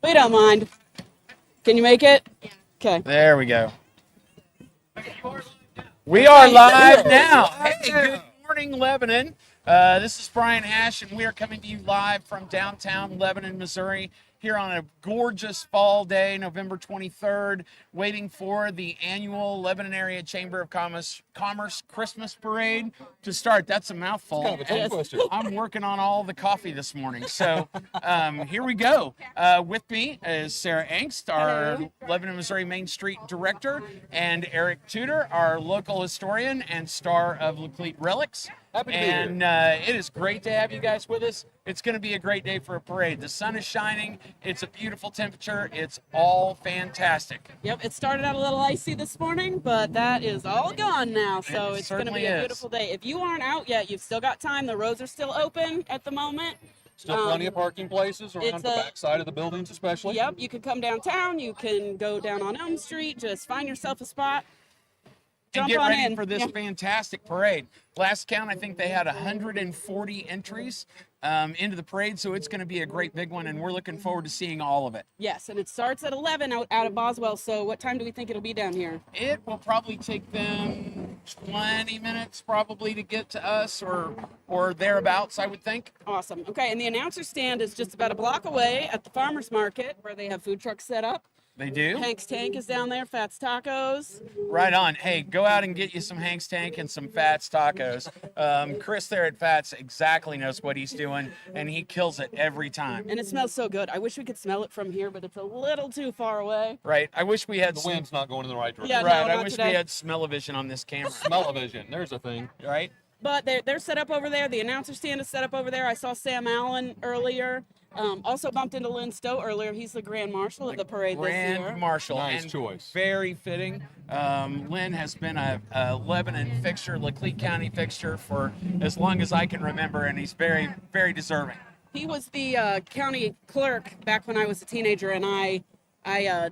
We don't mind. Can you make it? Okay. There we go. We are live now. Hey, good morning, Lebanon. This is Brian Hash, and we are coming to you live from downtown Lebanon, Missouri, here on a gorgeous fall day, November 23rd, waiting for the annual Lebanon Area Chamber of Commerce Christmas Parade to start. That's a mouthful. Kind of a tongue twister. I'm working on all the coffee this morning, so here we go. With me is Sarah Angst, our Lebanon, Missouri Main Street Director, and Eric Tudor, our local historian and star of Laclede Relics. Happy to be And it is great to have you guys with us. It's going to be a great day for a parade. The sun is shining. It's a beautiful temperature. It's all fantastic. Yep, it started out a little icy this morning, but that is all gone now. So it's going to be a beautiful day. If you aren't out yet, you've still got time. The roads are still open at the moment. Still plenty of parking places around the back side of the buildings especially. Yep, you can come downtown. You can go down on Elm Street. Just find yourself a spot. And Jump get on ready in. for this fantastic parade. Last count, I think they had 140 entries into the parade, so it's going to be a great big one, and we're looking forward to seeing all of it. Yes, and it starts at 11 out of Boswell, so what time do we think it'll be down here? It will probably take them 20 minutes probably to get to us or thereabouts, I would think. Awesome. Okay, and the announcer stand is just about a block away at the farmer's market where they have food trucks set up. They do? Hank's Tank is down there, Fats Tacos. Right on. Hey, go out and get you some Hank's Tank and some Fats tacos. Chris there at Fats exactly knows what he's doing, and he kills it every time. And it smells so good. I wish we could smell it from here, but it's a little too far away. Right. I wish we had The wind's not going in the right direction. Yeah, right. no, I not wish today. we had smell-o-vision on this camera. Smell-o-vision. There's a thing. Right? But they're set up over there. The announcer stand is set up over there. I saw Sam Allen earlier. Also bumped into Lynn Stowe earlier. He's the Grand Marshal of the parade this year. Grand Marshal. Nice and choice. Very fitting. Lynn has been a Lebanon fixture, Laclede County fixture for as long as I can remember, and he's very, very deserving. He was the county clerk back when I was a teenager, and I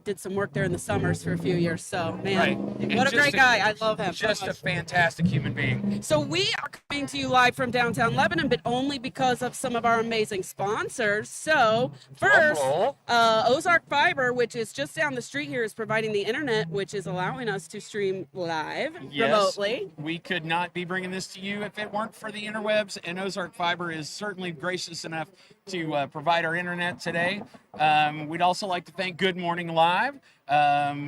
did some work there in the summers for a few years. So, man, Right. what a great guy. I love him. Just so a much. fantastic human being. So we are coming to you live from downtown Lebanon, but only because of some of our amazing sponsors. So first, Drum roll. Ozark Fiber, which is just down the street here, is providing the internet, which is allowing us to stream live remotely. We could not be bringing this to you if it weren't for the interwebs, and Ozark Fiber is certainly gracious enough to provide our internet today. We'd also like to thank Good Morning Live.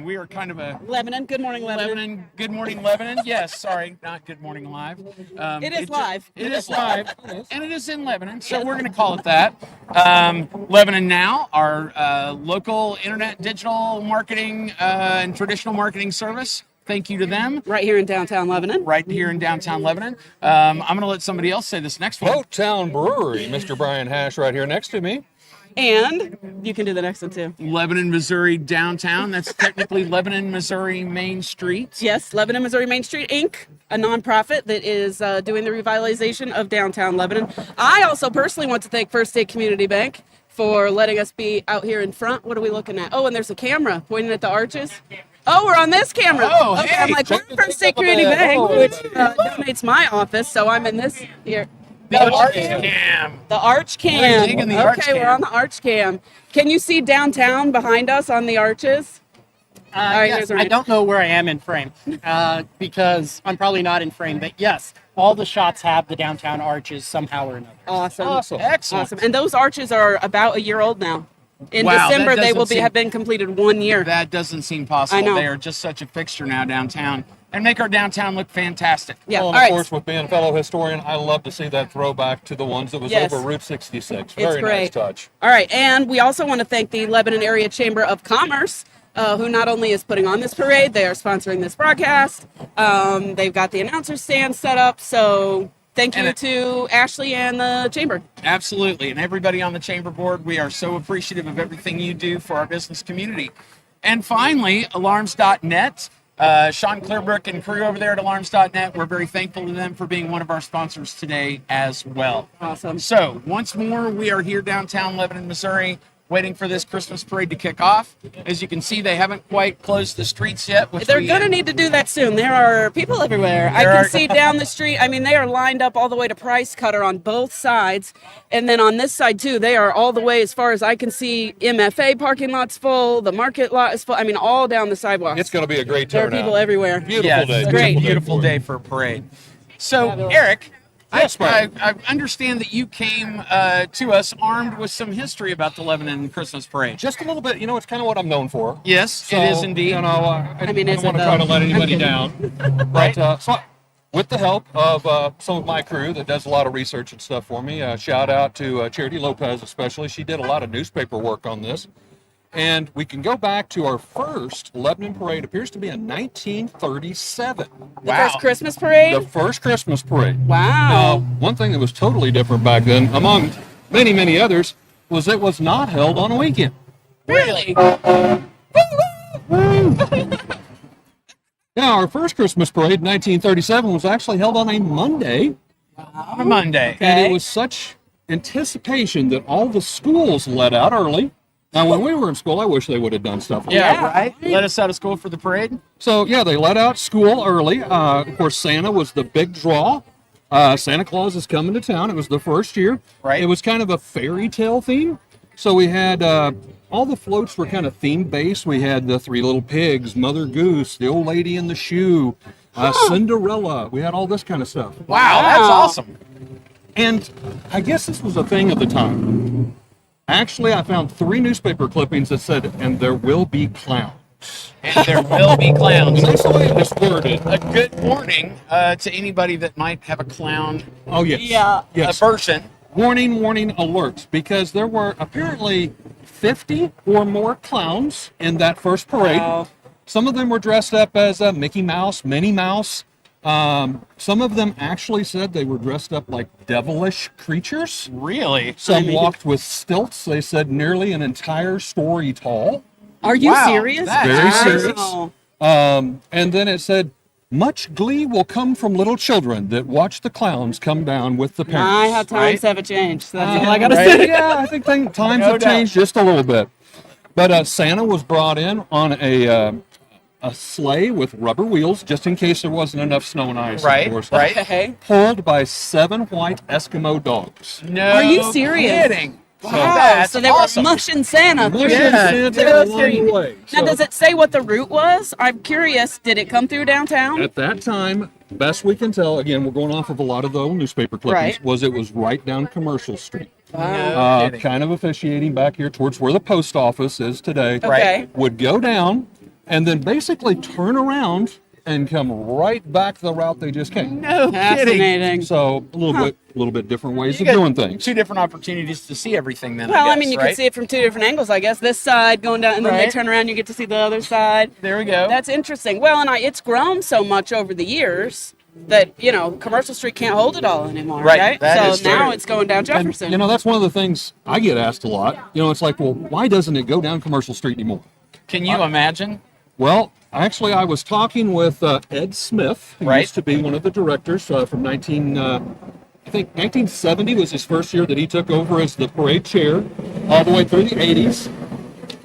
We are kind of a Lebanon, good morning, Lebanon. Good Morning Lebanon. Yes, sorry, not Good Morning Live. It is live. It is live, and it is in Lebanon, so we're going to call it that. Lebanon Now, our local internet digital marketing and traditional marketing service. Thank you to them. Right here in downtown Lebanon. Right here in downtown Lebanon. I'm going to let somebody else say this next one. Float Town Brewery. Mr. Brian Hash right here next to me. And you can do the next one too. Lebanon, Missouri downtown. That's technically Lebanon, Missouri Main Street. Yes, Lebanon, Missouri Main Street, Inc., a nonprofit that is doing the revitalization of downtown Lebanon. I also personally want to thank First State Community Bank for letting us be out here in front. What are we looking at? Oh, and there's a camera pointing at the arches. Oh, we're on this camera. Oh, okay, hey, I'm like, check we're the First State thing up a Community bit. Bank, Oh, which buddy. donates my office, so I'm in this here. The Arch Cam. The Arch Cam. We're digging the okay, Arch we're Cam. on the Arch Cam. Can you see downtown behind us on the arches? All right, Yes, here's I Ryan. don't know where I am in frame because I'm probably not in frame, but yes, all the shots have the downtown arches somehow or another. Awesome. Awesome. Excellent. Awesome. And those arches are about a year old now. In Wow, December, that they will doesn't seem- have been completed 1 year. That doesn't seem possible. I know. They are just such a fixture now downtown and make our downtown look fantastic. Yeah. Well, All and of right. course, with being a fellow historian, I love to see that throwback to the ones that was Yes. over Route 66. It's Very nice great. touch. All right. And we also want to thank the Lebanon Area Chamber of Commerce, who not only is putting on this parade, they are sponsoring this broadcast. They've got the announcer stand set up. So thank you And to Ashley and the Chamber. Absolutely. And everybody on the chamber board, we are so appreciative of everything you do for our business community. And finally, alarms.net. Sean Clearbrook and crew over there at alarms.net, we're very thankful to them for being one of our sponsors today as well. Awesome. So, once more, we are here downtown Lebanon, Missouri. waiting for this Christmas parade to kick off. As you can see, they haven't quite closed the streets yet. They're going to need to do that soon. There are people everywhere. I can see down the street. I mean, they are lined up all the way to Price Cutter on both sides. And then on this side, too, they are all the way as far as I can see. MFA parking lot's full. The market lot is full. I mean, all down the sidewalks. It's going to be a great There turnout. are people everywhere. Beautiful day. It's Great. a beautiful day for a parade. So, Eric, Yes, I Brian. understand that you came to us armed with some history about the Lebanon Christmas parade. Just a little bit. It's kind of what I'm known for. Yes, So, it is indeed. I mean, don't is want it to try though? to let anybody I'm down. But with the help of some of my crew that does a lot of research and stuff for me, shout out to Charity Lopez especially. She did a lot of newspaper work on this. And we can go back to our first Lebanon parade, appears to be in 1937. The first Christmas parade? The first Christmas parade. Now, Wow. one thing that was totally different back then, among many, many others, was it was not held on a weekend. Really? Now, our first Christmas parade in 1937 was actually held on a Monday, On a Monday. and Okay. it was such anticipation that all the schools let out early. Now, when we were in school, I wish they would have done stuff like that. Yeah, right. Let us out of school for the parade. So, yeah, they let out school early. Of course, Santa was the big draw. Santa Claus is coming to town. It was the first year. Right. It was kind of a fairy tale theme. So we had all the floats were kind of theme based. We had the Three Little Pigs, Mother Goose, the Old Lady in the Shoe, Cinderella. We had all this kind of stuff. Wow, that's awesome. And I guess this was a thing of the time. Actually, I found 3 newspaper clippings that said, "And there will be clowns." And there will be clowns. And that's the way it was worded. A good warning to anybody that might have a clown Oh, yes. Yeah. Yes. aversion. Warning, warning, alerts, because there were apparently 50 or more clowns in that first parade. Wow. Some of them were dressed up as Mickey Mouse, Minnie Mouse. Some of them actually said they were dressed up like devilish creatures. Really? Some walked with stilts, they said nearly an entire story tall. Are you Wow, serious? that's Very serious. Wow. And then it said, much glee will come from little children that watch the clowns come down with the parents. My, how times Right? have changed. So that's all I gotta Right? say. Yeah, I think times No have doubt. changed just a little bit. But Santa was brought in on a sleigh with rubber wheels, just in case there wasn't enough snow and ice. of Right, course. right. Okay. Pulled by 7 white Eskimo dogs. No. Are you serious? Kidding. Wow. That's So they awesome. were mushing Santa. Mushing Yeah, Santa no along kidding. the way. Now, So, does it say what the route was? I'm curious. Did it come through downtown? at that time, best we can tell, again, we're going off of a lot of the old newspaper clippings, Right. was it was right down Commercial Street. Wow. kidding. Kind of officiating back here towards where the post office is today. Okay. Would go down and then basically turn around and come right back the route they just came. No kidding. Fascinating. So a little bit different ways You of got doing things. 2 different opportunities to see everything then. Well, I I mean, you right? can see it from 2 different angles, I guess. This side going down, and then they Right. turn around, you get to see the other side. There we go. That's interesting. Well, and it's grown so much over the years that, Commercial Street can't hold it all anymore, Right. right? That So is true. now it's going down And, Jefferson. that's one of the things I get asked a lot. It's like, well, why doesn't it go down Commercial Street anymore? Can you imagine? Well, actually, I was talking with Ed Smith, who Right. used to be one of the directors from 1970 was his first year that he took over as the parade chair, all the way through the 80s.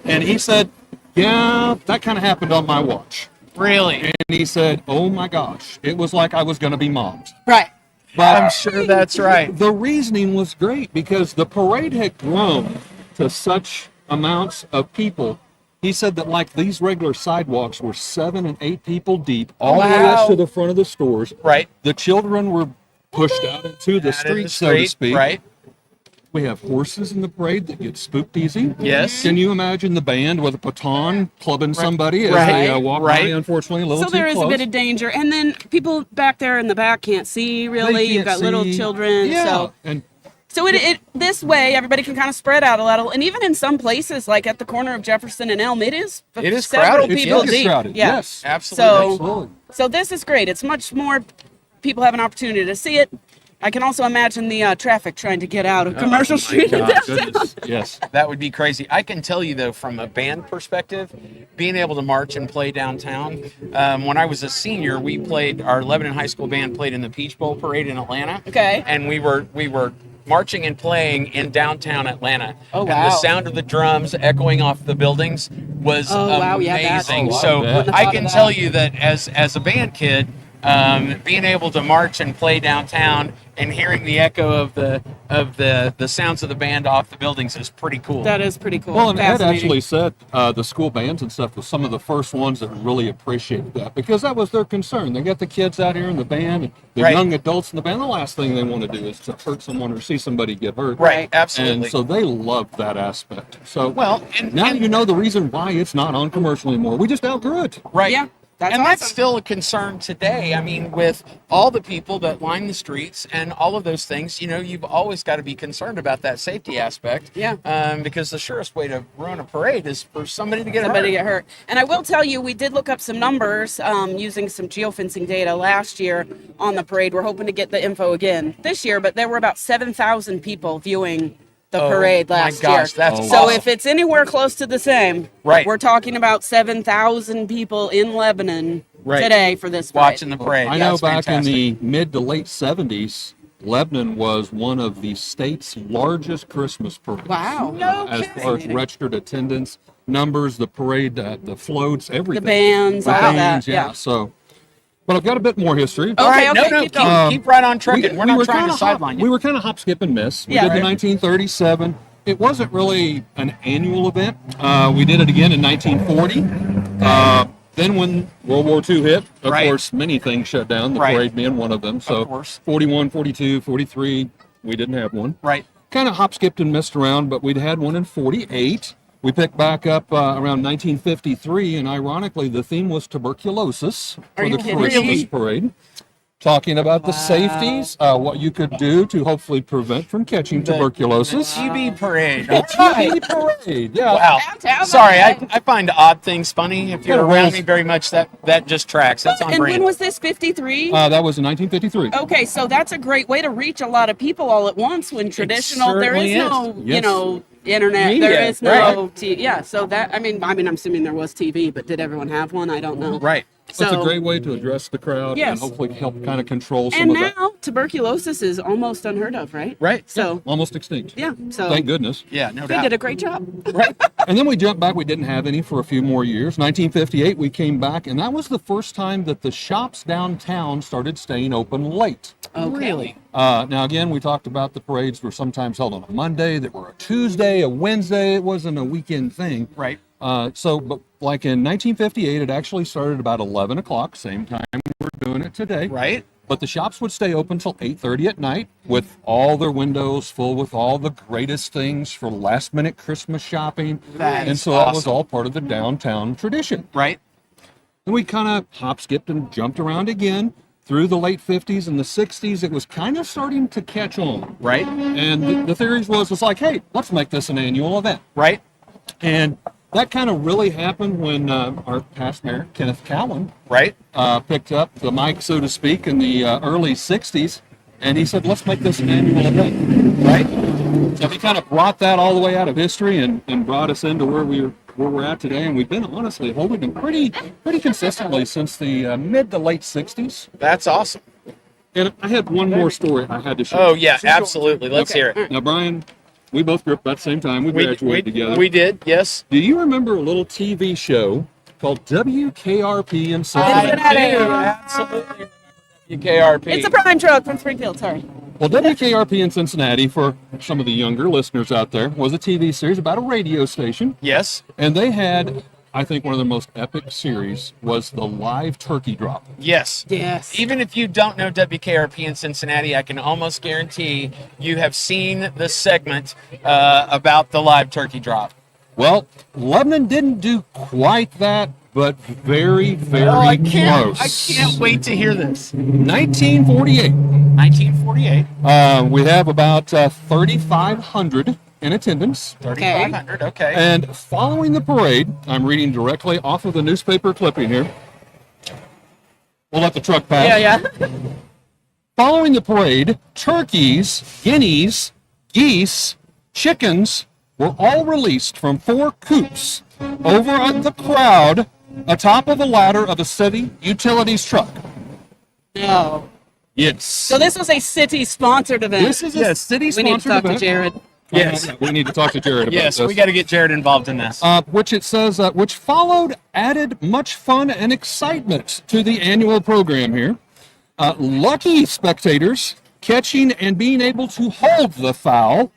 And he said, yeah, that kind of happened on my watch. Really? And he said, oh my gosh, it was like I was going to be mobbed. Right. I'm sure that's right. The reasoning was great because the parade had grown to such amounts of people. He said that like these regular sidewalks were 7 and 8 people deep, all the way Wow. up to the front of the stores. Right. The children were pushed out into the Out in street, so to speak. Right. We have horses in the parade that get spooked easy. Yes. Can you imagine the band with a baton clubbing somebody as Right. they walk Right. by, unfortunately, a little So too there is close? a bit of danger. And then people back there in the back can't see really. They You've got can't little see. children. Yeah. And So it this way everybody can kind of spread out a little. And even in some places, like at the corner of Jefferson and Elm, it is It is several crowded. it people still gets deep. crowded. Yeah. Yes. Absolutely. So Absolutely. so this is great. It's much more people have an opportunity to see it. I can also imagine the traffic trying to get out of Commercial Street. Goodness. Yes. That would be crazy. I can tell you, though, from a band perspective, being able to march and play downtown. When I was a senior, our Lebanon High School band played in the Peach Bowl Parade in Atlanta. Okay. And we were marching and playing in downtown Atlanta. Oh, And wow. the sound of the drums echoing off the buildings was Oh, wow, yeah, that's- amazing. Oh, I So bet. Wouldn't have I thought can of tell that. you that as a band kid, being able to march and play downtown and hearing the echo of the sounds of the band off the buildings is pretty cool. That is pretty cool. Well, and Ed Fascinating. actually said the school bands and stuff was some of the first ones that really appreciated that because that was their concern. They got the kids out here in the band, and the Right. young adults in the band. The last thing they want to do is to hurt someone or see somebody get hurt. Right, absolutely. And so they loved that aspect. So Well, and- now and- you know the reason why it's not on commercial anymore. We just outgrew it. Right. Yeah, that's and that's awesome. still a concern today. I mean, with all the people that line the streets and all of those things, you've always got to be concerned about that safety aspect. Yeah. Because the surest way to ruin a parade is for somebody to get Somebody hurt. get hurt. And I will tell you, we did look up some numbers using some geofencing data last year on the parade. We're hoping to get the info again this year, but there were about 7,000 people viewing the Oh, parade my last gosh, year. that's So awesome. if it's anywhere close to the same, Right. we're talking about 7,000 people in Lebanon Right. today for this parade. Watching the parade. I Yeah, know it's back fantastic. in the mid to late 70s, Lebanon was one of the state's largest Christmas parades. Wow. As far as registered attendance numbers, the parade, the floats, everything. bands, The all that, bands, yeah. So, but I've got a bit more history. Oh, All right, Okay, no, keep keep, going. keep right on trucking. We're not were trying to kinda sideline you. We were kind of hop, skip, and miss. We Yeah. did Right. the 1937. It wasn't really an annual event. We did it again in 1940. Then when World War II hit, of Right. course, many things shut down, the Right. parade being one of them. So course. 41, 42, 43, we didn't have one. Right. Kind of hop, skipped, and missed around, but we'd had one in 48. We picked back up around 1953, and ironically, the theme was tuberculosis for Are you the kidding Christmas me? parade. Talking about the safeties, what you could do to hopefully prevent from catching tuberculosis. TB parade. The TB parade, yeah. Wow. Downtown Sorry, Lebanon. I find odd things funny. If you're Kinda around rolls. me very much, that just tracks. That's on And when brand. was this, 53? That was in 1953. Okay, so that's a great way to reach a lot of people all at once when traditional there is certainly no, Yes. internet, Media, there is no right. TV. Yeah, so that I'm assuming there was TV, but did everyone have one? I don't know. Right. So It's a great way to address the crowd Yes. and hopefully help kind of control some and of that. now tuberculosis is almost unheard of, right? Right. So Almost extinct. yeah, so Thank goodness. Yeah, no they doubt. did a great job. And then we jumped back. We didn't have any for a few more years. 1958, we came back, and that was the first time that the shops downtown started staying open late. Okay. Really? Now, again, we talked about the parades were sometimes held on a Monday, that were a Tuesday, a Wednesday. It wasn't a weekend thing. Right. But like in 1958, it actually started about 11 o'clock, same time we're doing it today. Right. But the shops would stay open till 8:30 at night with all their windows full with all the greatest things for last minute Christmas shopping. That and is so that was awesome. all part of the downtown tradition. Right. And we kind of hop, skipped, and jumped around again through the late 50s and the 60s. It was kind of starting to catch on. Right. And the theories was, it's like, hey, let's make this an annual event. Right. And that kind of really happened when our past mayor, Kenneth Cowan, Right. picked up the mic, so to speak, in the early 60s. And he said, let's make this an annual event. Right. So he kind of brought that all the way out of history and brought us into where we're at today. And we've been honestly holding them pretty consistently since the mid to late 60s. That's awesome. And I had one more story I had to share. Oh yeah, absolutely. Let's Okay. hear it. Now, Brian, we both grew up about the same time. We graduated together. We did. Yes. Do you remember a little TV show called WKRP in I Cincinnati? do. Absolutely. UKRP. It's a prime truck from Springfield. Sorry. Well, WKRP in Cincinnati, for some of the younger listeners out there, was a TV series about a radio station. Yes. And they had, I think, one of their most epic series was the live turkey drop. Yes. Yes. Even if you don't know WKRP in Cincinnati, I can almost guarantee you have seen the segment about the live turkey drop. Well, Lebanon didn't do quite that, but very, very I close. can't wait to hear this. 1948. 1948. We have about 3,500 in attendance. 3,500. Okay. And following the parade, I'm reading directly off of the newspaper clipping here. We'll let the truck pass. Yeah. Following the parade, turkeys, guineas, geese, chickens were all released from 4 coops over at the crowd atop of a ladder of a city utilities truck. No. Yes. So this was a city-sponsored event. This is a city-sponsored we need to talk event. to Jared. Yes. We need to talk to Jared about Yes, this. we got to get Jared involved in this. Which it says, which followed added much fun and excitement to the annual program here. Lucky spectators catching and being able to hold the foul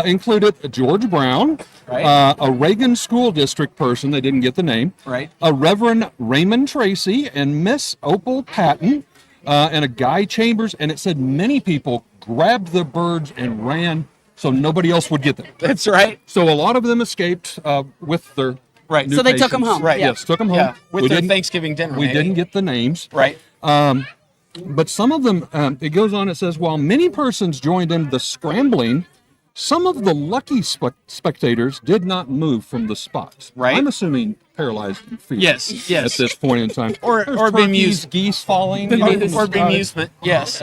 included George Brown, Right. a Reagan School District person, they didn't get the name, Right. a Reverend Raymond Tracy and Miss Opal Patton, and a Guy Chambers, and it said many people grabbed the birds and ran so nobody else would get them. That's right. So a lot of them escaped with their Right. new So they took patients. 'em home. Right. Yes, took them home. Yeah. With we their didn't, Thanksgiving dinner. we maybe. didn't get the names. Right. But some of them, it goes on, it says, while many persons joined in the scrambling, some of the lucky spectators did not move from the spots. Right. I'm assuming paralyzed feet. Yes. At this point in time. Or There's bemused. turkeys, geese falling. you know, from the Or sky. bemusement. Yes.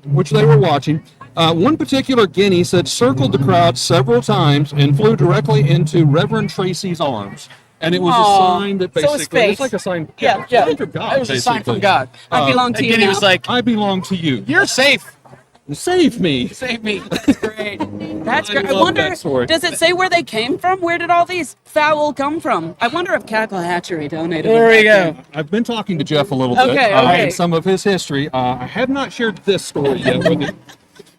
Which they were watching. One particular guinea said circled the crowd several times and flew directly into Reverend Tracy's arms. And it was Aw. a sign that So it's basically, fake. it's like a sign. Yeah, it's a sign yeah. from God, It was a sign from basically. God. I belong to you Again, he now. was like, I belong to you. "You're safe. Save me. Save me." That's great. That's I great. I love wonder, that story. does it say where they came from? Where did all these fowl come from? I wonder if Cackle Hatchery donated There them we back go. I've been talking to Jeff a little bit Okay, okay. and some of his history. I have not shared this story yet with you,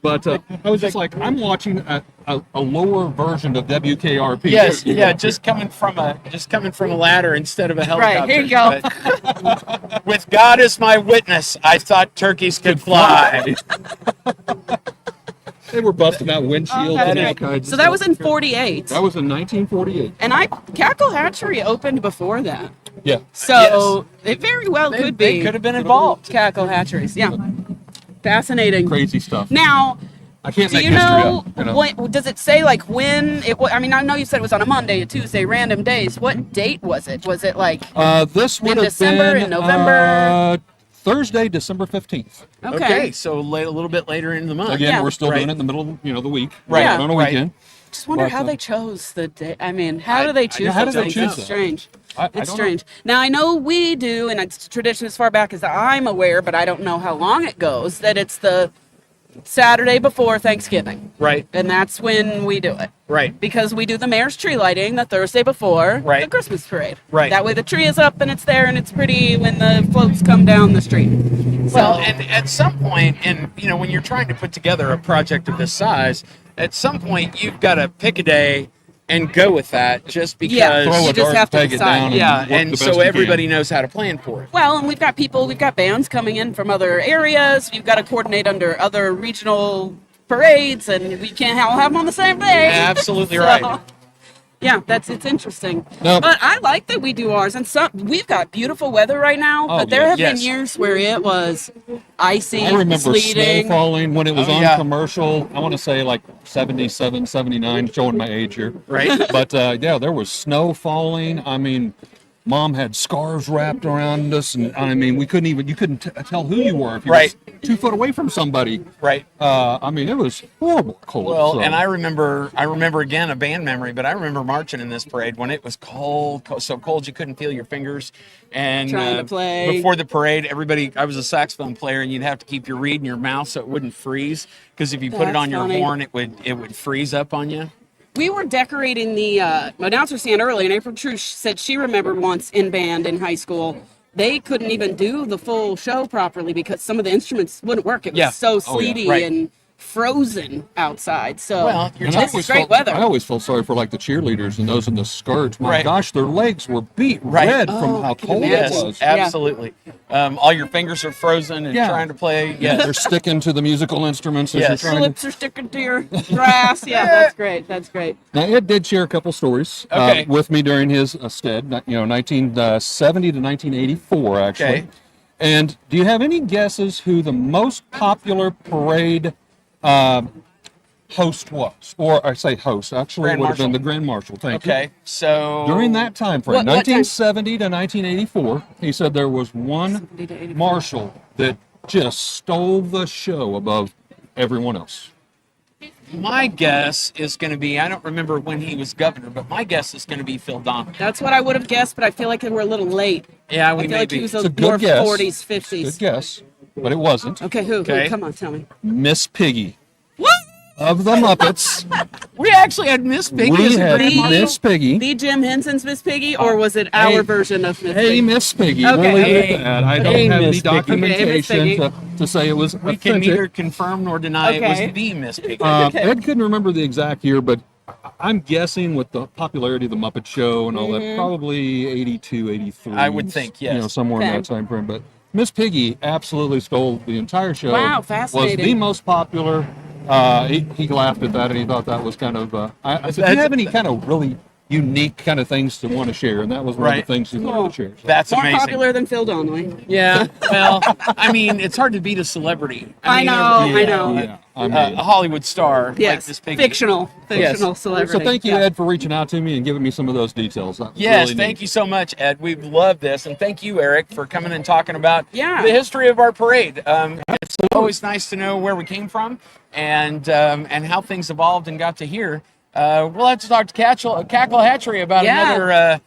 but I was just like, I'm watching a lower version of WKRP. Yes. You Yeah. know. Just coming from a ladder instead of a helicopter. Right, here you go. But with God as my witness, I thought turkeys could fly. They were busting out windshields That's and all great. kinds. So of that stuff. was in 48. That was in 1948. And Cackle Hatchery opened before that. Yeah. So it very well They, could be they could have been involved. Cackle Hatcheries. Yeah. Fascinating. Crazy stuff. Now, I can't do make you history know, up. You know? what does it say like when it I mean, I know you said it was on a Monday, a Tuesday, random days. What date was it? Was it like This would in have December, been in November? Thursday, December 15th. okay. So a little bit later in the month. Again, Yeah. we're still Right. doing it in the middle of the week. Right. Yeah. On a Right. weekend. Just wonder But, how they chose the day. I mean, how do they choose how do those they things? choose It's that? strange. I It's don't know. strange. Now I know we do, and it's a tradition as far back as I'm aware, but I don't know how long it goes. That it's the Saturday before Thanksgiving, Right. and that's when we do it. Right. Because we do the mayor's tree lighting the Thursday before Right. the Christmas parade. Right. That way the tree is up and it's there and it's pretty when the floats come down the street. Well, So- and at some point, and when you're trying to put together a project of this size, at some point you've got to pick a day and go with that, just because. Yeah. Throw You a just dart, have to peg it decide. down, Yeah, work the and best so you can. everybody knows how to plan for it. Well, and we've got bands coming in from other areas. You've got to coordinate under other regional parades, and we can't all have them on the same day. Absolutely So, right. Yeah, it's interesting. No. But I like that we do ours, and we've got beautiful weather right now. Oh, but there yeah. have Yes. been years where it was icy, I remember sleeting. snow falling when it was Oh, on yeah. commercial. I want to say like 77, 79, showing my age here. Right. But yeah, there was snow falling. I mean, Mom had scarves wrapped around us, and I mean, you couldn't tell who you were if you Right. were 2 foot away from somebody. Right. I mean, it was horrible cold. Well, so. and I remember again a band memory, but I remember marching in this parade when it was cold, so cold you couldn't feel your fingers. And Trying to play. before the parade, I was a saxophone player, and you'd have to keep your reed in your mouth so it wouldn't freeze, because if you put it That's on your funny. horn, it would freeze up on you. We were decorating the announcer stand early, and April Trush said she remembered once in band in high school, they couldn't even do the full show properly because some of the instruments wouldn't work. It was Yeah. so Oh, yeah. sleety Right. and frozen outside. So Well, you're And talking- this is great weather. I always felt sorry for like the cheerleaders and those in the skirts. My Right. gosh, their legs were beat Right. red Oh, from I how can cold it imagine. was. Yeah. Absolutely. All your fingers are frozen and Yeah. trying to play. Yes. They're sticking to the musical instruments as Yes. you're trying to. Lips are sticking to your grass. Yeah, that's great. That's great. Now, Ed did share a couple stories Okay. with me during his stead, 1970 to 1984, actually. Okay. And do you have any guesses who the most popular parade host was? Or I say host, actually, Grand it would have been Marshal. the Grand Marshal. Thank you. Okay. So During that time frame, What time? 1970 to 1984, he said there was one 70 to 84. marshal that just stole the show above everyone else. my guess is going to be, I don't remember when he was governor, but my guess is going to be Phil Donnelly. That's what I would have guessed, but I feel like we're a little late. Yeah, I we feel may like be. he was It's a more good guess. 40s, 50s. Good guess. but it wasn't. Okay, who? Okay. Come on, tell me. Miss Piggy What? of the Muppets. We actually had Miss Piggy We as a had grandma. Miss Piggy. The Jim Henson's Miss Piggy, or was it our Hey. version of Miss Hey, Piggy? Miss Piggy. Okay. We'll leave it Hey. at that. I don't Hey, have any Miss Piggy. Okay, Miss documentation Piggy. to say it was We can authentic. neither confirm nor deny it Okay. was the Miss Piggy. Ed couldn't remember the exact year, but I'm guessing with the popularity of the Muppet Show and all that, probably 82, 83. I would think, yes. You know, somewhere in Okay. that time frame. But Miss Piggy absolutely stole the entire show. Wow, Was fascinating. the most popular. He laughed at that and he thought that was kind of. I said, do you have any kind of really unique kind of things to want to share? And that was one Right. of the things he Cool. wanted to share. So. That's More amazing. popular than Phil Donnelly. Yeah, well, I mean, it's hard to beat a celebrity. I know, I know. Yeah, I mean, A Hollywood star like Yes, Miss Piggy. fictional celebrity. so thank you, Yeah. Ed, for reaching out to me and giving me some of those details. That was Yes, really thank neat. you so much, Ed. We love this, and thank you, Eric, for coming and talking about Yeah. the history of our parade. It's always nice to know where we came from and how things evolved and got to here. We'll have to talk to Cackle Hatchery about Yeah. another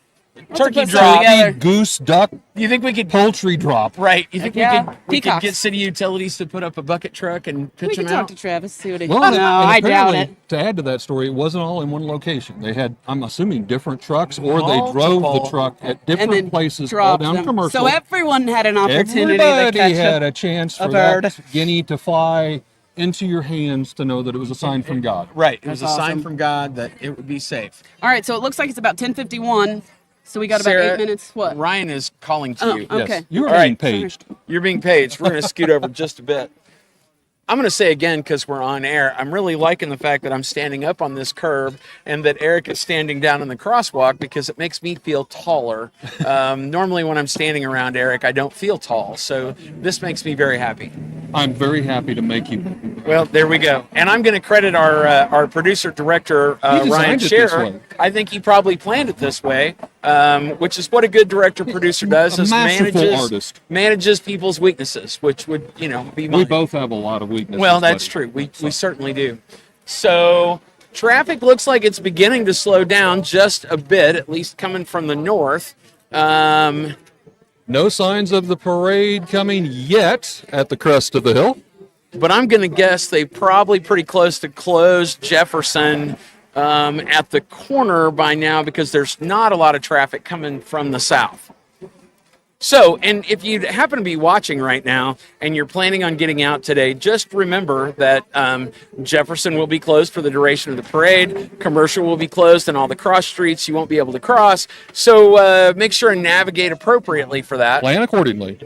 turkey put some drop. together. Goose, duck, You think we could? poultry drop. Right. You think Yeah. we could Peacocks. get city utilities to put up a bucket truck and pitch We them can talk out? to Travis, see what he. Well, no, and I doubt apparently, it. To add to that story, it wasn't all in one location. They had, I'm assuming, different trucks, or they drove Multiple. the truck at And different then places all dropped down them. commercial. So everyone had an opportunity to Everybody catch had a a chance a for bird. that guinea to fly into your hands to know that it was a sign from God. Right. It was That's a sign awesome. from God that it would be safe. All right, so it looks like it's about 10:51. So we got about Sarah, 8 minutes. What? Ryan is calling to Oh, you. okay. Yes, you were All being right. paged. You're being paged. We're going to scoot over just a bit. I'm going to say again, because we're on air, I'm really liking the fact that I'm standing up on this curb and that Eric is standing down in the crosswalk because it makes me feel taller. Normally, when I'm standing around Eric, I don't feel tall. So this makes me very happy. I'm very happy to make you. Well, there we go. And I'm going to credit our producer director He designed Ryan it this Scherer. way. I think he probably planned it this way, which is what a good director producer does. A Is masterful artist. manages people's weaknesses, which would be We mine. both have a lot of weaknesses. Well, that's buddy. true. We certainly do. So traffic looks like it's beginning to slow down just a bit, at least coming from the north. No signs of the parade coming yet at the crest of the hill. But I'm going to guess they probably pretty close to close Jefferson at the corner by now because there's not a lot of traffic coming from the south. So, and if you happen to be watching right now and you're planning on getting out today, just remember that Jefferson will be closed for the duration of the parade. Commercial will be closed and all the cross streets you won't be able to cross. So make sure and navigate appropriately for that. Plan accordingly.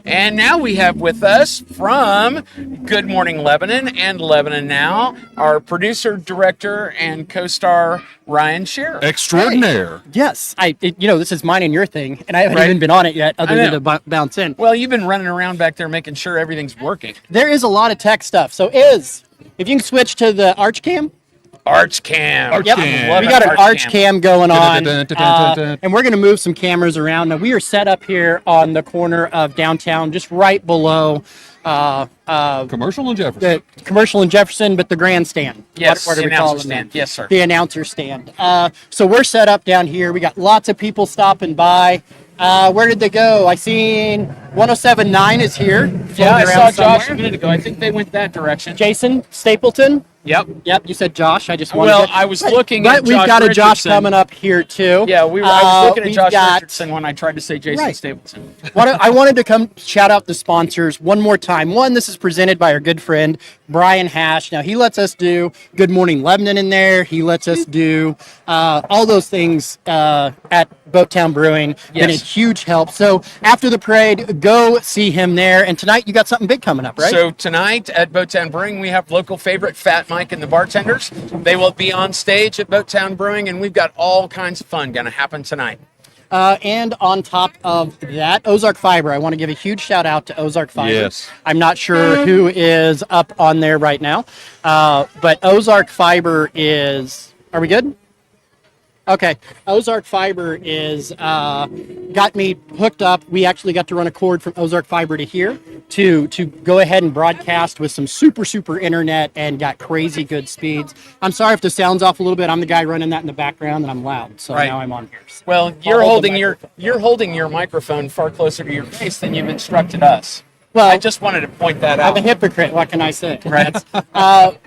And now we have with us from Good Morning Lebanon and Lebanon Now, our producer, director, and co-star Ryan Scherer. Extraordinaire. Yes, this is mine and your thing, and I haven't Right. even been on it yet, other I than know. to bounce in. Well, you've been running around back there making sure everything's working. There is a lot of tech stuff. So if you can switch to the arch cam. Arch cam. Arch Yep. cam. Love We it, got an arch cam going on, Dun-dun-dun-dun-dun-dun-dun. and we're going to move some cameras around. Now, we are set up here on the corner of downtown, just right below Commercial and Jefferson. the commercial in Jefferson, but the grandstand. Yes, what the are we announcer calling stand. that? Yes, sir. The announcer stand. So we're set up down here. We got lots of people stopping by. Where did they go? I seen 107.9 is here. Yeah, I floating saw around Josh a somewhere. minute ago. I think they went that direction. Jason Stapleton. Yep. Yep, you said Josh. I just wanted Well, to, I was looking but at we've Josh got a Josh Richardson. coming up here too. Yeah, I was looking at we've Josh got- Richardson when I tried to say Jason Right. Stapleton. I wanted to come shout out the sponsors one more time. One, this is presented by our good friend Brian Hash. Now he lets us do Good Morning Lebanon in there. He lets us do all those things at Boattown Brewing. Been a Yes. huge help. So after the parade, go see him there. And tonight you got something big coming up, right? So tonight at Boattown Brewing, we have local favorite Fat Mike and the bartenders. They will be on stage at Boattown Brewing, and we've got all kinds of fun going to happen tonight. And on top of that, Ozark Fiber. I want to give a huge shout out to Ozark Fiber. Yes. I'm not sure who is up on there right now, but Ozark Fiber is. Are we good? Okay. Ozark Fiber is got me hooked up. We actually got to run a cord from Ozark Fiber to here to go ahead and broadcast with some super internet and got crazy good speeds. I'm sorry if the sound's off a little bit. I'm the guy running that in the background and I'm loud, so Right. now I'm on here. So Well, I'll hold the you're holding your microphone far closer to your face than you've instructed us. Well, I just wanted to point that I'm out. a hypocrite. What can I say? Right.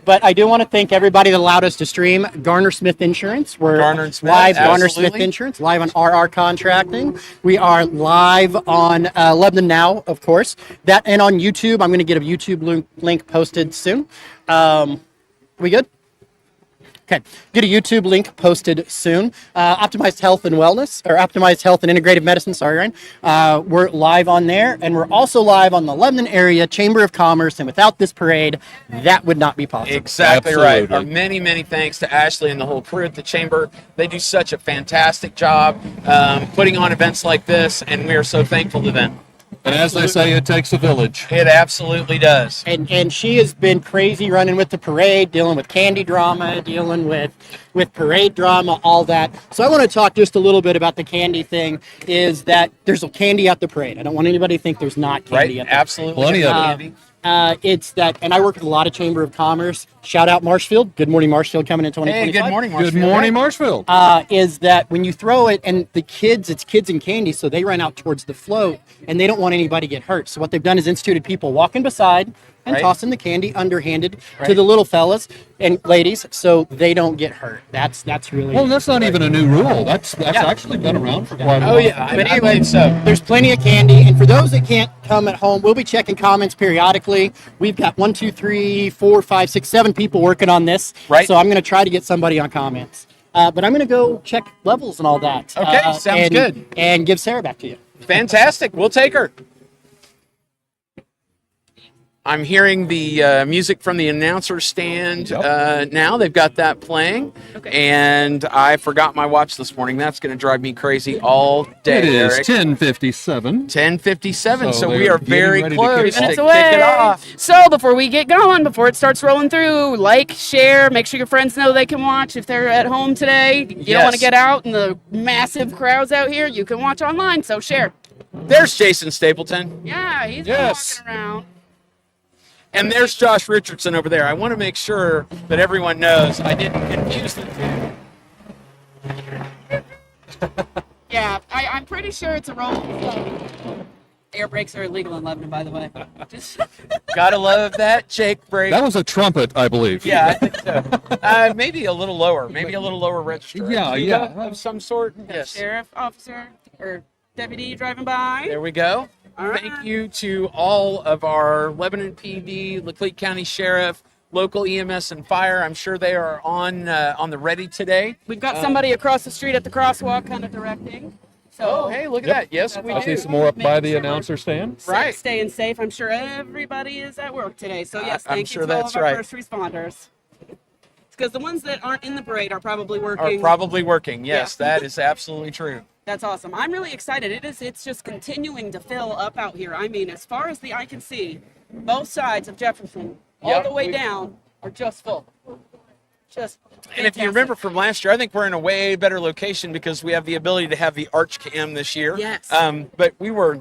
But I do want to thank everybody that allowed us to stream Garner Smith Insurance. We're Garner and Smith, live, Garner Smith absolutely. Insurance, live on RR Contracting. We are live on Lebanon Now, of course. That and on YouTube. I'm going to get a YouTube link posted soon. We good? Okay, get a YouTube link posted soon. Optimized Health and Wellness, or Optimized Health and Integrative Medicine, sorry, Ryan. We're live on there, and we're also live on the Lebanon Area Chamber of Commerce, and without this parade, that would not be possible. Exactly right. Absolutely. Our many, many thanks to Ashley and the whole crew at the Chamber. They do such a fantastic job putting on events like this, and we are so thankful to them. And as they say, it takes a village. It absolutely does. And she has been crazy running with the parade, dealing with candy drama, dealing with parade drama, all that. So I want to talk just a little bit about the candy thing, is that there's a candy at the parade. I don't want anybody to think there's not candy Right? at the Absolutely. Plenty of it. Andy. It's that, and I work with a lot of Chamber of Commerce. Shout out Marshfield. Good morning, Marshfield, coming in 2025. Hey, good morning, Good Marshfield. morning, Marshfield. Is that when you throw it, and the kids, it's kids and candy, so they run out towards the float, and they don't want anybody to get hurt. So what they've done is instituted people walking beside and Right. tossing the candy underhanded to Right. the little fellas and ladies, so they don't get hurt. That's really. Well, that's not even a new rule. That's actually been around for quite a while. Oh, yeah. But I anyway, believe so. there's plenty of candy, and for those that can't come at home, we'll be checking comments periodically. We've got 1, 2, 3, 4, 5, 6, 7 people working on this. Right. So I'm going to try to get somebody on comments. But I'm going to go check levels and all that. Okay, sounds and- good. And give Sarah back to you. Fantastic. We'll take her. I'm hearing the music from the announcer stand now. They've got that playing. Okay. And I forgot my watch this morning. That's going to drive me crazy all day. It is Eric. 10:57. 10:57, so So we they're are very getting ready to close kick to it kick off. it off. So before we get going, before it starts rolling through, like, share, make sure your friends know they can watch if they're at home today. You don't want to Yes. get out in the massive crowds out here. You can watch online, so share. There's Jason Stapleton. Yeah, he's Yes. been walking around. And there's Josh Richardson over there. I want to make sure that everyone knows I didn't confuse the two. Yeah, I'm pretty sure it's a roll. Air brakes are illegal in Lebanon, by the way. Just Gotta love that Jake break. That was a trumpet, I believe. Yeah, I think so. Maybe a little lower. Maybe a little lower register. Yeah, Tuba yeah. of some sort. Yes. sheriff officer or deputy driving by. There we go. All right. Thank you to all of our Lebanon PD, Leclerc County Sheriff, local EMS and fire. I'm sure they are on the ready today. We've got somebody across the street at the crosswalk kind of directing. So Oh, hey, look at that. Yes, we I see do. some more up by the Making sure announcer stand. Right. Staying safe. I'm sure everybody is at work today. So yes, I'm thank sure you to all that's of our right. first responders. Because the ones that aren't in the parade are probably Are working. probably working. Yes, Yeah. that is absolutely true. That's awesome. I'm really excited. It's just continuing to fill up out here. I mean, as far as the eye can see, both sides of Jefferson, all Yep, the way we- down, are just full. Just. And if you remember from last year, I think we're in a way better location because we have the ability to have the arch cam this year. Yes. But we were,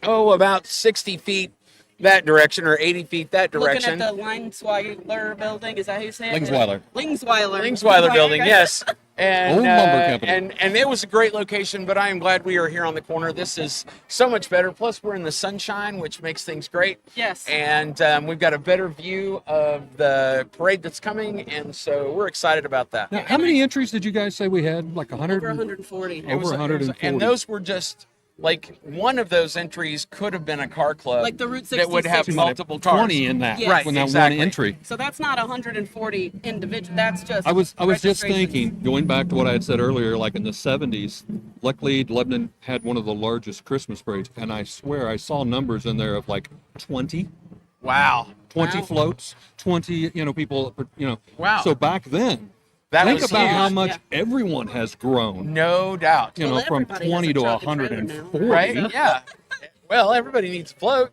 about 60 feet that direction or 80 feet that direction. Looking at the Lingsweiler building, is that how you say it? Lingsweiler. Lingsweiler. Lingsweiler building, Okay. yes. And, Old lumber company. and it was a great location, but I am glad we are here on the corner. This is so much better. Plus, we're in the sunshine, which makes things great. Yes. And we've got a better view of the parade that's coming, and so we're excited about that. Now, how many entries did you guys say we had? Like 100? Over 140. It was- Over 140. and those were just like one of those entries could have been a car club, Like the Route that would have 66. multiple cars. 20 in that. Yes. Right, When that exactly. one entry. So that's not 140 individual. That's just. I was just registrations. thinking, going back to what I had said earlier, like in the 70s, luckily Lebanon had one of the largest Christmas parades, and I swear I saw numbers in there of like 20 Wow, 20 Wow. floats, 20, people, Wow. So back then, that think was about huge. how much Yeah. everyone has grown, No doubt. Well, from everybody has 20 a to truck and trailer now. 140. Right? Yeah. Well, everybody needs a float.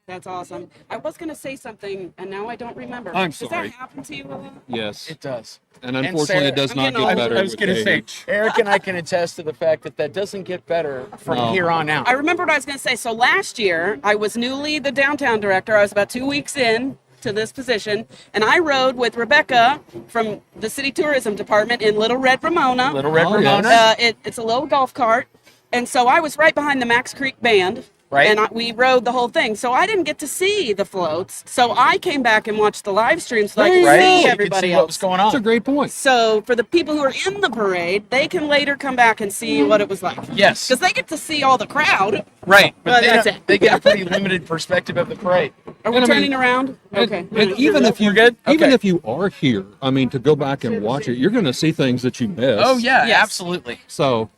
That's awesome. I was going to say something, and now I don't remember. I'm Does sorry. that happen to you a lot? Yes. It does. And And unfortunately, Sarah- it does I'm not getting get old. better I was with going to say, age. Eric and I can attest to the fact that doesn't get better from No. here on out. I remember what I was going to say. So last year, I was newly the downtown director. I was about 2 weeks in to this position, and I rode with Rebecca from the city tourism department in Little Red Ramona. Little Red Oh, Ramona. yes. It's a little golf cart, and so I was right behind the Max Creek band, Right. And we rode the whole thing. So I didn't get to see the floats. So I came back and watched the live stream so I could Right. see You could everybody see else. what was going That's a on. great point. So for the people who are in the parade, they can later come back and see what it was like. Yes. Because they get to see all the crowd. Right. But But that's it. they get a pretty limited perspective of the parade. Are we And I mean- turning around? Okay. And even if you We're good? even Okay. if you are here, I mean, to go back and watch it, you're going to see things that you missed. Oh, yeah, Yes. absolutely. So,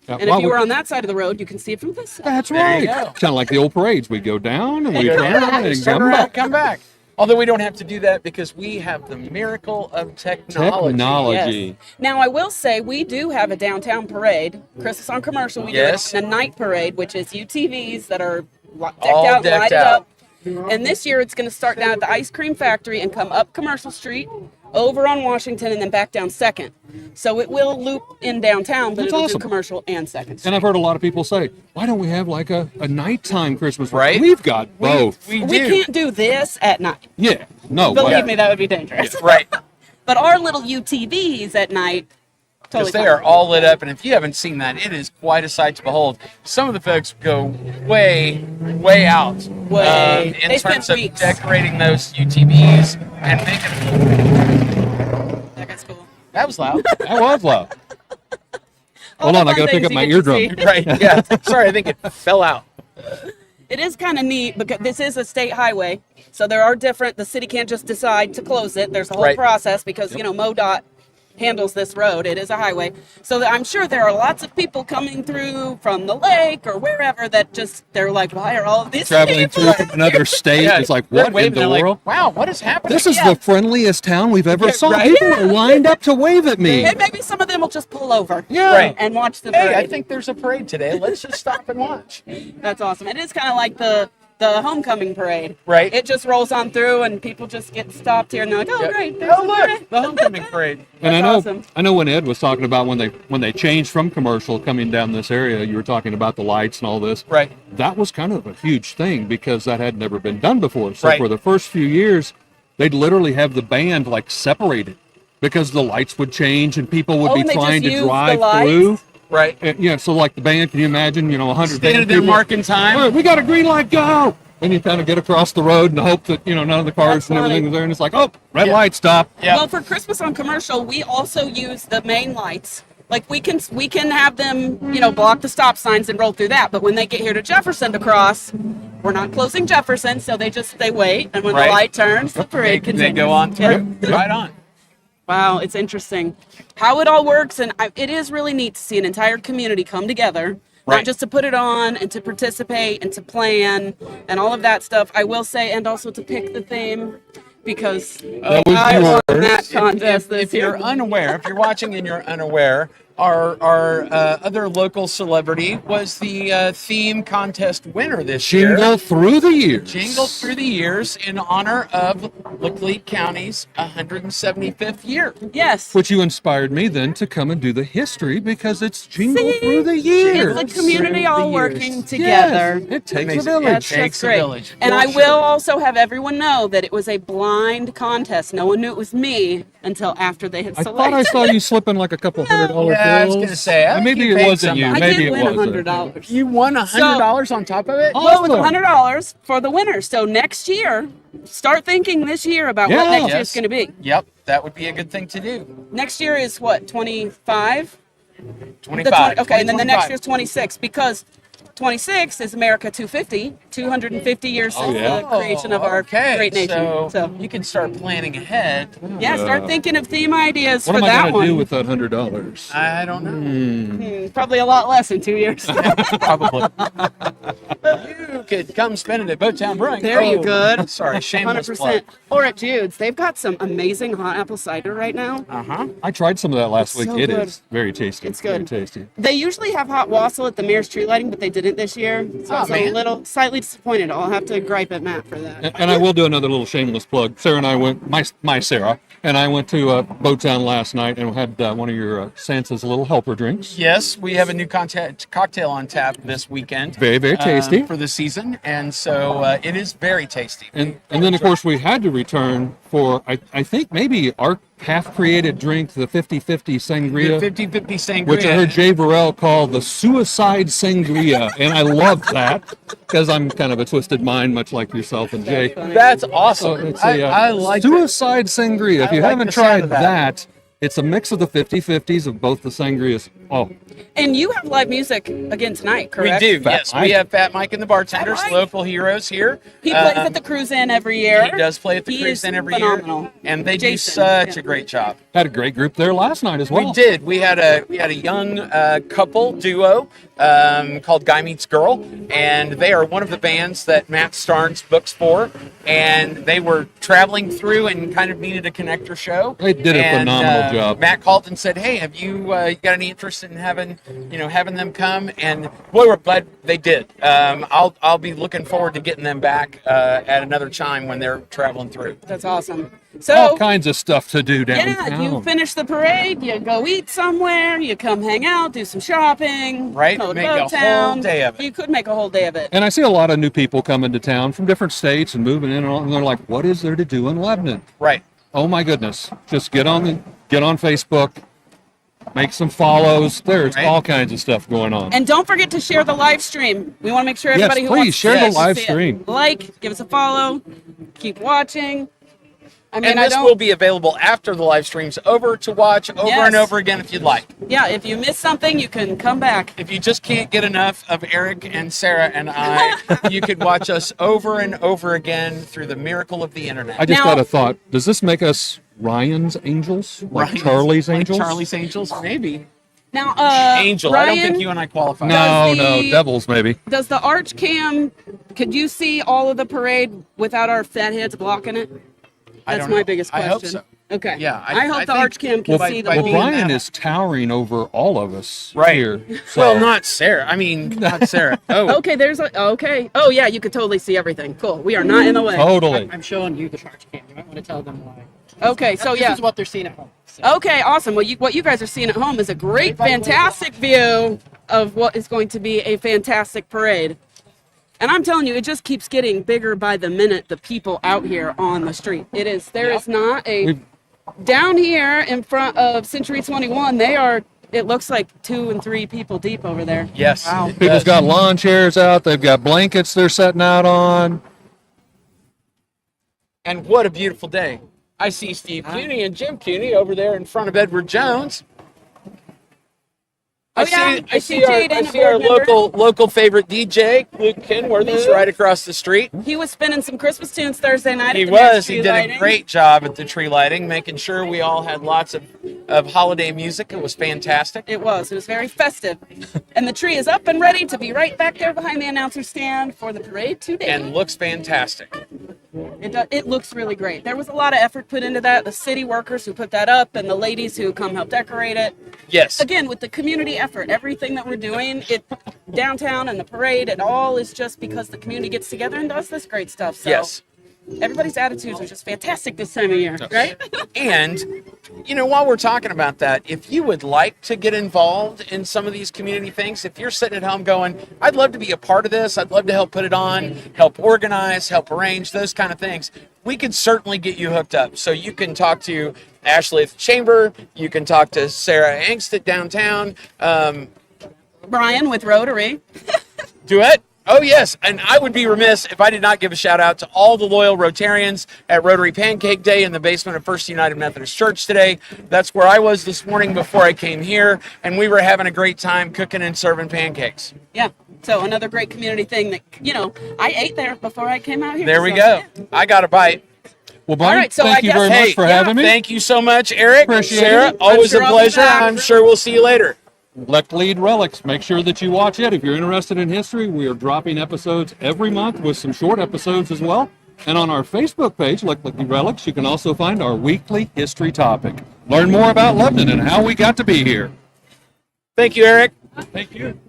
And if you were on that side of the road, you can see it from this side. that's There you right. go. Kind of like the old parades. We go down and we Turn turn around, and turn come around, back. come back. Although we don't have to do that because we have the miracle of technology. Technology. Now, I will say we do have a downtown parade. Christmas on Commercial, we Yes. do it in a night parade, which is UTVs that are decked All out, decked lighted out. up. And this year it's going to start down at the Ice Cream Factory and come up Commercial Street, over on Washington, and then back down Second. So it will loop in downtown, but That's it'll awesome. do Commercial and Second Street. And I've heard a lot of people say, why don't we have like a nighttime Christmas parade? Right. We've got both. We We do. can't do this at night. Yeah. No Believe way. me, that would be dangerous. Right. But our little UTVs at night, totally Because they fine. are all lit up, and if you haven't seen that, it is quite a sight to behold. Some of the folks go way, way out Way. in They terms spent of weeks. decorating those UTVs and making. That guy's cool. That was loud. That was loud. All Hold the on, I fun got to pick things up you my get to eardrum. see. Right. Yeah. Sorry, I think it fell out. It is kind of neat because this is a state highway, so there are different. The city can't just decide to close it. There's a whole Right. process because MoDOT handles this road. It is a highway, so I'm sure there are lots of people coming through from the lake or wherever that they're like, why are all of these Traveling people through from another state. Yeah, It's like, they're what in waving, the they're world? Like, wow, what is happening? This is Yeah. the friendliest town we've ever saw. right. People are lined up to wave at me. And maybe some of them will just pull over, Yeah. Right. and watch the parade. Hey, I think there's a parade today. Let's just stop and watch. That's awesome. It is kind of like the homecoming parade. Right. It just rolls on through, and people just get stopped here, and they're like, oh, Yep. great. There's Oh, a look, parade. the homecoming parade. And That's awesome. I know when Ed was talking about when they changed from commercial coming down this area, you were talking about the lights and all this. Right. That was kind of a huge thing because that had never been done before. So Right. for the first few years, they'd literally have the band like separated because the lights would change and people would Oh, be and they trying just to use the drive lights? through. Right. And, yeah, so like the band, can you imagine, 100 Standing there people, marking "All time. right, we got a green light, go! And you kind of get across the road and hope that, none of the cars That's and everything funny. is there. And it's like, oh, red Yeah. light, stop. Yeah. Well, for Christmas on Commercial, we also use the main lights. Like we can have them, block the stop signs and roll through that. But when they get here to Jefferson to cross, we're not closing Jefferson, so they wait, and when Right. the light turns, the They, parade they continues. go on through. Yeah. Right on. Wow, it's interesting how it all works, and it is really neat to see an entire community come together, Right. not just to put it on and to participate and to plan and all of that stuff. I will say, and also to pick the theme, because That was I won yours. that contest this If you're year. unaware, if you're watching and you're unaware, our other local celebrity was the theme contest winner this year. Jingle through the years. Jingle through the years in honor of Laclede County's 175th year. Yes, Which you inspired me then to come and do the history because it's Jingle See? through the years. it's the community Through all the working years. together. Yes, it takes a Amazing. village. That's Takes a great. village, And for I sure. will also have everyone know that it was a blind contest. No one knew it was me until after they had I selected. thought I saw you slipping like a couple $100 Yeah, I was bills. gonna say, I think maybe you it paid wasn't you. somebody. I Maybe did it win wasn't. $100. You won $100 on top of it? Well, it was Awesome. $100 for the winner. So next year, start thinking this year about what Yeah. next year's Yes. going to be. Yep, that would be a good thing to do. Next year is what, 25? 25. Okay, and then the next 2025. year's 26 because 26 is America 250, 250 years since yeah. the creation of our Okay, great nation. So you can start planning ahead. yeah, start thinking of theme ideas What for am I that going to one. do with that $100? I don't know. Probably a lot less in 2 years. Probably. You could come spend it at Boattown Brewing. There you go. Sorry, shameless 100%. Or at Jude's. They've got some amazing hot apple cider right now. Uh-huh. I tried some of that last week. so It good. is very tasty. It's good. Very tasty. They usually have hot wassail at the Mayor's Tree Lighting, but they didn't this year. So I was a man. little slightly disappointed. I'll have to gripe at Matt for that. And I will do another little shameless plug. Sarah and I went, my Sarah, and I went to Boattown last night and had one of your Sansa's little helper drinks. Yes, we have a new cocktail on tap this weekend. Very, very tasty. for the season, and so it is very tasty. And then, of course, we had to return for, I think, maybe our half-created drink, the 50-50 sangria. 50-50 sangria. Which I heard Jay Burrell call the suicide sangria, and I loved that because I'm kind of a twisted mind, much like yourself and Jay. That's awesome. It's I like suicide sangria. If you like haven't the sound tried of that. it's a mix of the 50-50s of both the sangrias. Oh, And you have live music again tonight, We correct? do, Fat yes. Mike. We have Fat Mike and the Bartenders, Fat Mike. local heroes here. He plays at the Cruise Inn every year. He does play at the He Cruise is Inn every phenomenal. year, and they do Jason, such yeah. a great job. had a great group there last night as well. We did. We had a young couple duo called Guy Meets Girl, and they are one of the bands that Matt Starnes books for, and they were traveling through and kind of needed a connector show. They did a And, phenomenal job. Matt called and said, "Hey, have you got any interest in having them come?" And boy, we're glad they did. I'll be looking forward to getting them back at another time when they're traveling through. That's awesome. All So, kinds of stuff to do downtown. yeah, you finish the parade, you go eat somewhere, you come hang out, do some shopping. Right, go to make a whole Downtown. day of it. You could make a whole day of it. And I see a lot of new people coming to town from different states and moving in, and they're like, "What is there to do in Lebanon?" Right. Oh my goodness! Just get on Facebook, make some follows. There's Right. all kinds of stuff going on. And don't forget to share the live stream. We want to make sure everybody who please, wants share to the see live it, stream. like, give us a follow, keep watching. I mean, And I this don't. will be available after the live stream's over to watch over Yes. and over again if you'd like. Yeah, if you miss something, you can come back. If you just can't get enough of Eric and Sarah and I, you could watch us over and over again through the miracle of the internet. I just Now- got a thought. Does this make us Ryan's angels, like Ryan's- Charlie's like angels? Charlie's Angels, maybe. Now, Angel. Ryan, I don't think you and I qualify. No, Does no, the- devils maybe. Does the arch cam? Could you see all of the parade without our fat heads blocking it? I That's don't my know. biggest I question. hope so. Okay. Yeah, I hope I the think- arch cam can Well, see the by whole. being Brian that- is towering over all of us Right. here. So. Well, not Sarah. I mean, not Sarah. Oh, Okay, there's a. Okay. Oh yeah, you could totally see everything. Cool. We are not in the way. Totally. I'm showing you the charge cam. You might want to tell them why. Okay, so This yeah. is what they're seeing at home. So. Okay, awesome. Well, what you guys are seeing at home is a great, fantastic view of what is going to be a fantastic parade. And I'm telling you, it just keeps getting bigger by the minute. The people out here on the street. It is. There is not a. We've- Down here in front of Century 21, they are. It looks like 2 and 3 people deep over there. yes. Wow. People's got lawn chairs out. They've got blankets they're setting out on. And what a beautiful day. I see Steve Cooney and Jim Cooney over there in front of Edward Jones. Oh, yeah. I see Jade I and a see our board member. local favorite DJ, Luke Kenworthy's right across the street. He was spinning some Christmas tunes Thursday night. He at the next was. He tree did lighting. a great job at the tree lighting, making sure we all had lots of holiday music. It was fantastic. It was. It was very festive. And the tree is up and ready to be right back there behind the announcer stand for the parade today. And looks fantastic. It looks really great. There was a lot of effort put into that. The city workers who put that up and the ladies who come help decorate it. Yes. Again, with the community effort, everything that we're doing, it downtown and the parade, it all is just because the community gets together and does this great stuff. So Yes. everybody's attitudes are just fantastic this time of year, right? And, while we're talking about that, if you would like to get involved in some of these community things, if you're sitting at home going, I'd love to be a part of this, I'd love to help put it on, help organize, help arrange, those kind of things, we could certainly get you hooked up. So you can talk to Ashley at the Chamber, you can talk to Sarah Angst at Downtown, Brian with Rotary. Duet. Oh, yes. And I would be remiss if I did not give a shout out to all the loyal Rotarians at Rotary Pancake Day in the basement of First United Methodist Church today. That's where I was this morning before I came here, and we were having a great time cooking and serving pancakes. Yeah. So another great community thing that, I ate there before I came out here. There we So, go. yeah. I got a bite. Well, Brian, All right, so thank I you guess- very Hey, much for yeah, having me. Thank you so much, Eric. Appreciate Sarah, it. always I'm sure a I'll be pleasure. back. I'm sure we'll see you later. Left Lead Relics. Make sure that you watch it. If you're interested in history, we are dropping episodes every month with some short episodes as well. And on our Facebook page, Left Lead Relics, you can also find our weekly history topic. Learn more about Lebanon and how we got to be here. Thank you, Eric. Thank you.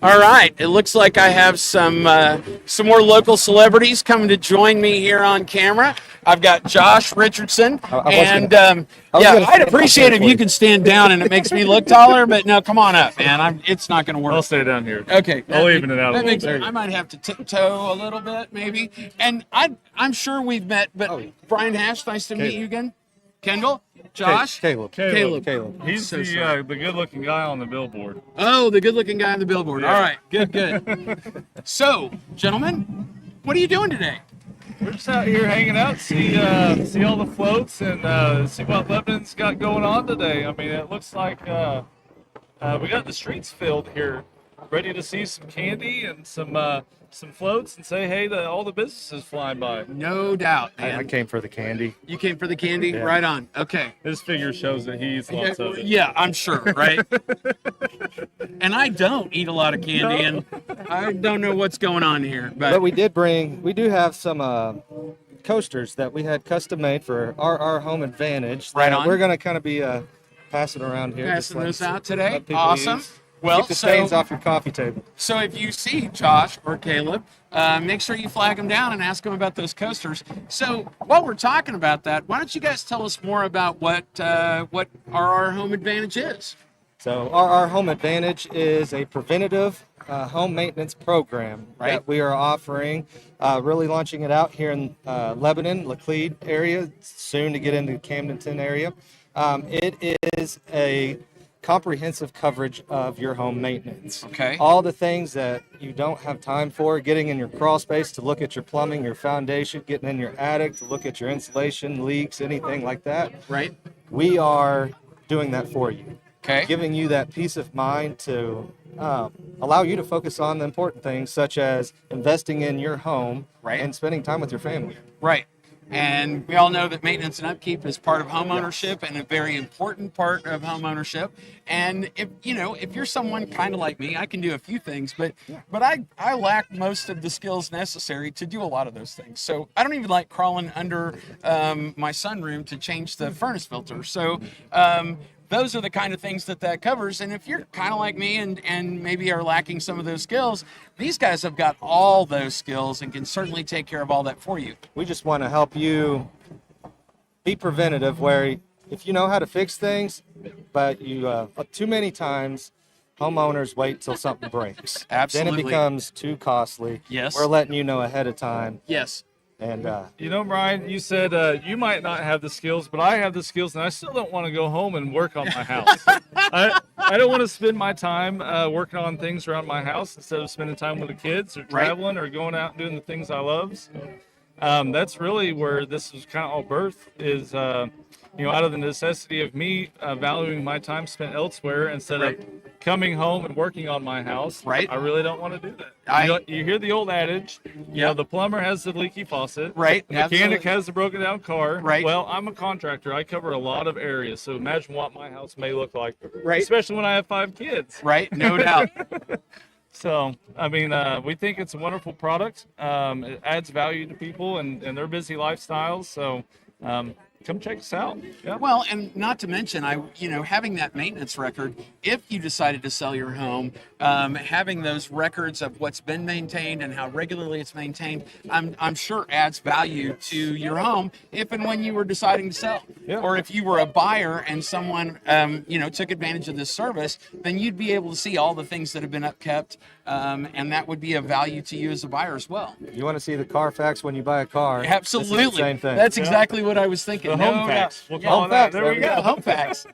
All right. It looks like I have some more local celebrities coming to join me here on camera. I've got Josh Richardson, and gonna I'd appreciate if for you you. could stand down, and it makes me look taller. But no, come on up, man. It's not going to work. I'll stay down here. Okay, I'll even it out a that little makes, I might have to tiptoe a little bit, maybe. And I'm sure we've met, but Brian Hash, nice to meet you again. Kendall, Josh, Caleb. Caleb. He's So the sorry. the good-looking guy on the billboard. Oh, the good-looking guy on the billboard. All right, good. So, gentlemen, what are you doing today? We're just out here hanging out, see all the floats, and see what Lebanon's got going on today. I mean, it looks like we got the streets filled here, ready to see some candy and some floats, and say hey to all the businesses flying by. No doubt, man. I came for the candy. You came for the candy? Right on. Okay. His figure shows that he eats lots of it. Yeah, I'm sure, right? And I don't eat a lot of candy, and I don't know what's going on here. But we do have some coasters that we had custom made for our home advantage. Right that on. We're going to kind of be passing around here. just Passing letting those out today. let people Awesome. use. Well, Keep the stains off your coffee table. So if you see Josh or Caleb, make sure you flag them down and ask them about those coasters. So while we're talking about that, why don't you guys tell us more about what our home advantage is? So our home advantage is a preventative home maintenance program Right. that we are offering. Really launching it out here in Lebanon, Laclede area, soon to get into the Camdenton area. It is a comprehensive coverage of your home maintenance. Okay. All the things that you don't have time for, getting in your crawl space to look at your plumbing, your foundation, getting in your attic to look at your insulation, leaks, anything like that. Right. We are doing that for you. Okay. Giving you that peace of mind to allow you to focus on the important things, such as investing in your home Right. and spending time with your family. Right. And we all know that maintenance and upkeep is part of home ownership and a very important part of home ownership. And if you're someone kind of like me, I can do a few things, but I lack most of the skills necessary to do a lot of those things. So I don't even like crawling under my sunroom to change the furnace filter. So those are the kind of things that covers. And if you're kind of like me and maybe are lacking some of those skills, these guys have got all those skills and can certainly take care of all that for you. We just want to help you be preventative, where if you know how to fix things, but you too many times homeowners wait till something breaks. Absolutely. Then it becomes too costly. Yes. We're letting you know ahead of time. Yes. And You know, Brian, you said you might not have the skills, but I have the skills, and I still don't want to go home and work on my house. I don't want to spend my time working on things around my house instead of spending time with the kids or traveling or going out and doing the things I love. So, that's really where this is kind of all birth is, out of the necessity of me valuing my time spent elsewhere instead of coming home and working on my house. Right. I really don't want to do that. You hear the old adage, the plumber has the leaky faucet. Right. The mechanic Absolutely. has the broken down car. Right. Well, I'm a contractor. I cover a lot of areas. So imagine what my house may look like. Right. Especially when I have 5 kids. Right. No doubt. So, I mean, we think it's a wonderful product. It adds value to people and their busy lifestyles. So, come check us out. Yeah. Well, and not to mention, having that maintenance record, if you decided to sell your home, having those records of what's been maintained and how regularly it's maintained, I'm sure adds value to your home if and when you were deciding to sell. Yeah. Or if you were a buyer and someone, took advantage of this service, then you'd be able to see all the things that have been upkept, and that would be of value to you as a buyer as well. you want to see the Carfax when you buy a car. Absolutely. This is the same thing. That's exactly what I was thinking. The home facts. doubt. We'll Yeah, call home it that. facts. There we go. Home facts.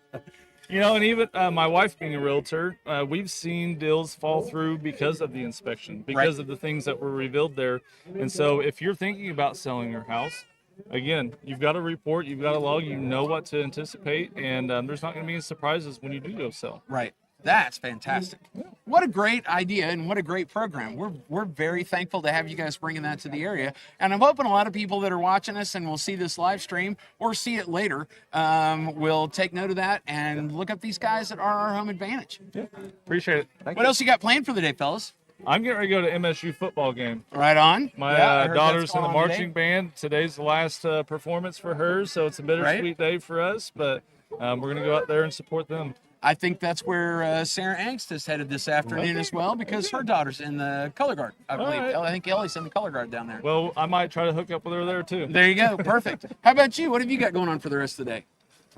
And even my wife being a realtor, we've seen deals fall through because of the inspection, because of the things that were revealed there. And so if you're thinking about selling your house, again, you've got a report, you've got a log, you know what to anticipate, and there's not going to be any surprises when you do go sell. Right. That's fantastic. What a great idea and what a great program. We're very thankful to have you guys bringing that to the area. And I'm hoping a lot of people that are watching us and will see this live stream or see it later will take note of that and look up these guys at RR Home Advantage. Yeah, appreciate it. What else you got planned for the day, fellas? I'm getting ready to go to MSU football game. Right on. My Yeah, I heard daughter's that's in the going on marching today. band. Today's the last performance for her, so it's a bittersweet day for us, but we're going to go out there and support them. I think that's where Sarah Angst is headed this afternoon as well, because her daughter's in the color guard, I believe. right. I think Ellie's in the color guard down there. Well, I might try to hook up with her there too. There you go. Perfect. How about you? What have you got going on for the rest of the day?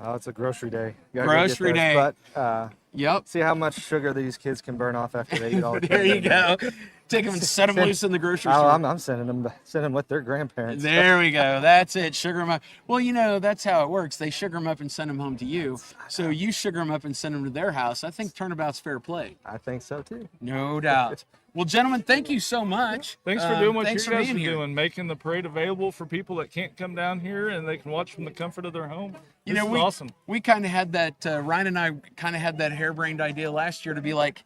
Oh, it's a grocery day. You gotta Grocery go get day. this, But Yep. see how much sugar these kids can burn off after they eat all the There you candy. go. Take them and set them loose in the grocery Oh, store. I'm sending them with their grandparents. There we go. That's it. Sugar them up. Well, that's how it works. They sugar them up and send them home to you. So you sugar them up and send them to their house. I think turnabout's fair play. I think so too. No doubt. Well, gentlemen, thank you so much. Thanks for doing what you thanks for guys being are here. doing, making the parade available for people that can't come down here and they can watch from the comfort of their home. This is awesome. We kind of had that, Ryan and I kind of had that harebrained idea last year to be like,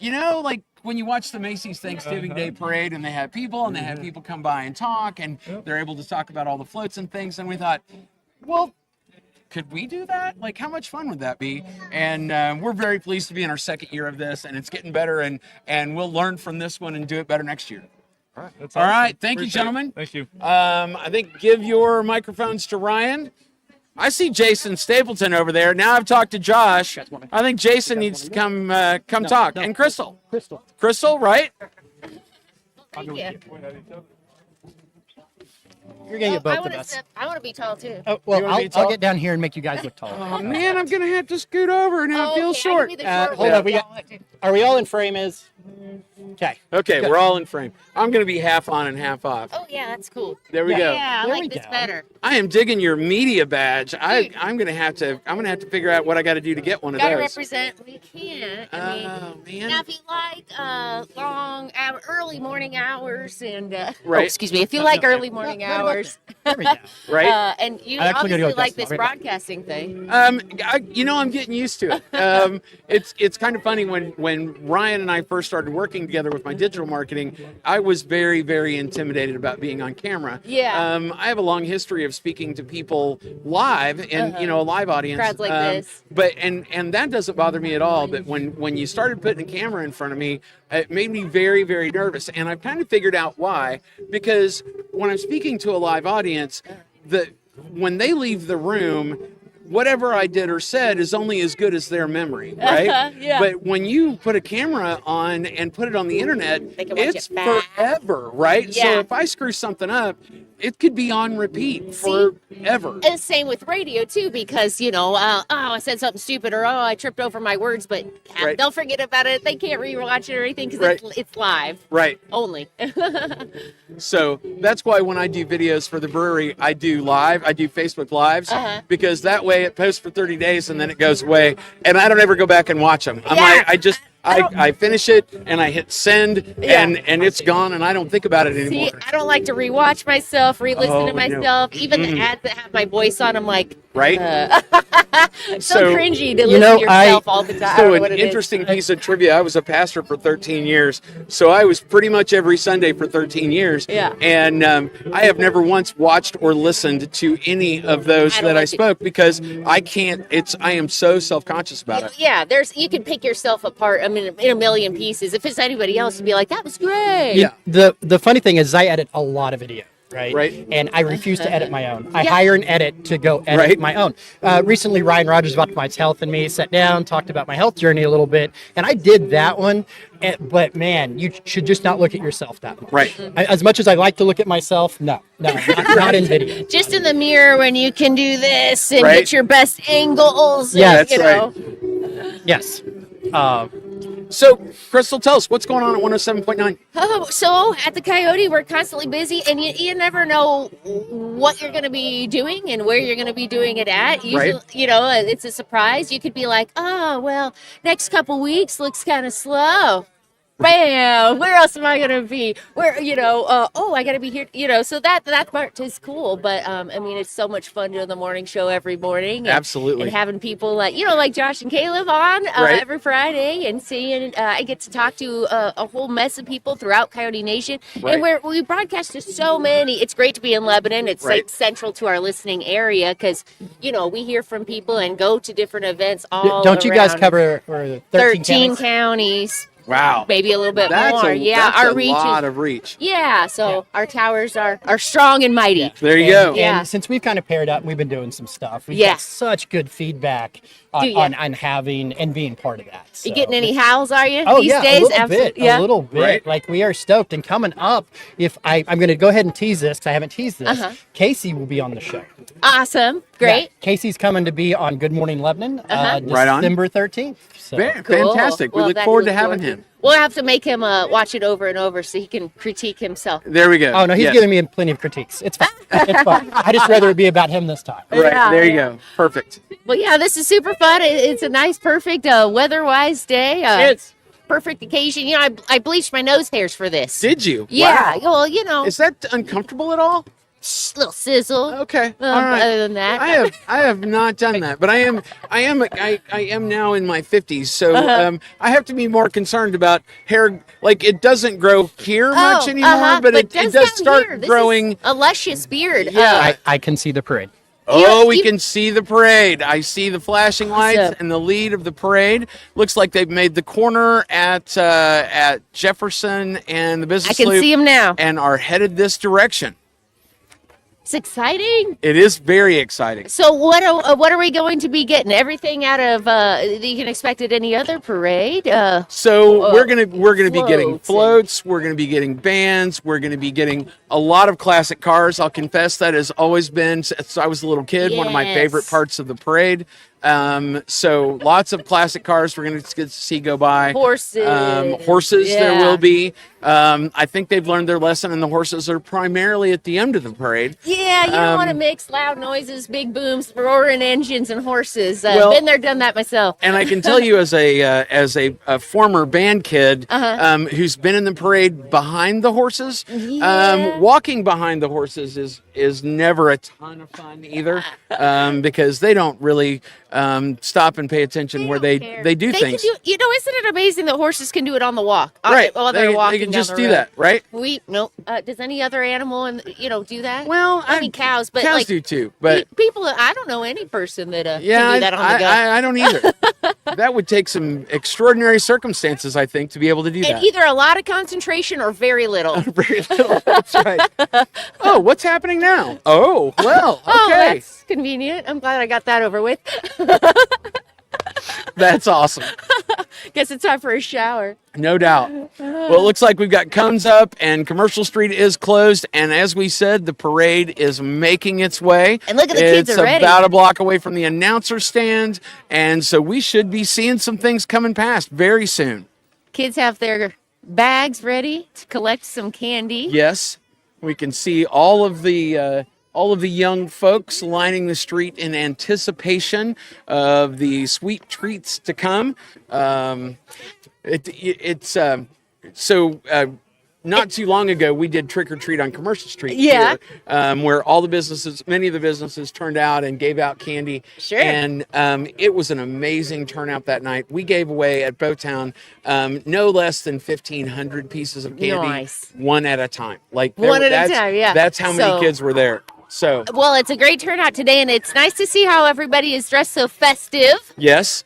like when you watch the Macy's Thanksgiving Day Parade and they have people and they have people come by and talk and they're able to talk about all the floats and things. And we thought, well, could we do that? Like, how much fun would that be? And we're very pleased to be in our second year of this, and it's getting better, and we'll learn from this one and do it better next year. That's All awesome. right. Thank you, Appreciate it. gentlemen. Thank you. I think give your microphones to Ryan. I see Jason Stapleton over there. Now I've talked to Josh. I think Jason needs to come talk. And Crystal. Crystal, right? Thank you. You're gonna get both of want us. I want to be tall too. Oh, well, You wanna be I'll tall? get down here and make you guys look tall. Oh man, I'm gonna have to scoot over now. It feels short. Hold on, are we all in frame? Okay. Okay, we're all in frame. I'm gonna be half on and half off. Oh yeah, that's cool. There we go. Yeah, I There we like this go. better. I am digging your media badge. I'm gonna have to figure out what I got to do to get one of Gotta those. represent. We can't. I mean, Oh man. now if you like early morning hours and Right. excuse me, if you like early morning hours, There we go. Right. and you I actually gotta obviously go with like this. this broadcasting thing. I'm getting used to it. It's kind of funny when Ryan and I first started working together with my digital marketing. I was very, very intimidated about being on camera. Yeah. I have a long history of speaking to people live and a live audience. Crowds like this. But and that doesn't bother me at all. But when you started putting a camera in front of me, it made me very, very nervous. And I've kind of figured out why. Because when I'm speaking to a live audience, when they leave the room, whatever I did or said is only as good as their memory, right? Yeah. But when you put a camera on and put it on the internet, They can watch it's it back. forever, right? Yeah. So if I screw something up, it could be on repeat forever. And same with radio too, because I said something stupid or I tripped over my words, but Right. they'll forget about it. They can't rewatch it or anything because Right. it's live Right. only. So that's why when I do videos for the brewery, I do Facebook Lives, because that way it posts for 30 days and then it goes away, and I don't ever go back and watch them. Yeah. I finish it and I hit send, Yeah. and it's gone, and I don't think about it anymore. See, I don't like to rewatch myself, re-listen Oh, to no. myself. Even the ads that have my voice on, I'm like, Right? so cringy to listen to yourself all the time. I don't So know an what it is. interesting piece of trivia, I was a pastor for 13 years, so I was pretty much every Sunday for 13 years. Yeah. And I have never once watched or listened to any of those I don't that I like it. spoke, because I can't, I am so self-conscious about it. Yeah, you can pick yourself apart. I mean, in a million pieces. If it's anybody else, you'd be like, "That was great." Yeah. The funny thing is, I edit a lot of video. Right. Right. And I refuse to edit my own. I Yeah. hire an edit to go edit Right. my own. Recently, Ryan Rogers of Optimized Health and me sat down, talked about my health journey a little bit, and I did that one. But man, you should just not look at yourself that much. Right. As much as I like to look at myself, not in video. Just in the mirror when you can do this and Right. get your best angles. Yeah, and, that's right. Yes. So, Crystal, tell us what's going on at 107.9. Oh, so at the Coyote, we're constantly busy, and you never know what you're going to be doing and where you're going to be doing it at. Usually, Right. It's a surprise. You could be like, oh, well, next couple weeks looks kind of slow. Bam! Where else am I gonna be? Where I gotta be here. So that part is cool. But I mean, it's so much fun doing the morning show every morning. And, Absolutely. And having people like Josh and Caleb on Right. every Friday, and seeing I get to talk to a whole mess of people throughout Coyote Nation, Right. and we broadcast to so many. It's great to be in Lebanon. It's Right. like central to our listening area because we hear from people and go to different events all. Don't you guys around cover 13 counties? Wow. Maybe a little bit That's more. that's our a reach lot is. of reach. Yeah, so our towers are strong and mighty. There you go. Yeah. And since we've kind of paired up and we've been doing some stuff, we've Yeah. got such good feedback Do ya? on having and being part of that. So. You getting any howls? Are you? Oh these yeah, days? a little bit, Yeah. a little bit. Right. Like we are stoked, and coming up, if I'm going to go ahead and tease this because I haven't teased this. Uh-huh. Casey will be on the show. Awesome. Great. Yeah, Casey's coming to be on Good Morning Lebanon, Right on. December 13th. So. Cool. Fantastic. We Well, look that forward to look having forward him. We'll have to make him watch it over and over so he can critique himself. There we go. Oh no, he's Yes. giving me plenty of critiques. It's fine. It's fine. I just rather it be about him this time. Right, Yeah, there you yeah. go. Perfect. Well, yeah, this is super fun. It's a nice, perfect weather-wise day. It's. Perfect occasion. You know, I bleached my nose hairs for this. Did you? Yeah. Wow. Well, you know, Is that uncomfortable at all? little sizzle. Okay. All right. Other than that, I have not done that, but I am now in my 50s, so I have to be more concerned about hair. Like it doesn't grow here much anymore, but it does down start here. This growing. is a luscious beard. Yeah. I can see the parade. Oh, we you- can see the parade. I see the flashing lights Awesome. and the lead of the parade. Looks like they've made the corner at Jefferson and the business I can loop see him now. and are headed this direction. It's exciting. It is very exciting. So what are we going to be getting? Everything out of that you can expect at any other parade? So we're gonna be getting floats floats. We're gonna be getting bands. We're gonna be getting a lot of classic cars. I'll confess that has always been since I was a little kid one of my favorite Yes. parts of the parade. So lots of classic cars we're gonna get to see go by. Horses. Horses there Yeah. will be. I think they've learned their lesson, and the horses are primarily at the end of the parade. Yeah, you don't want to mix loud noises, big booms, roaring engines, and horses. Well- Been there, done that myself. And I can tell you, as a former band kid who's been in the parade behind the horses, Yeah. walking behind the horses is never a ton of fun either, because they don't really stop and pay attention where they care. do things. Can do, you know, isn't it amazing that horses can do it on the walk? Right, While they're walking they can down just the do road. that, right? No. Does any other animal do that? Well, I mean cows, but cows like do too, but people. I don't know any person that yeah, can do that on the go. I don't either. That would take some extraordinary circumstances, I think, to be able to do and that. either a lot of concentration or very little. Very little. That's right. Oh, what's happening now? Oh, well, okay. Oh, that's convenient. I'm glad I got that over with. That's awesome. Guess it's time for a shower. No doubt. Well, it looks like we've got cones up and Commercial Street is closed. And as we said, the parade is making its way. And look at the kids It's already. about a block away from the announcer stand. And so we should be seeing some things coming past very soon. Kids have their bags ready to collect some candy. Yes, we can see all of the young folks lining the street in anticipation of the sweet treats to come. Not too long ago, we did trick or treat on Commercial Street Yeah. here, where many of the businesses turned out and gave out candy. Sure. And it was an amazing turnout that night. We gave away at Bowtown no less than 1,500 pieces of candy, Nice. one at a time. One at a time, yeah. That's how many So- kids were there. So Well, it's a great turnout today, and it's nice to see how everybody is dressed so festive. yes,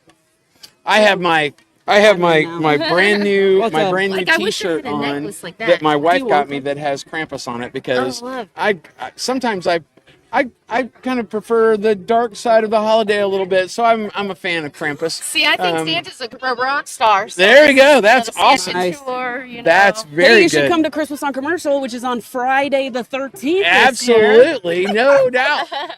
I have my brand new What's up? Like, I wish I T-shirt had a on necklace like that. my wife you got want me it? that has Krampus on it because Oh, love. I sometimes I kind of prefer the dark side of the holiday a little bit, so I'm a fan of Krampus. See, I think Santa's a rock star. So There you go. That's the Santa awesome. Nice. tour, you know. That's Hey, very you should good. come to Christmas on Commercial, which is on Friday the 13th. Absolutely, no doubt. Yeah.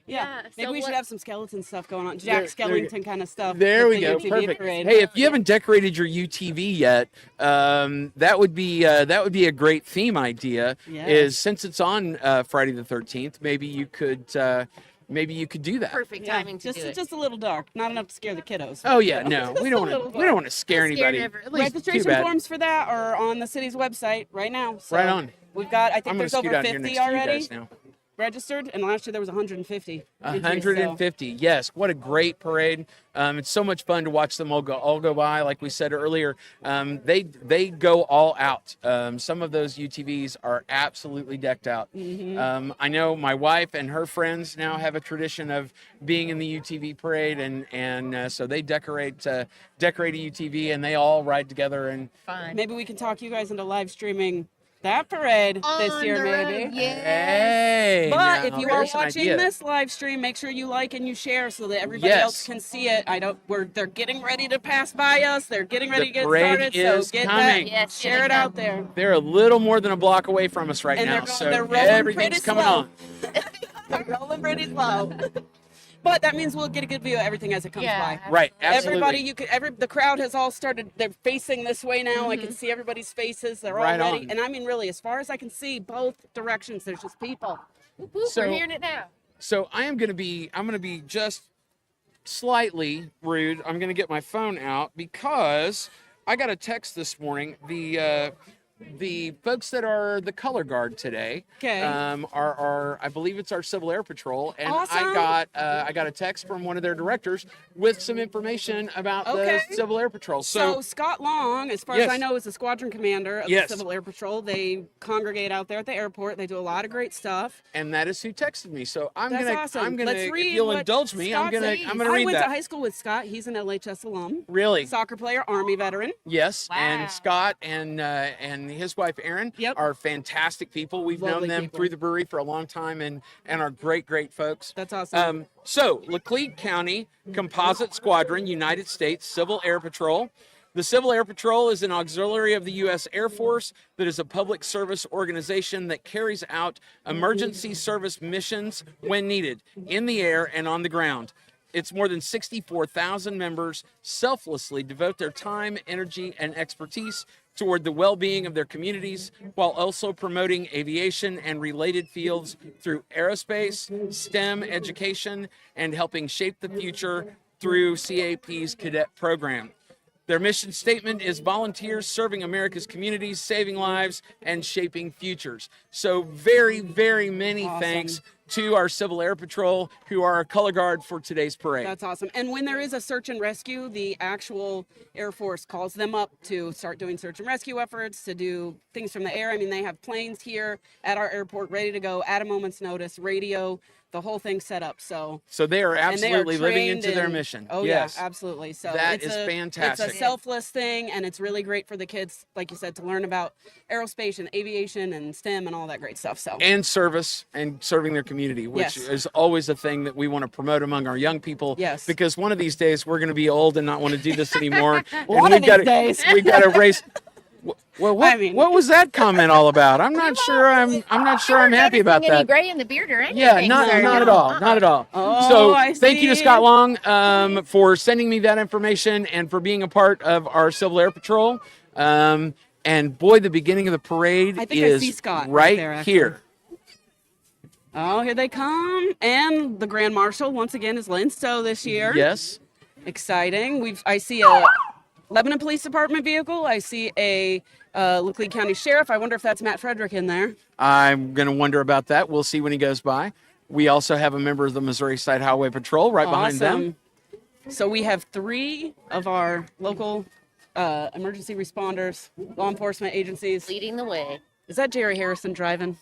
Yeah, Maybe so we should what- have some skeleton stuff going on. There- Jack Skellington kind of stuff. There with we the go. UTV Perfect. parade. Hey, if you haven't decorated your UTV yet, that would be a great theme idea. Yeah. Is since it's on Friday the 13th, maybe you could do that. Perfect Yeah, timing to do it. just a little dark, not enough to scare the kiddos. Oh yeah, no, we don't little want to scare Scare anybody. never- At least too Registration bad. forms for that are on the city's website right now. So Right on. We've got, I think I'm gonna there's scoot over out here 50 next to you already guys now. registered, and last year there was 150. entries, so- 150. Yes, what a great parade. It's so much fun to watch them all go by. Like we said earlier, they go all out. Some of those UTVs are absolutely decked out. I know my wife and her friends now have a tradition of being in the UTV parade, and so they decorate a UTV, and they all ride together. And Fun. Maybe we can talk you guys into live streaming that parade this On year, the road, maybe. Yes. Hey. But now, if you are there's an watching idea. this live stream, make sure you like and you share so that everybody else Yes. can see it. They're getting ready to pass by us. They're getting ready The to get parade started. is So get coming. that, Yes, share here it they out come. there. They're a little more than a block away from us right And now, they're rolling everything's pretty coming slow. on. They're rolling pretty slow. But that means we'll get a good view of everything as it comes Yeah. by. Right, absolutely. Everybody, the crowd has all started. They're facing this way now. I can see everybody's faces. They're all Right ready. on. And I mean, really, as far as I can see, both directions, there's just people. Whoop, whoop, So- we're hearing it now. So I'm gonna be just slightly rude. I'm gonna get my phone out because I got a text this morning. The folks that are the color guard today, Okay. are I believe it's our Civil Air Patrol, and Awesome. I got a text from one of their directors with some information about Okay. the Civil Air Patrol. So Scott Long, as far Yes. as I know, is the squadron commander of Yes. the Civil Air Patrol. They congregate out there at the airport. They do a lot of great stuff. and that is who texted me. So I'm That's gonna awesome. I'm gonna Let's read if you'll what indulge me, I'm Scott gonna says. I'm gonna I read went that. to high school with Scott. He's an LHS alum. Really? Soccer player, Army veteran. Yes, Wow. and Scott and his wife Erin Yep. are fantastic people. We've Lovely known them people. through the brewery for a long time and are great folks. That's awesome. So Laclede County Composite Squadron, United States Civil Air Patrol. The Civil Air Patrol is an auxiliary of the U.S. Air Force that is a public service organization that carries out emergency service missions when needed in the air and on the ground. Its more than 64,000 members selflessly devote their time, energy, and expertise toward the well-being of their communities while also promoting aviation and related fields through aerospace, STEM education, and helping shape the future through CAP's cadet program. Their mission statement is volunteers serving America's communities, saving lives, and shaping futures. So very, very many thanks to our Civil Air Patrol, who are our color guard for today's parade. That's awesome. And when there is a search and rescue, the actual Air Force calls them up to start doing search and rescue efforts, to do things from the air. I mean, they have planes here at our airport ready to go at a moment's notice, radio, the whole thing set up. So they are and they are absolutely living trained into their in- mission. Oh Yes. yeah, absolutely. So That it's is a, fantastic. It's a selfless thing, and it's really great for the kids, like you said, to learn about aerospace and aviation and STEM and all that great stuff. So And service and serving their community, which Yes. is always a thing that we want to promote among our young people. Yes. Because one of these days we're going to be old and not want to do this anymore. One of these days. We've got to race. Well, what, I mean- what was that comment all about? I'm not sure. I'm not sure. I'm happy about Any that. gray in the beard or anything? Yeah, not sir. at No. all, not at all. Oh, So I thank you to see. Scott Long for sending me that information and for being a part of our Civil Air Patrol. And boy, the beginning of the parade I think I is see Scott right there, actually. here. Oh, here they come. And the Grand Marshal, once again, is Lynn Stowe this year. Yes. Exciting. I see a Lebanon Police Department vehicle. I see a Laclede County Sheriff. I wonder if that's Matt Frederick in there. I'm going to wonder about that. We'll see when he goes by. We also have a member of the Missouri Side Highway Patrol right behind them. So we have 3 of our local emergency responders, law enforcement agencies. Leading the way. Is that Jerry Harrison driving?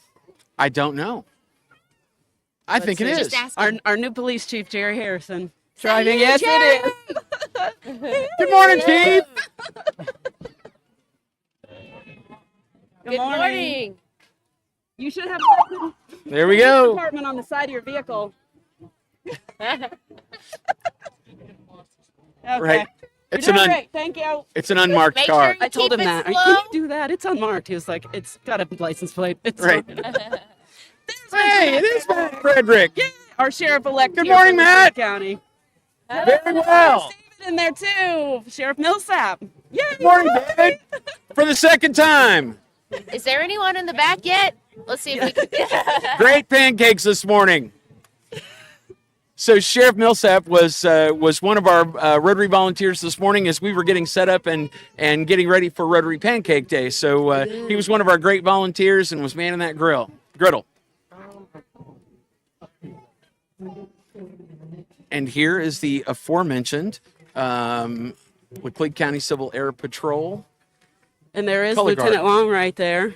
I don't know. I think it see. is. Just asking. Our new police chief, Jerry Harrison. Driving. Yes, it is. Good morning, Chief. Good Good morning. morning. You should have There we police go. department on the side of your vehicle. Okay. Right. You're It's doing an great. Thank you. it's an unmarked Make car. sure you I told keep him it that. slow. Can you do that? It's unmarked. He was like, it's got a license plate. It's Right. fine. Hey, it is Matt Frederick. Yeah, our sheriff-elect. Good here morning, from Matt. County. Very well. David in there too. Sheriff Millsap. Yeah. Good morning, David. For the second time. Is there anyone in the back yet? Let's see if we can. Great pancakes this morning. So Sheriff Millsap was one of our Rotary volunteers this morning as we were getting set up and getting ready for Rotary Pancake Day. So he was one of our great volunteers and was manning that griddle. And here is the aforementioned Laclede County Civil Air Patrol. And there is Color Lieutenant guard. Long right there.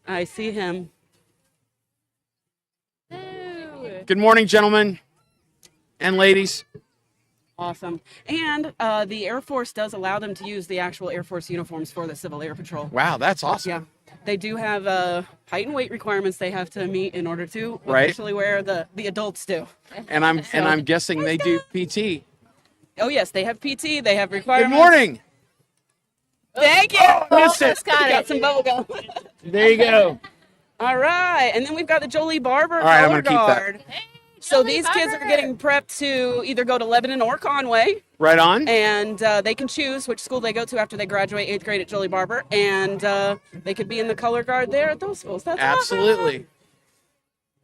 I see him. Good morning, gentlemen and ladies. Awesome. And the Air Force does allow them to use the actual Air Force uniforms for the Civil Air Patrol. Wow, that's awesome. Yeah. They do have height and weight requirements they have to meet in order to Right. officially wear the adults do. And I'm guessing they do PT. Oh, yes, they have PT. They have Good requirements. morning. Thank you. Missed it. Got it. Some bubble gum. There you go. All right. And then we've got the Jolie Barber All right, I'm color gonna keep that. guard. So these kids are getting prepped to either go to Lebanon or Conway, Right on. and they can choose which school they go to after they graduate 8th grade at Jolie Barber, and they could be in the color guard there at those schools. That's awesome. Absolutely.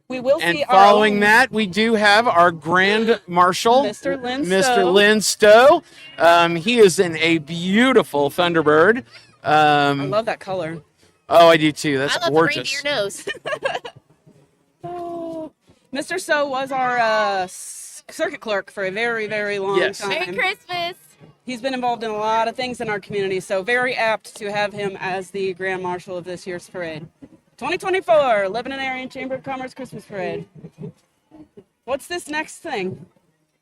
We will And see following our own that, we do have our Grand Marshal, Mr. Lynn Mr. Stowe. Lynn Stowe. He is in a beautiful Thunderbird. I love that color. Oh, I do too. That's I love gorgeous. the reindeer nose. Oh, Mr. So was our circuit clerk for a very, very long Yes. time. Merry Christmas. He's been involved in a lot of things in our community, so very apt to have him as the Grand Marshal of this year's parade. 2024 Lebanon Area Chamber of Commerce Christmas Parade. What's this next thing?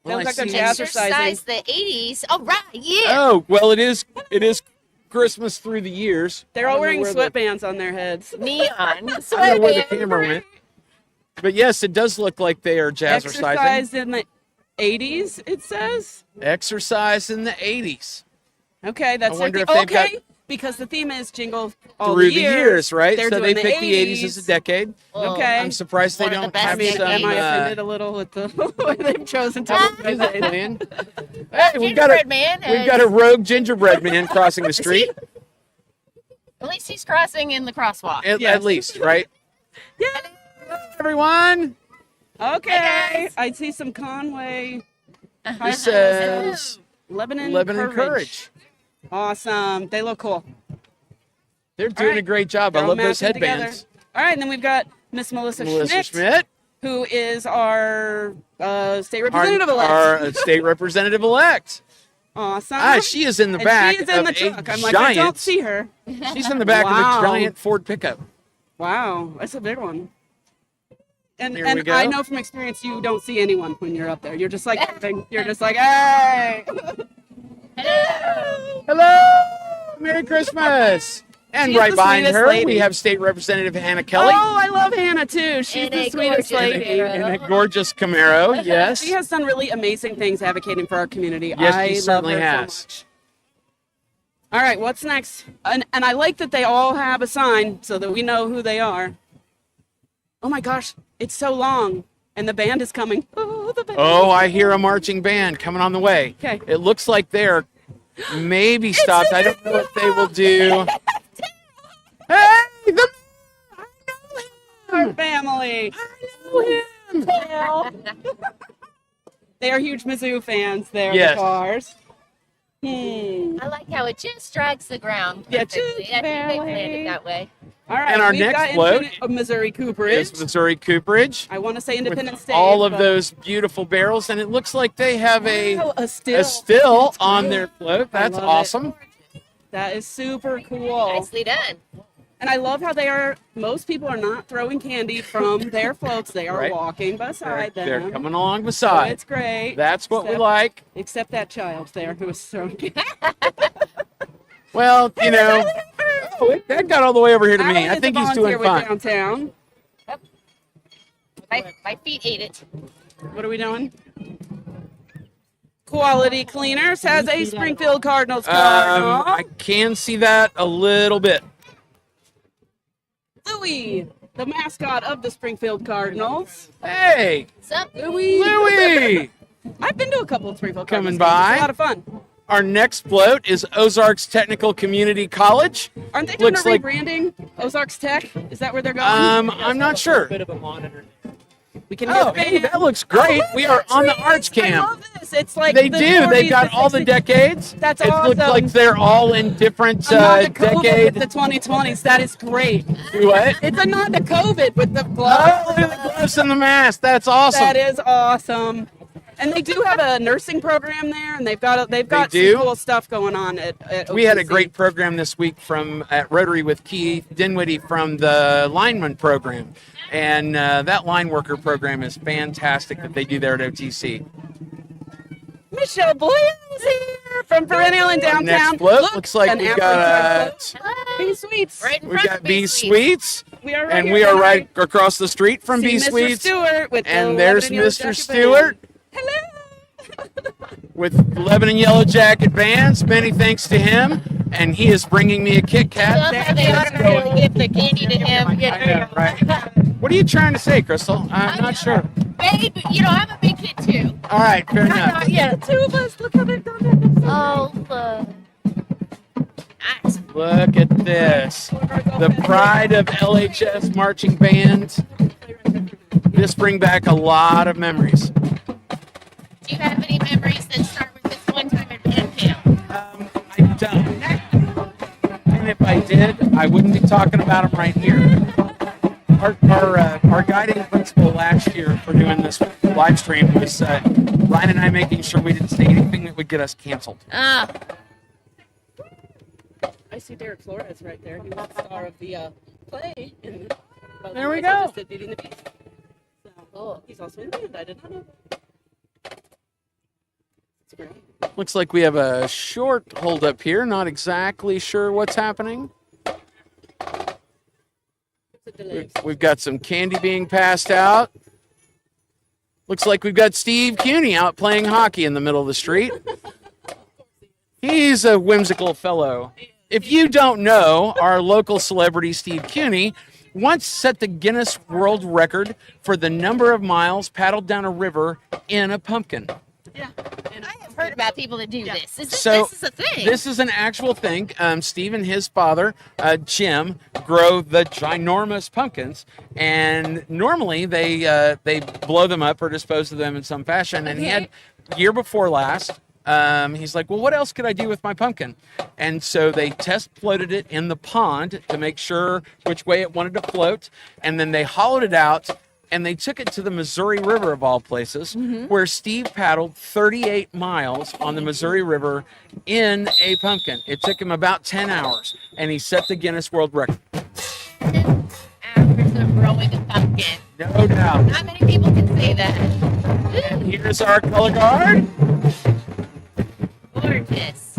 Well, Sounds I like they're see- Exercise jazzercising. the 80s. All right, yeah. Oh, well, it is Christmas through the years. They're all wearing where the- sweatbands on their heads. Neon. I don't know where the Sweatband. camera went. But yes, it does look like they are jazzercising. Exercise in the 80s, it says. Exercise in the 80s. Okay, that's I wonder their if they've got- okay, because the theme is jingle all Through the the years, right? They're So they doing picked the 80s as a decade. Well, Okay. I'm surprised they One of the don't best have I mean, some. am I offended a little with the way they've chosen to organize it? plan. Hey, we've got a Gingerbread man. we've got a rogue gingerbread man crossing the street. At least he's crossing in the crosswalk. At, Yes. at least, right? Yeah. Everyone, Okay. Hey, guys. I see some Conway. this says Lebanon, Lebanon Courage. Awesome. They look cool. They're doing right. a great job. They're I all love those matching together. headbands. All right, and then we've got Miss Melissa Melissa Schmidt, Schmidt, who is our state our, representative elect. our state representative elect. Awesome. Ah, she is in the and back she is in of the a truck. I'm like, I don't giant. see her. She's in the back Wow. of a giant Ford pickup. Wow, that's a big one. And Here we go. I know from experience you don't see anyone when you're up there. You're just like you're just like, hey. Hello. Hello, Merry Christmas. And She is right the behind sweetest her, lady. we have State Representative Hannah Kelly Oh, I love Hannah too. She's And the a sweetest gorgeous lady. girl. in a gorgeous Camaro. Yes. She has done really amazing things advocating for our community. Yes, I she love certainly her has. so much. All right, what's next? And I like that they all have a sign so that we know who they are. Oh my gosh, it's so long, and the band is coming. Oh, the band. Oh, I hear a marching band coming on the way. Okay. It looks like they're maybe stopped. I don't know what they will do. Hey, the Our family. They are huge Mizzou fans. They're Yes. the cars. Hmm. I like how it just drags the ground. Yeah, perfectly. just I think they barely. planned it that way. All right. And our we've next got float Missouri Cooperage. is Missouri Cooperage. I want to say Independence With Day. all of but- those beautiful barrels, and it looks like they have Oh, a still. a still That's on great. their float. That's love it. awesome. That is super cool. Nicely done. And I love how most people are not throwing candy from their floats. They are Right. walking beside They're them. coming along So beside. it's great. That's what we Except- like. Except that child there who was throwing candy. Well, you know, that got all the way over here to me. Allie I is a think he's volunteer doing with fine. Downtown. My feet ate it. What are we doing? Quality Cleaners has a Springfield Cardinals car. I can see that a little bit. Louie, the mascot of the Springfield Cardinals. Hey, What's up? Louie. Louie! I've been to a couple of Springfield Coming Cardinals games. by. It's a lot of fun. Our next float is Ozark's Technical Community College. Aren't they doing Looks a like- rebranding? Ozark's Tech? Is that where they're going? I'm not sure. We can Oh, hear hey, the that looks great. We are on the arts I camp. love this. It's like They the do. 40s, They've got all the 60s. decades. That's It looks awesome. like they're all in different A nod to COVID decade. with the 2020s. That is great. What? It's a nod to COVID with the Oh, gloves. look at the gloves and the mask. That's awesome. That is awesome. And they do have a nursing program there, and they've got do? some cool stuff going on at We had a OTC. great program this week at Rotary with Keith Dinwiddie from the lineman program. And that line worker program is fantastic that they do there at OTC. Michelle Boyle's here from Perennial in downtown. Next float Look, looks like an we've African got float. B Sweets. Right in we've front got of B B Sweets, We are right and here we are tonight. right across the street from See B Mr. Sweets. Stewart with And the there's Lebanon Yellow Mr. Jacket Stewart. Band. Hello. With Lebanon Yellow Jacket bands. Many thanks to him, and he is bringing me a Kit Kat. Love how they automatically give the candy to him. You I know, right? What are you trying to say, Crystal? I'm not sure. Babe, I'm a big kid too. All right, fair enough. Not yet. Two of us. Look how they've done that. Oh, look. Nice. Look at this. The pride of LHS marching band. This brings back a lot of memories. Do you have any memories that start with this one time at band camp? I don't. And if I did, I wouldn't be talking about them right here. Our guiding principle last year for doing this live stream was Ryan and I making sure we didn't say anything that would get us canceled. Ah, I see Derek Flores right there. He was the star of the play. There we go. Beauty and the Beast. So, cool. he's also in the band. I did not know. It's great. Looks like we have a short hold up here. Not exactly sure what's happening. It's a delay. We've got some candy being passed out. Looks like we've got Steve Cuny out playing hockey in the middle of the street. He's a whimsical fellow. If you don't know, our local celebrity Steve Cuny once set the Guinness World Record for the number of miles paddled down a river in a pumpkin. Yeah. And I have heard about people that do this. This So, is a thing. This is an actual thing. Steve and his father, Jim, grow the ginormous pumpkins, and normally they blow them up or dispose of them in some fashion. And he had year before last. He's like, well, what else could I do with my pumpkin? And so they test floated it in the pond to make sure which way it wanted to float, and then they hollowed it out. And they took it to the Missouri River, of all places, where Steve paddled 38 miles on the Missouri River in a pumpkin. It took him about 10 hours, and he set the Guinness World Record. 10 hours of growing a pumpkin. No doubt. Not many people can say that. And here's our color guard. Gorgeous.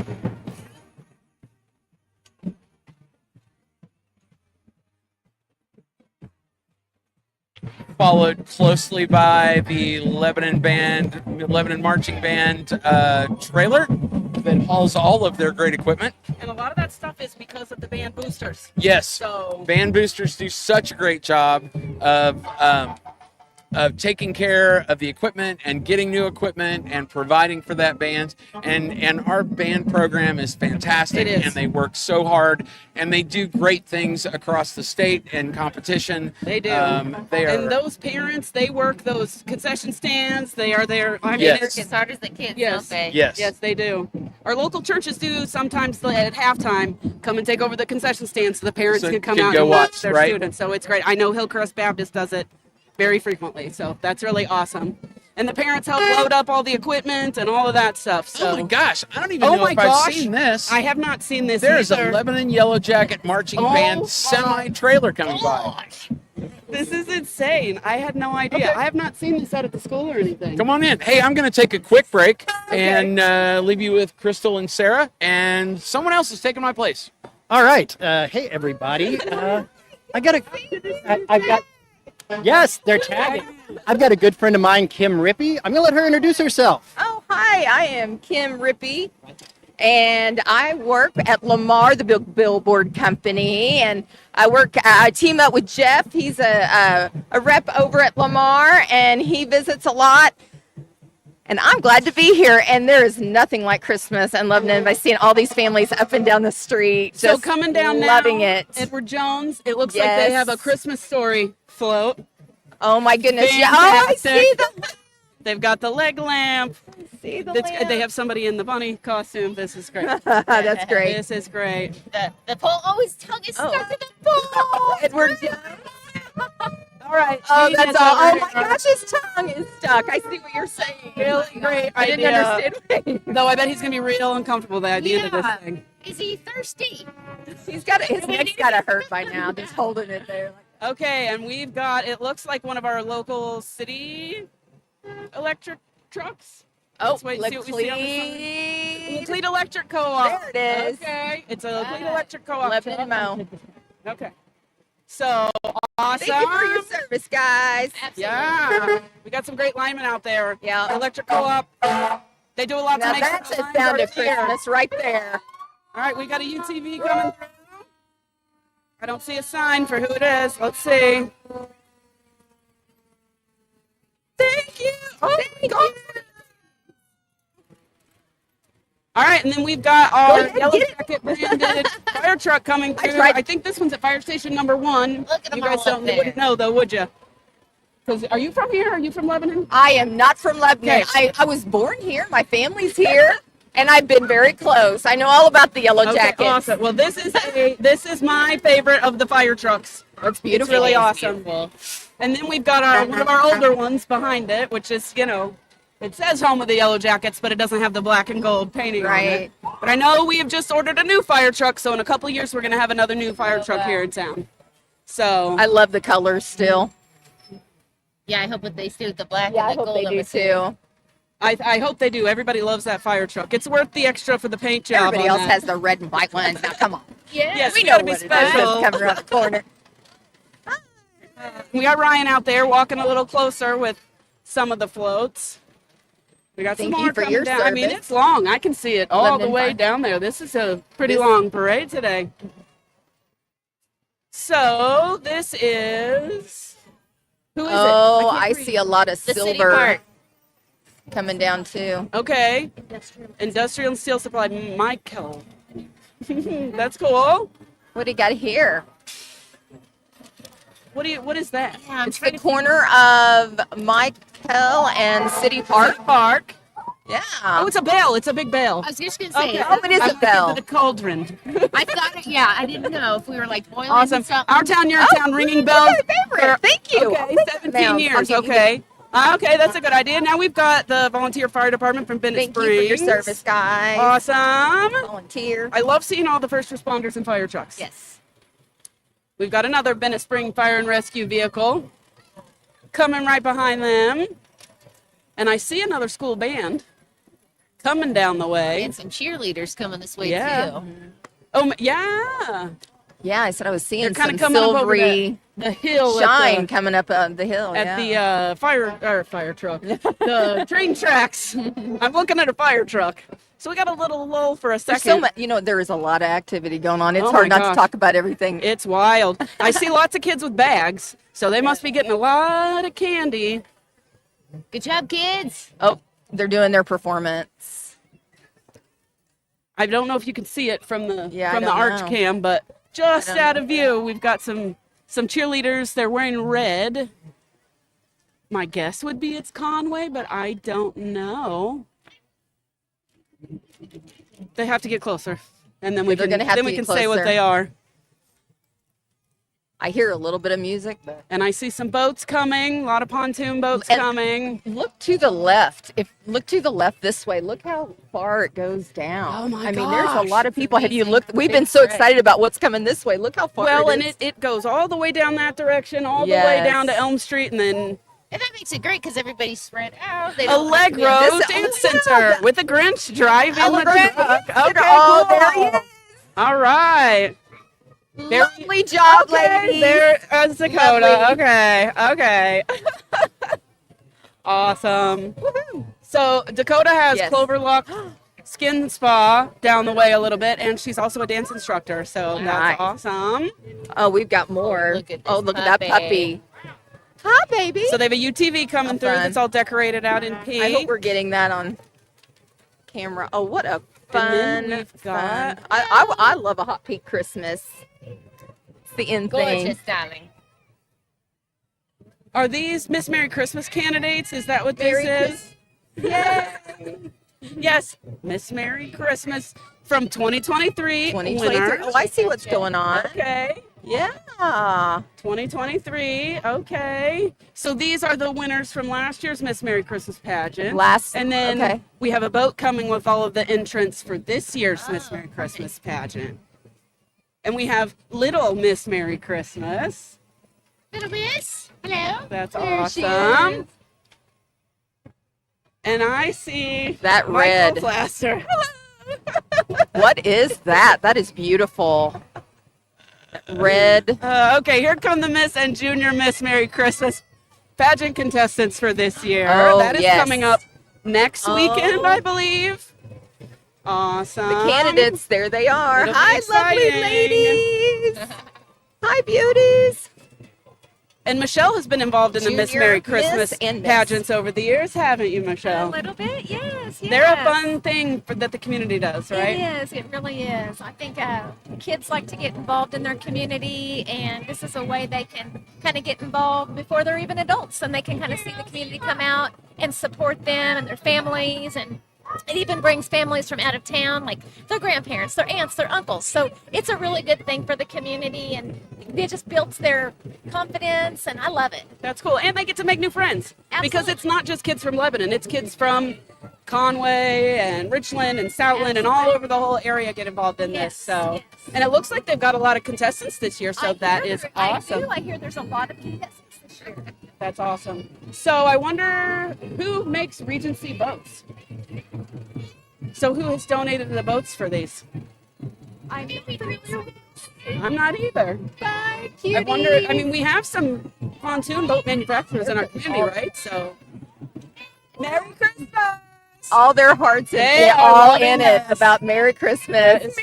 Followed closely by the Lebanon Marching Band trailer that hauls all of their great equipment. a lot of that stuff is because of the band boosters. Yes. So Band boosters do such a great job of taking care of the equipment and getting new equipment and providing for that band. And our band program is fantastic. It is. And they work so hard, and they do great things across the state and competition. they do. They are. And those parents, they work those concession stands. They are there. I mean, Yes. Work as hard as the kids, Yes. don't they? Yes. Yes, they do. Our local churches do sometimes at halftime come and take over the concession stand so the parents So can come can out go and watch watch, their right? students. So it's great. I know Hillcrest Baptist does it very frequently, so that's really awesome. And the parents help load up all the equipment and all of that stuff. So Oh my gosh, I don't even know if I've seen this. I have not seen this There's either. a Lebanon Yellow Jacket marching Oh band my semi-trailer coming by. This is insane. I had no idea. I have not seen this out at the school or anything. Come on in. Hey, I'm going to take a quick break and leave you with Crystal and Sarah, and someone else is taking my place. All right. Hey, everybody. Yes, they're tagging. I've got a good friend of mine, Kim Rippey. I'm going to let her introduce herself. Oh, hi, I am Kim Rippey, and I work at Lamar, the billboard company, and I team up with Jeff. He's a rep over at Lamar, and he visits a lot. And I'm glad to be here, and there is nothing like Christmas and Lebanon by seeing all these families up and down the street. So Just coming down loving now, it. Edward Jones, it looks like they have a Yes. Christmas story float. Oh my goodness! Yeah. Oh, I see Fantastic. They've got the leg lamp. See the They have somebody in the bunny costume. This is great. That's great. This is great. The pole always tongue is stuck to the pole. Edward. All right. Oh, Gene that's is all. over Oh here. my gosh, his tongue is stuck. I see what you're saying. Really great I didn't idea. understand. Though I bet he's gonna be real uncomfortable at the end of this thing. Is he thirsty? His neck's got to hurt by now, just holding it there. Okay, and we've got, it looks like one of our local city electric trucks. Oh, Let's wait and see what we see on the sign. Laclede. Laclede Electric Co-op. There it is. Okay, it's a Laclede Electric Co-op. Lebanon Mo. Okay. So awesome. Thank you for your service, guys. Yeah, we got some great linemen out there. Yeah. Electric Co-op. They do a lot to Now make that's sure a the lines sound are of clear. Christmas right there. All right, we got a UTV coming through. I don't see a sign for who it is. Let's see. Thank you. Oh my God. All right, and then we've got our ahead, Yellow get it. Jacket branded fire truck coming through. tried. I think this one's at fire station number 1. Look at them You guys all up there. wouldn't know though, would you? Because are you from here? Are you from Lebanon? I am not from Lebanon. Okay. I was born here. My family's here. And I've been very close. I know all about the Yellow Okay, Jackets. awesome. Well, this is my favorite of the fire trucks. It's beautiful. It's really It's awesome. And then we've got one of our older ones behind it, which is, it says Home of the Yellow Jackets, but it doesn't have the black and gold painting on Right. it. But I know we have just ordered a new fire truck, so in a couple of years we're going to have another new fire truck here in town. So I love the colors still. Yeah, I hope that they stay with the black Yeah, I and the hope gold. they do over there. too. I hope they do. Everybody loves that fire truck. It's worth the extra for the paint job. Everybody on else that. has the red and white ones. Now, come on. Yeah. Yes, We we know got to be what it is. special. It's coming around the corner. We got Ryan out there walking a little closer with some of the floats. We got some Thank you more for coming your down. I mean, service. it's long. I can see it all Lebanon the way Fire. down there. This is a pretty This- long parade today. So this is who is Oh, it? I can't see a lot of The city silver park. coming down too. Okay, Industrial and Steel Supply, Michael. That's cool. What do you got here? What is that? Yeah, I'm It's trying the to think. corner of Michael and City Park. Park. Yeah. Oh, it's a bell. It's a big bell. I was just gonna say. Okay. Oh, it is I'm a bell. thinking of the cauldron. I thought it. Yeah, I didn't know if we were like boiling Awesome. something. Our town, your town, ringing That's bells. my favorite. Thank you. Okay, I'll take that 17 down. I'll years. give you Okay. Okay, that's a good idea. Now we've got the volunteer fire department from Bennett Thank you Springs. for your service, guys. Awesome. Volunteer. I love seeing all the first responders and fire trucks. Yes. We've got another Bennett Spring Fire and Rescue vehicle coming right behind them. And I see another school band coming down the way. And some cheerleaders coming this way Yeah. too. Oh, yeah. Yeah, I said I was seeing They're kind some of coming up over silvery the hill shine coming up the hill. at yeah. the fire truck, the train tracks. I'm looking at a fire truck. So we got a little lull for a There's second. so much, there is a lot of activity going on. It's Oh hard my not gosh. to talk about everything. It's wild. I see lots of kids with bags, so they must be getting a lot of candy. Good job, kids. Oh, they're doing their performance. I don't know if you can see it from the Yeah, I from the don't arch know. cam, but just I don't out know. of view, we've got some cheerleaders. They're wearing red. My guess would be it's Conway, but I don't know. They have to get closer, and then we They're can gonna have then to we get can say what closer. they are. I hear a little bit of music, but And I see some boats coming, a lot of pontoon boats And- coming. look to the left. Look to the left this way, look how far it goes down. Oh my I mean, there's a gosh. lot of people. Have you amazing. looked? We've Big been so stretch. excited about what's coming this way. Look how far Well, it and is. it goes all the way down that direction, all the way Yes. down to Elm Street, and then And that makes it great because everybody's spread out. They don't have to be- Allegro This- Dance oh, yeah, Center that- with the Grinch driving Oh, the Grinch. truck. Okay, Oh, cool. there he is. All right. There- Lovely job, Okay, ladies. there's Dakota. Lovely. Okay. Awesome. So Dakota has Yes. Cloverlock Skin Spa down the way a little bit, and she's also a dance instructor. So Nice. that's awesome. Oh, we've got more. Look at Oh, this look at that puppy. Hi, baby. So they have a UTV coming How through fun. that's all decorated out in pink. I hope we're getting that on camera. Oh, what a fun, And then we've got- fun. I love a hot pink Christmas. It's the end Gorgeous, thing. darling. Are these Miss Merry Christmas candidates? Is that what Merry this is? Yay! Yes, Miss Merry Christmas from 2023. 2023. winner. Oh, I see what's going on. Okay. Yeah. 2023. Okay. So these are the winners from last year's Miss Merry Christmas pageant. And then okay. we have a boat coming with all of the entrants for this year's Miss Merry Christmas pageant. And we have Little Miss Merry Christmas. Little miss. Hello. That's There she awesome. is. And I see That Michael red. Plaster. What is that? That is beautiful. Red. Okay, here come the Miss and Junior Miss Merry Christmas pageant contestants for this year. Oh, That is yes. coming up next weekend, Oh. I believe. Awesome. The candidates, there they are. It'll be Hi, lovely exciting. ladies. Hi, beauties. And Michelle has been involved in the Miss Junior, Merry Christmas Miss, and Miss. pageants over the years, haven't you, Michelle? A little bit, yes. They're a yes. fun thing that the community does, right? It is. It really is. I think kids like to get involved in their community, and this is a way they can kind of get involved before they're even adults, and they can kind of see the community come out and support them and their families. And it even brings families from out of town, like their grandparents, their aunts, their uncles. So it's a really good thing for the community, and it just builds their confidence, and I love it. That's cool. And they get to make new friends. Because Absolutely. it's not just kids from Lebanon, it's kids from Conway and Richland and Southland and all over the whole area get involved in Yes, this. So, yes. and it looks like they've got a lot of contestants this year, so that I is hear- awesome. I hear there's a lot of contestants this year. That's awesome. So I wonder who makes Regency boats? So who has donated the boats for these? I'm I'm not either. Bye, I wonder, I mean, we have some pontoon boat manufacturers in our community, right? So, Merry Christmas! All their hearts They are are all loving in it this. about Merry Christmas.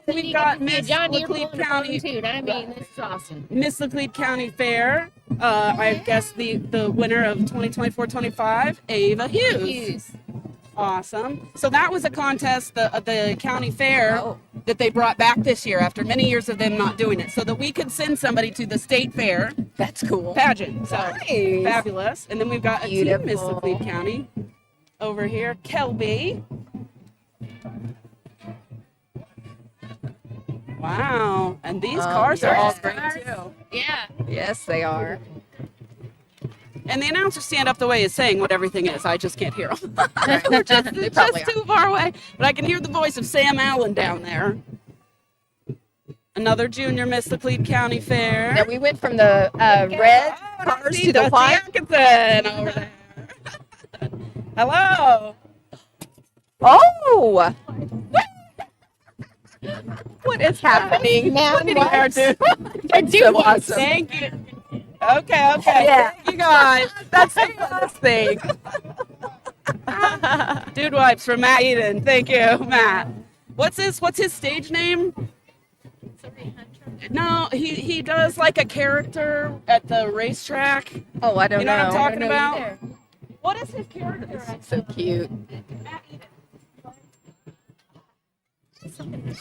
We've got Miss John, you're Laclede blowing County, a tune. I mean, this is awesome. Miss Laclede County Fair. I guess the winner of 2024-25, Ava Hughes. Hughes. Awesome. So that was a contest, the county fair Oh. that they brought back this year after many years of them not doing it, so that we could send somebody to the state fair That's cool. pageant. So Nice. fabulous. And then we've got a team Miss Beautiful. Laclede County over here, Kelby. Wow. And these cars are all great too. Yeah. Yes, they are. And the announcers stand up the way is saying what everything is. I just can't hear them. They We're just probably too far away. But I can hear the voice of Sam Allen down there. Another junior Miss Laclede County Fair. Now we went from the red cars to the Dusty white. Atkinson over there. Hello. Oh! What is happening? Look at our dude. So awesome. Thank you. Okay. Yeah. Thank you guys. That's the funnest thing. Dude wipes from Matt Eden. Thank you, Matt. What's his stage name? No, he does like a character at the racetrack. Oh, I don't You know what I'm know. talking about? What is his character? So cute.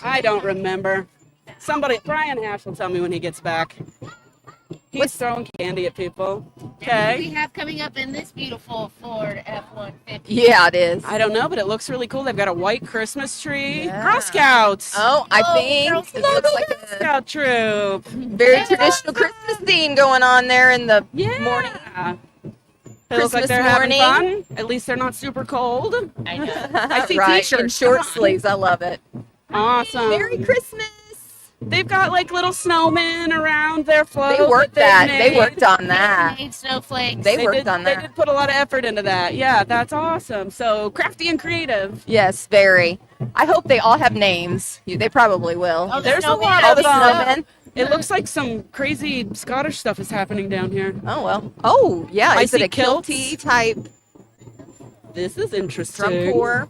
I don't remember. Brian Hash will tell me when he gets back. He's throwing candy at people. We Okay. have coming up in this beautiful Ford F-150. Yeah, it is. I don't know, but it looks really cool. They've got a white Christmas tree. Yeah. Girl Scouts. Oh, I Oh, think Girl it looks like a Scout troop. very traditional Christmas theme going on there in the morning. They look like Christmas they're having morning. fun. At least they're not super cold. I know. I see right, t-shirts. in short Come on. sleeves. I love it. Awesome. Merry Christmas. They've got like little snowmen around their float. They worked that. They made. worked on that. Made snowflakes. They worked did, on They that. did put a lot of effort into that. Yeah, that's awesome. So crafty and creative. Yes, very. I hope they all have names. They probably will. Oh, There's a snowmen. lot All of the snowmen. It looks like some crazy Scottish stuff is happening down here. Oh well. Oh yeah. I Is it see a kilts. kilty type This is interesting. drum corps?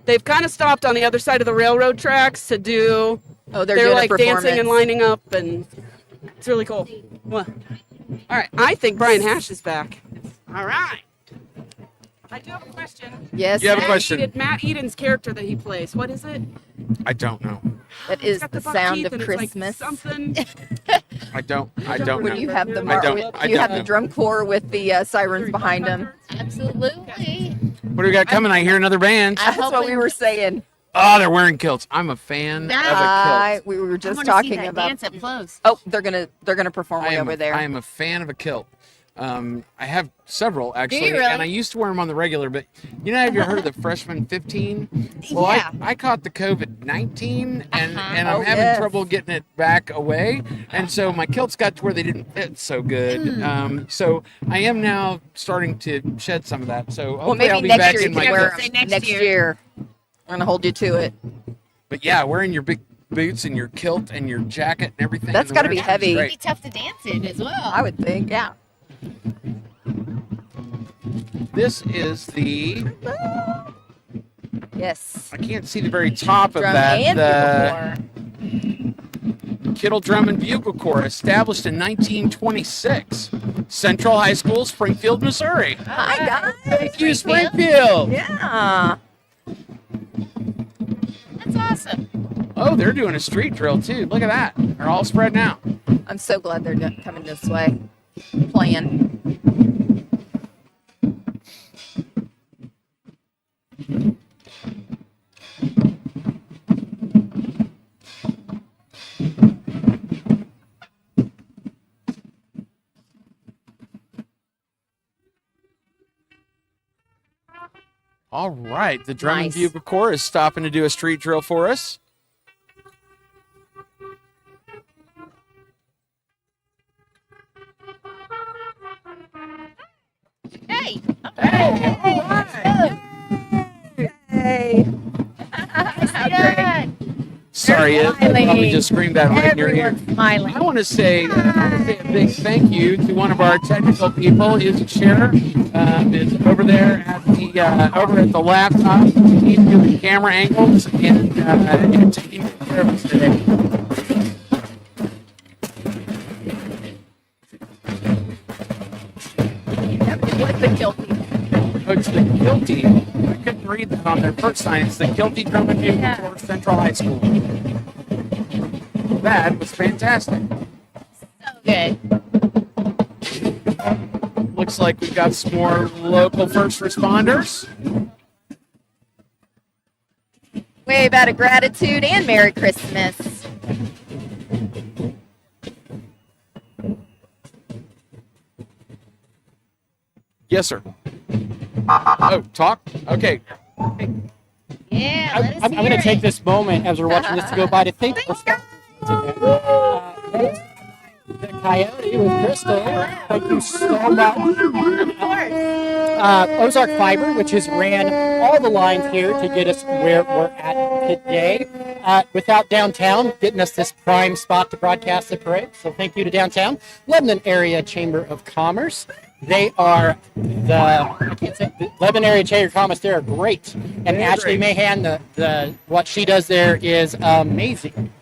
They've kind of stopped on the other side of the railroad tracks to do. Oh, they're They're doing like a performance. dancing and lining up, and it's really cool. Well, all right. I think Brian Hash is back. All right. I do have a question. Yes, You have a question? Matt Eden's character that he plays. What is it? I don't know. that It's is got the buck sound teeth of and it's like Christmas. something. I don't know. When you have the I don't- I you have don't the know. drum corps with the sirens behind them. Absolutely. What do we got coming? I hear another band. I'm That's what hoping- we were saying. Oh, they're wearing kilts. I'm a fan of a kilt. We were I just wanna see talking that about. dance up close. Oh, they're gonna perform way over there. I am a fan of a kilt. I have several actually, really? and I used to wear them on the regular. But have you heard of the freshman 15? Well, Yeah. I caught the COVID-19, and I'm Oh, having yes. trouble getting it back away, and so my kilts got to where they didn't fit so good. So I am now starting to shed some of that. So Well, hopefully maybe I'll be next back year you in my can wear kilts. them. Say Next year. I'm gonna hold you to it. But yeah, wearing your big boots and your kilt and your jacket and everything. That's in the gotta be winter is heavy. great. It'd be tough to dance in as well. I would think, yeah. This is the. Yes. I can't see the very top of Drum that. and The Kittle Drum and Bugle Corps, established in 1926. Central High School, Springfield, Missouri. Hi, guys. Thank you, Springfield. Yeah. That's awesome. Oh, they're doing a street drill too. Look at that. They're all spreading out. I'm so glad they're coming this way. Playing. All right, the Drum and Nice. Bugle Corps is stopping to do a street drill for us. Hey. Hey, all right. Hey. Good. Sorry, it smiling. probably just screamed that right in your ear. Everyone's smiling. I want to say a big thank you to one of our technical people. His chair is over there at the laptop. He's doing camera angles and taking care of us today. What's the guilty? Oh, it's the Guilty. I couldn't read that on their first sign. It's the Guilty Drum and Bugle Corps, Central High School. That was fantastic. So good. Looks like we've got some more local first responders. Wave out of gratitude and Merry Christmas. Yes, sir. Oh, talk? Okay. Yeah. I'm, Let us I'm hear going to it. take this moment as we're watching this to go by to thank the the Coyote with Crystal. Thank you so much. Of course. Ozark Fiber, which has ran all the lines here to get us where we're at today. Without Downtown getting us this prime spot to broadcast the parade. So thank you to Downtown. Lebanon Area Chamber of Commerce. They are the Lebanon Area Chamber of Commerce. They are great. And They're Ashley great. Mahan, the what she does there is amazing.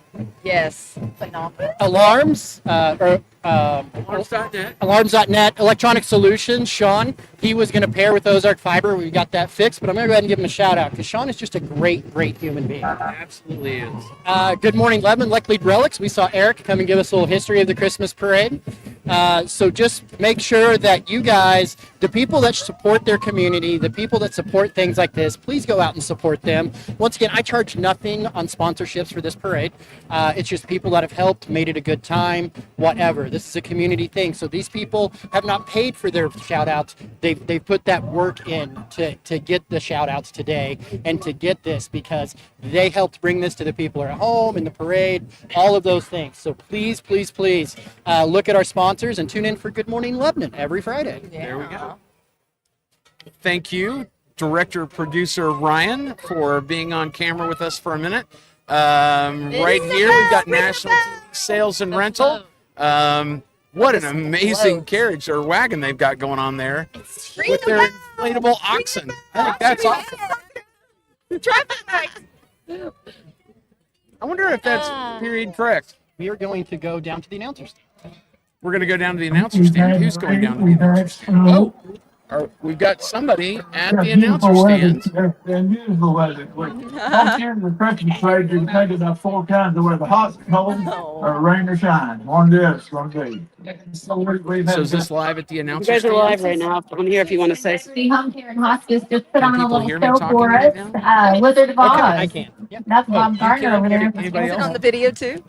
Yes. Phenomenal. Alarms, Alarms.net. Alarms.net, Electronic Solutions, Sean, he was going to pair with Ozark Fiber. We got that fixed, but I'm going to go ahead and give him a shout out because Sean is just a great, great human being. Absolutely is. Good morning, Lebanon, Lead Relics. We saw Eric come and give us a little history of the Christmas parade. So just make sure that you guys, the people that support their community, the people that support things like this, please go out and support them. Once again, I charge nothing on sponsorships for this parade. It's just people that have helped, made it a good time, whatever. This is a community thing. So these people have not paid for their shout outs. They've put that work in to get the shout outs today and to get this because they helped bring this to the people who are at home in the parade, all of those things. So please, please, please look at our sponsors and tune in for Good Morning Lebanon every Friday. There we go. Thank you, director producer Ryan, for being on camera with us for a minute. Right here, we've got National TV Sales and Rental. What an amazing carriage or wagon they've got going on there with their inflatable oxen. I think that's awesome. I wonder if that's period correct. We are going to go down to the announcer stand. We're going to go down to the announcer stand. Who's going down to the announcer stand? Oh, we've got somebody at the announcer stand. And beautiful weather. Up here in the Christmas parade, you can take it about 4 times to where the hot, cold, or rain or shine. One this, one day. So is this live at the You announcer guys are stand? live right now. I'm here if you want to say. The Home Care and Hospice just put Can on a people little hear me show talking for right us. now? Wizard of Oz. I can. Yep. That's Bob you Garner can? over there. Anybody Is it else? on the video too?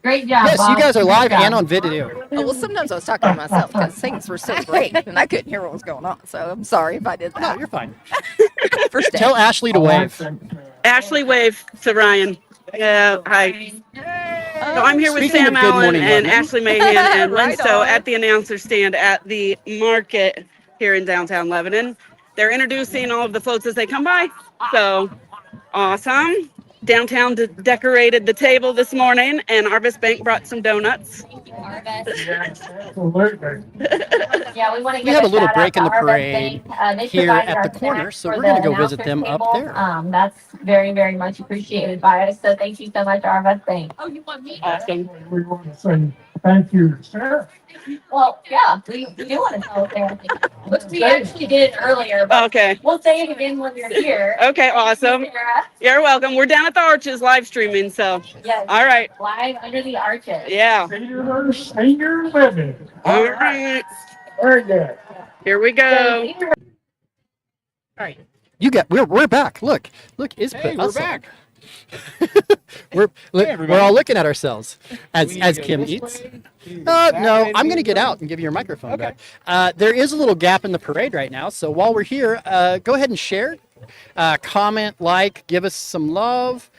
Great job, Yes, you Bob. guys are Good live job. and on video. Oh, well, sometimes I was talking to myself because things were so great and I couldn't hear what was going on. So I'm sorry if I did No, that. you're fine. First day. Tell Ashley to All right, wave. thank you. Ashley, wave to Ryan. Yeah, hi. So I'm here with Speaking Sam of Good Allen Morning and Lebanon. Ashley Mahan and Lynn Right Stowe on. at the announcer stand at the market here in downtown Lebanon. They're introducing all of the floats as they come by. So awesome. Downtown decorated the table this morning, and Arvest Bank brought some donuts. Absolutely. Yeah, we want to We give have a a little shout break out in to the Arvest parade Bank. They here provided at our the corner, snacks so for we're going to the go visit announcers them up table. there. That's very, very much appreciated by us. So thank you so much, Arvest Bank. Awesome. We want to say thank you, Sarah. Well, yeah, we do want to tell Sarah, which we actually did earlier, but Okay. we'll say it again when you're here. Okay, awesome. Sarah, You're welcome. We're down at the Arches live streaming, so yes, all right. live under the arches. Yeah. Senior living. All right. Very good. Here we So go. senior All right. We're back. Look, is Hey, put we're us on. back. We're everybody. all looking at ourselves as We need to go Kim this eats. way, No, way, I'm going to maybe get this out and give you your microphone back. There is a little gap in the parade right now, so while we're here, go ahead and share, comment, like, give us some love.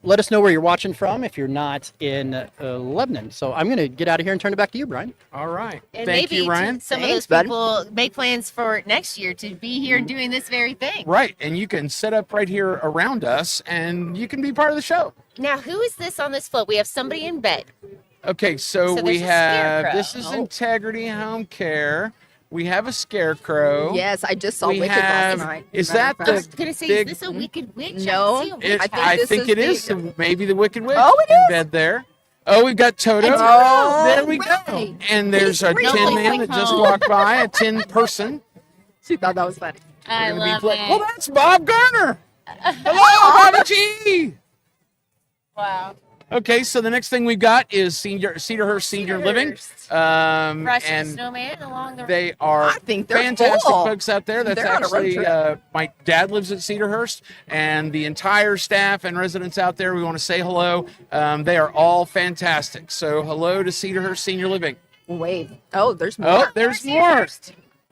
Let us know where you're watching from if you're not in Lebanon. So I'm going to get out of here and turn it back to you, Brian. All right. And Thank maybe you, Ryan. some Thanks, of bud. those people make plans for next year to be here doing this very thing. Right. And you can set up right here around us and you can be part of the show. Now, who is this on this float? We have somebody in bed. Okay, so So we there's a have scarecrow. this is Integrity Home Care. We have a scarecrow. Yes, I just saw We Wicked have- last night. is Matter of that I the- was going to say, big- is this a wicked witch? No, I see a witch. I I think it is the- maybe the Wicked Witch Oh, it in is? bed there. Oh, we've got Toto. Oh, there we right. go. And there's a He's tin real. man that just home. walked by, a tin person. She thought that was funny. I Gonna be love play- it. Well, that's Bob Garner. Hello, Bobby G. Wow. Okay, so the next thing we've got is Cedarhurst Senior Living. Rush the And snowman along the they are I think they're fantastic full. folks out there. That's They're on a road actually trip. my dad lives at Cedarhurst, and the entire staff and residents out there. We want to say hello. They are all fantastic. So hello to Cedarhurst Senior Living. Wait. Oh, there's more. Oh, there's more.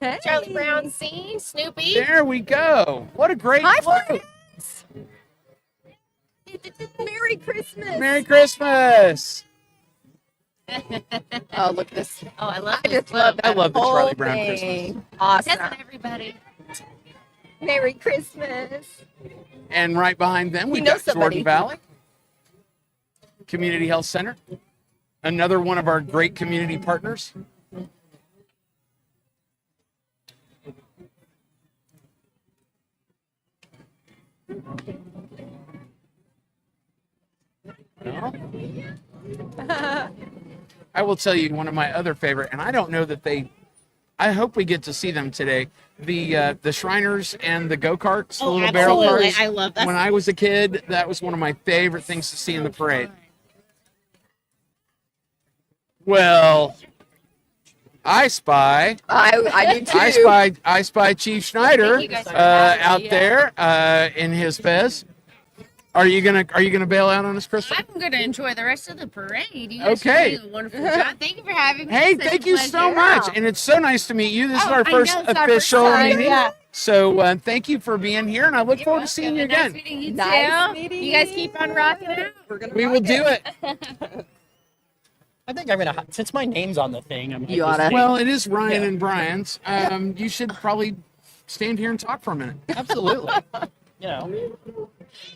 Hey. Charlie Brown scene, Snoopy. There we go. What a great Hi, float. friends. Merry Christmas. Merry Christmas. Oh, look at this. Oh, I love I this just love float. that. I love the whole Charlie Brown thing. Christmas. Awesome. Doesn't everybody? Merry Christmas. And right behind them, we've know got somebody. Jordan Valley Community Health Center, another one of our great community partners. I will tell you one of my other favorite, and I don't know that I hope we get to see them today. The Shriners and the go-karts, the Oh, little barrel absolutely. cars. I love that. When I was a kid, that was one of my favorite things to see in the parade. Well, I spy I do too. I spy Chief Schneider You guys are happy, out yeah. there in his fez. Are you gonna bail out on us, Crystal? I'm going to enjoy the rest of the parade. You guys Okay. are doing a wonderful job. Thank you for having me. Hey, It's such thank a you so pleasure. much, and it's so nice to meet you. This is Oh, our I first know, it's our first official time, meeting. yeah. So thank you for being here, and I look You're forward to seeing you welcome. again. Nice meeting you Nice too. meeting You guys keep on rocking out. We're gonna We rock will do it. I think I'm going to, since my name's on the thing, I'm You oughta. Well, it is Ryan and Brian's. You should probably stand here and talk for a minute. absolutely. You know.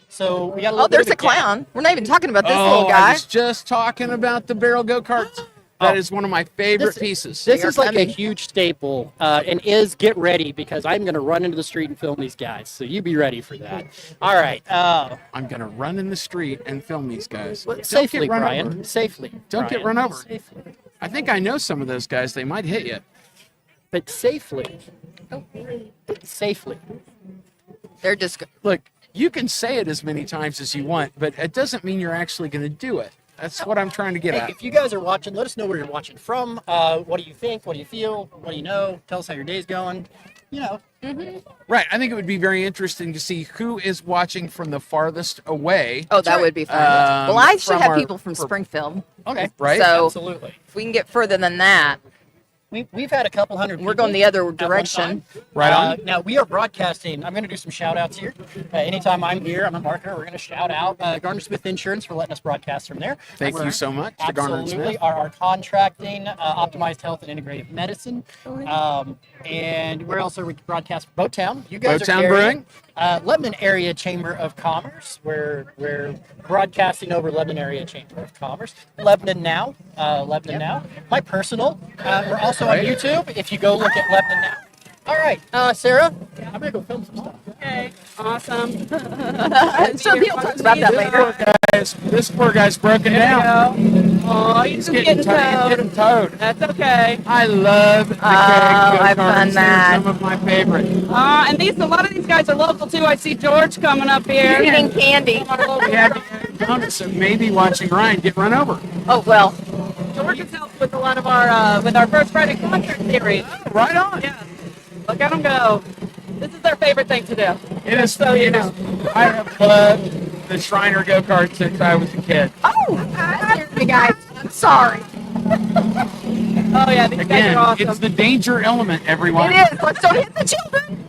So we got a little Oh, bit there's of a clown. Wewe're not even talking about this little I guy. was just talking about the barrel go-karts. That is one of my favorite This- pieces. This They are is like coming. a huge staple, and get ready because I'm going to run into the street and film these guys. So you be ready for that. All right. I'm gonna run in the street and film these guys. Don't Safely, get run Brian. over. Safely. Don't get Brian. run over. Safely. I think I know some of those guys. They might hit you. But safely. Safely. They're just. Look, you can say it as many times as you want, but it doesn't mean you're actually going to do it. That's what I'm trying to get Hey, at. if you guys are watching, let us know where you're watching from. What do you think? What do you feel? What do you know? Tell us how your day's going. you know, Right. I think it would be very interesting to see who is watching from the farthest away. Oh, that would be fun. Well, I should from have our- people from Springfield. okay, Right? So absolutely. if we can get further than that, We've had a couple hundred. we're people going the other at one direction. time. Right on. Now we are broadcasting. I'm going to do some shout outs here. Anytime I'm here, I'm a marketer. We're going to shout out Garner Smith Insurance for letting us broadcast from there. Thank you so much to Garner and Absolutely. Smith. Our contracting, optimized health and integrative medicine. And where else are we broadcast? Boattown. You guys Boattown are Brewing. Lebanon Area Chamber of Commerce. We're broadcasting over Lebanon Area Chamber of Commerce. Lebanon Now. Lebanon Now. My personal. We're also on YouTube. If you go look at Lebanon Now. All right, Sarah. I'm gonna go film some stuff. Okay, awesome. So he'll talk about that later. This poor guy's broken down. Oh, you're just getting towed. towed. That's okay. I love the keg I've done go-karts. that. They're some of my favorite. And a lot of these guys are local too. I see George coming up here. Eating candy. We had donuts, so maybe watching Ryan get run over. Oh, well. George has helped with a lot of our with our First Friday concert series. Right on. Yeah. Look at them go. This is their favorite thing to do. It is. So you It know. is. I have loved the Shriner go-kart since I was a kid. Oh, you guys. I'm sorry. Oh yeah, these guys Again, are awesome. it's the danger element, everyone. It is. Let's don't hit the children.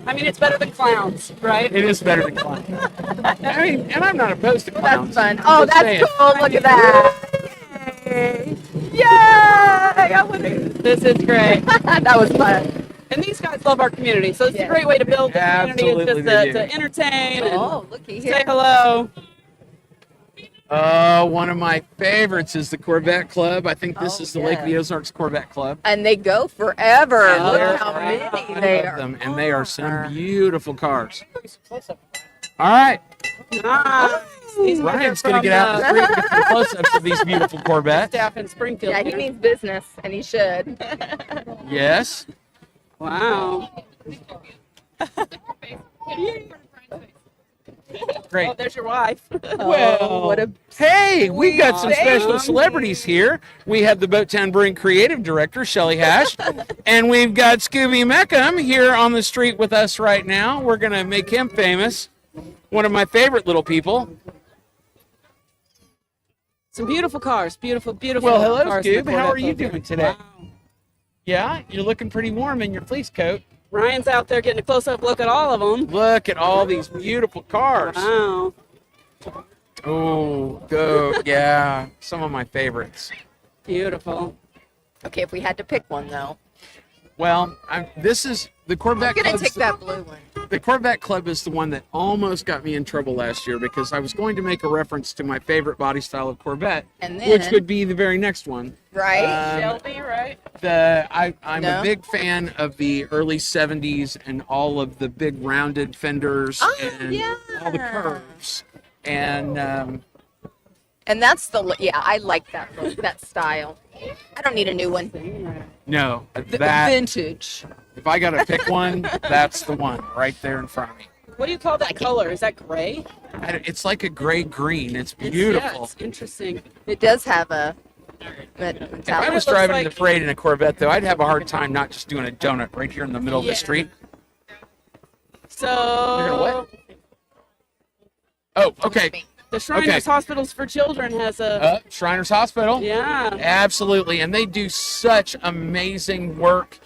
I mean, it's better than clowns, right? It is better than clowns. I mean, and I'm not opposed to clowns. That's fun. Oh, Just that's saying. cool. Look at that. Yay. Yay. I wouldn't- This is great. That was fun. And these guys love our community, so it's a great way to build the community. Absolutely It's they just do. to entertain and Oh, looky say here. hello. One of my favorites is the Corvette Club. I think this Oh, is the yeah. Lake of the Ozarks Corvette Club. And they go forever. Oh, Look they're how many I they love are. them, and they are some beautiful cars. All right, Nice. These guys Ryan's are going to from, get out in the street and get some close-ups of these beautiful Corvettes. staff in Springfield. Yeah, he here. means business, and he should. Yes. Wow. Great. Oh, there's your wife. Oh, what a Hey, we've got some Aw, special thank celebrities here. We have the Boattown Brewing creative director, Shelly Hash, and we've got Scooby Meckham here on the street with us right now. We're going to make him famous. One of my favorite little people. Some beautiful cars. Beautiful, beautiful Well, hello, cars. in the Scoob. How are Corvette you Club. doing today? Wow. Yeah, you're looking pretty warm in your fleece coat. Ryan's out there getting a close-up look at all of them. Look at all these beautiful cars. Wow. Oh, yeah, some of my favorites. Beautiful. Okay, if we had to pick one, though. Well, this is the Corvette I'm going Club. to take that blue one. The Corvette Club is the one that almost got me in trouble last year because I was going to make a reference to my favorite body style of Corvette, And which then- would be the very next one. Right? Shelby, right? I'm No? a big fan of the early 70s and all of the big rounded fenders and yeah. all the curves. And And that's I like that look, that style. I don't need a new one. no, The that vintage. if I got to pick one, that's the one right there in front of me. What do you call that color? Is that gray? It's like a gray green. It's Yeah, beautiful. it's interesting. It does have a If I It was looks driving like- the parade in a Corvette, though, I'd have a hard time not just doing a donut right here in the middle of Yeah. the street. So You're gonna what? Oh, okay. the Shriners Okay. Hospitals for Children has a Shriners Hospital. yeah. Absolutely, and they do such amazing work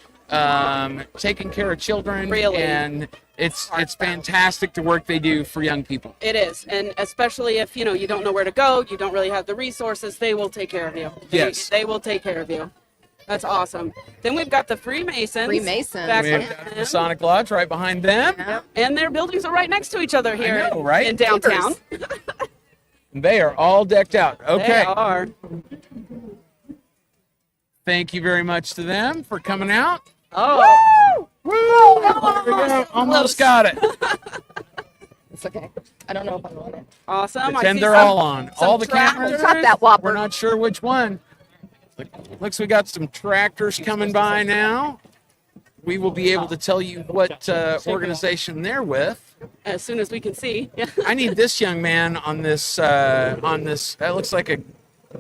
taking care of children. Really. And it's fantastic the work they do for young people. It is, and especially if you don't know where to go, you don't really have the resources, they will take care of you. Yes. They will take care of you. That's awesome. Then we've got the Freemasons. Freemasons. Back We have behind the them. Masonic Lodge right behind them. Yeah. And their buildings are right next to each other here know, right? in downtown. They are all decked out. They Okay. are. Thank you very much to them for coming out. Oh. Woo! There we go. Almost got it. It's okay. I don't know if I want it. Awesome. I Pretend see they're some- all on. some All the cameras. tractors. Drop that We're whopper. not sure which one. Looks we got some tractors coming by now. We will be able to tell you what organization they're with. As soon as we can see. I need this young man on this. That looks like a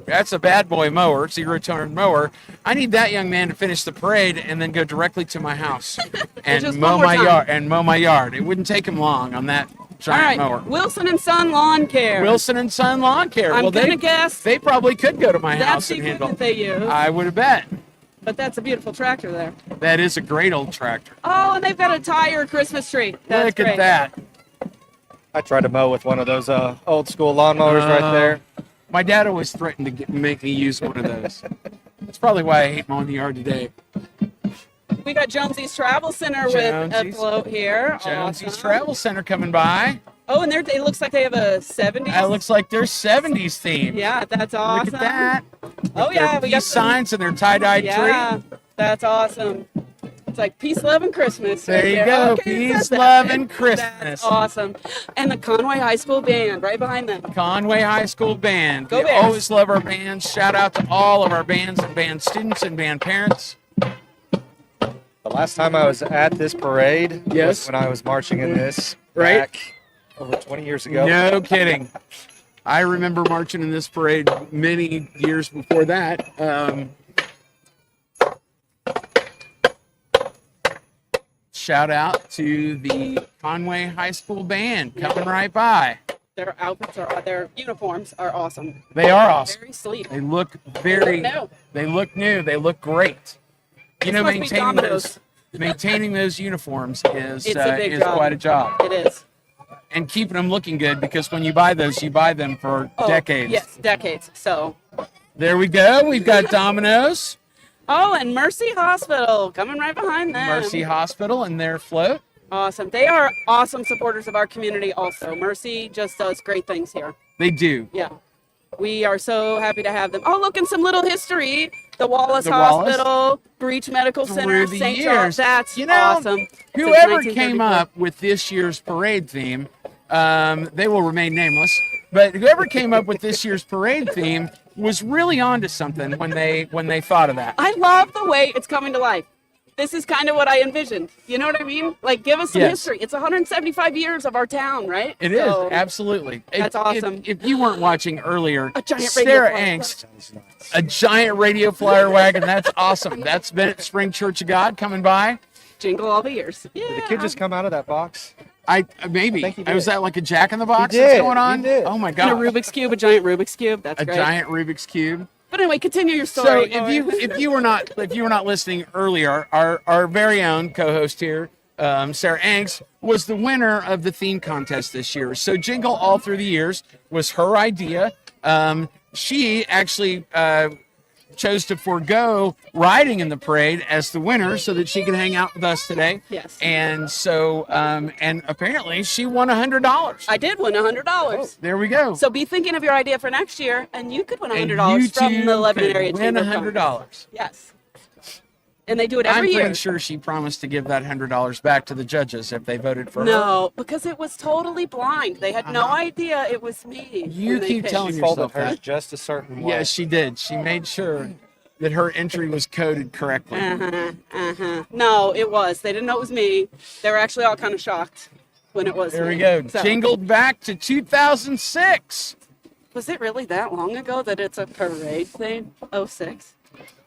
That's a bad boy mower, 0-turn mower. I need that young man to finish the parade and then go directly to my house and Just mow one more my time. yard. And mow my yard. It wouldn't take him long on that All giant right, mower. Wilson and Son Lawn Care. Wilson and Son Lawn Care. I'm well, gonna guess they probably could go to my that's house the and handle. equipment they use. I would have bet. But that's a beautiful tractor there. That is a great old tractor. Oh, and they've got a tire Christmas tree. That's Look great. at that. I tried to mow with one of those old school lawnmowers right there. My dad always threatened to make me use one of those. That's probably why I hate mowing the yard today. We got Jonesy's Travel Center with a Jonesy's- float here. Jonesy's Awesome. Travel Center coming by. Oh, and it looks like they have a 70s. That looks like their 70s theme. Yeah, that's awesome. Look at that. Oh, yeah. Their We got peace signs and their tie-dyed Yeah, tree. that's awesome. It's like peace, love, and Christmas. There right you go. Okay, Peace, that's love, that. and Christmas. That's awesome. And the Conway High School Band right behind them. Conway High School Band. Go We Bears. always love our bands. Shout out to all of our bands and band students and band parents. The last time I was at this parade Yes. was when I was marching in this Right. back over 20 years ago. No kidding. I remember marching in this parade many years before that. Shout out to the Conway High School Band coming right by. Their outfits their uniforms are awesome. They are awesome. Very sleek. They look very. No. They look new. They look great. You know, must be maintaining Domino's. those uniforms is It's a big is job. quite a job. It is. And keeping them looking good, because when you buy those, you buy them for Oh, decades. Yes, decades. So. There we go. We've got Domino's, Oh, and Mercy Hospital coming right behind them. Mercy Hospital, and their float. Awesome. They are awesome supporters of our community also. Mercy just does great things here. They do. Yeah. We are so happy to have them. Oh, look, and some little history. The Wallace The Wallace. Hospital, Breach Medical Center, Through the St. years. Charles. That's You know, awesome. Since Whoever 1934. came up with this year's parade theme, they will remain nameless, but whoever came up with this year's parade theme was really onto something when they thought of that. I love the way it's coming to life. This is kind of what I envisioned. You know what I mean? Like, give us some Yes. history. It's 175 years of our town, right? It is, So, absolutely. That's awesome. If you weren't watching earlier, A giant radio Sarah flyer. Angst, a giant radio flyer wagon. That's awesome. That's Bennett Spring Church of God coming by. Jingle all the years. Yeah. Did the kid just come out of that box? Maybe. think he Was did. that like a Jack in the Box He that's did. going on? He did. Oh my And a God. Rubik's Cube, a giant Rubik's Cube. That's A great. giant Rubik's Cube. But anyway, continue your So story. if you were not listening earlier, our very own co-host here, Sarah Angst, was the winner of the theme contest this year. So Jingle All Through the Years was her idea. She actually chose to forego riding in the parade as the winner so that she could hang out with us today. Yes. And so and apparently she won $100. I did win $100. There we go. So be thinking of your idea for next year, and you could win And $100 you from too the Lebanon could Area win Chamber of Commerce. $100. Yes. And they do it I'm every pretty year. sure she promised to give that $100 back to the judges if they voted for her. No, because it was totally blind. They had no idea it was me. You when they keep picked. telling She yourself folded hers that. just a certain way. Yes, she did. She made sure that her entry was coded correctly. No, it was. They didn't know it was me. They were actually all kind of shocked when it was There me. we go. So, Jingled back to 2006. was it really that long ago that it's a parade thing? 06?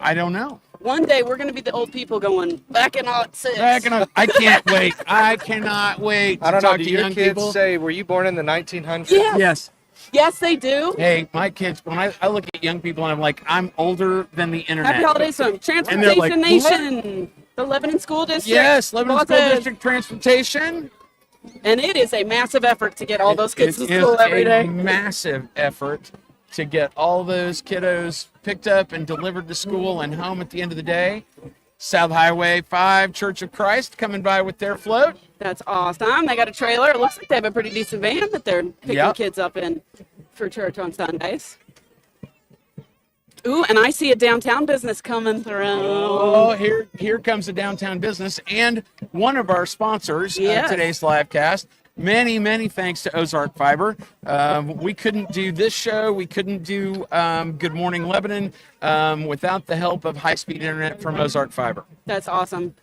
I don't know. One day we're going to be the old people going, back in 06. I can't wait. I cannot wait to I don't know. talk Do to your young kids people. say, were you born in the 1900s? Yeah. Yes. Yes, they do. Hey, my kids, when I look at young people and I'm like, I'm older than the internet. Happy holidays from And Transportation they're like, Nation. The Lebanon School District. Yes, Lebanon School Buses. District Transportation. And it is a massive effort to get all those kids It to school is every a day. massive effort to get all those kiddos picked up and delivered to school and home at the end of the day. South Highway 5 Church of Christ coming by with their float. That's awesome. They got a trailer. It looks like they have a pretty decent van that they're picking Yep. kids up in for church on Sundays. Ooh, and I see a downtown business coming through. Oh, here comes the downtown business and one of our sponsors of Yes. today's live cast. Many thanks to Ozark Fiber. We couldn't do this show. We couldn't do Good Morning Lebanon without the help of high-speed internet from Ozark Fiber. That's awesome.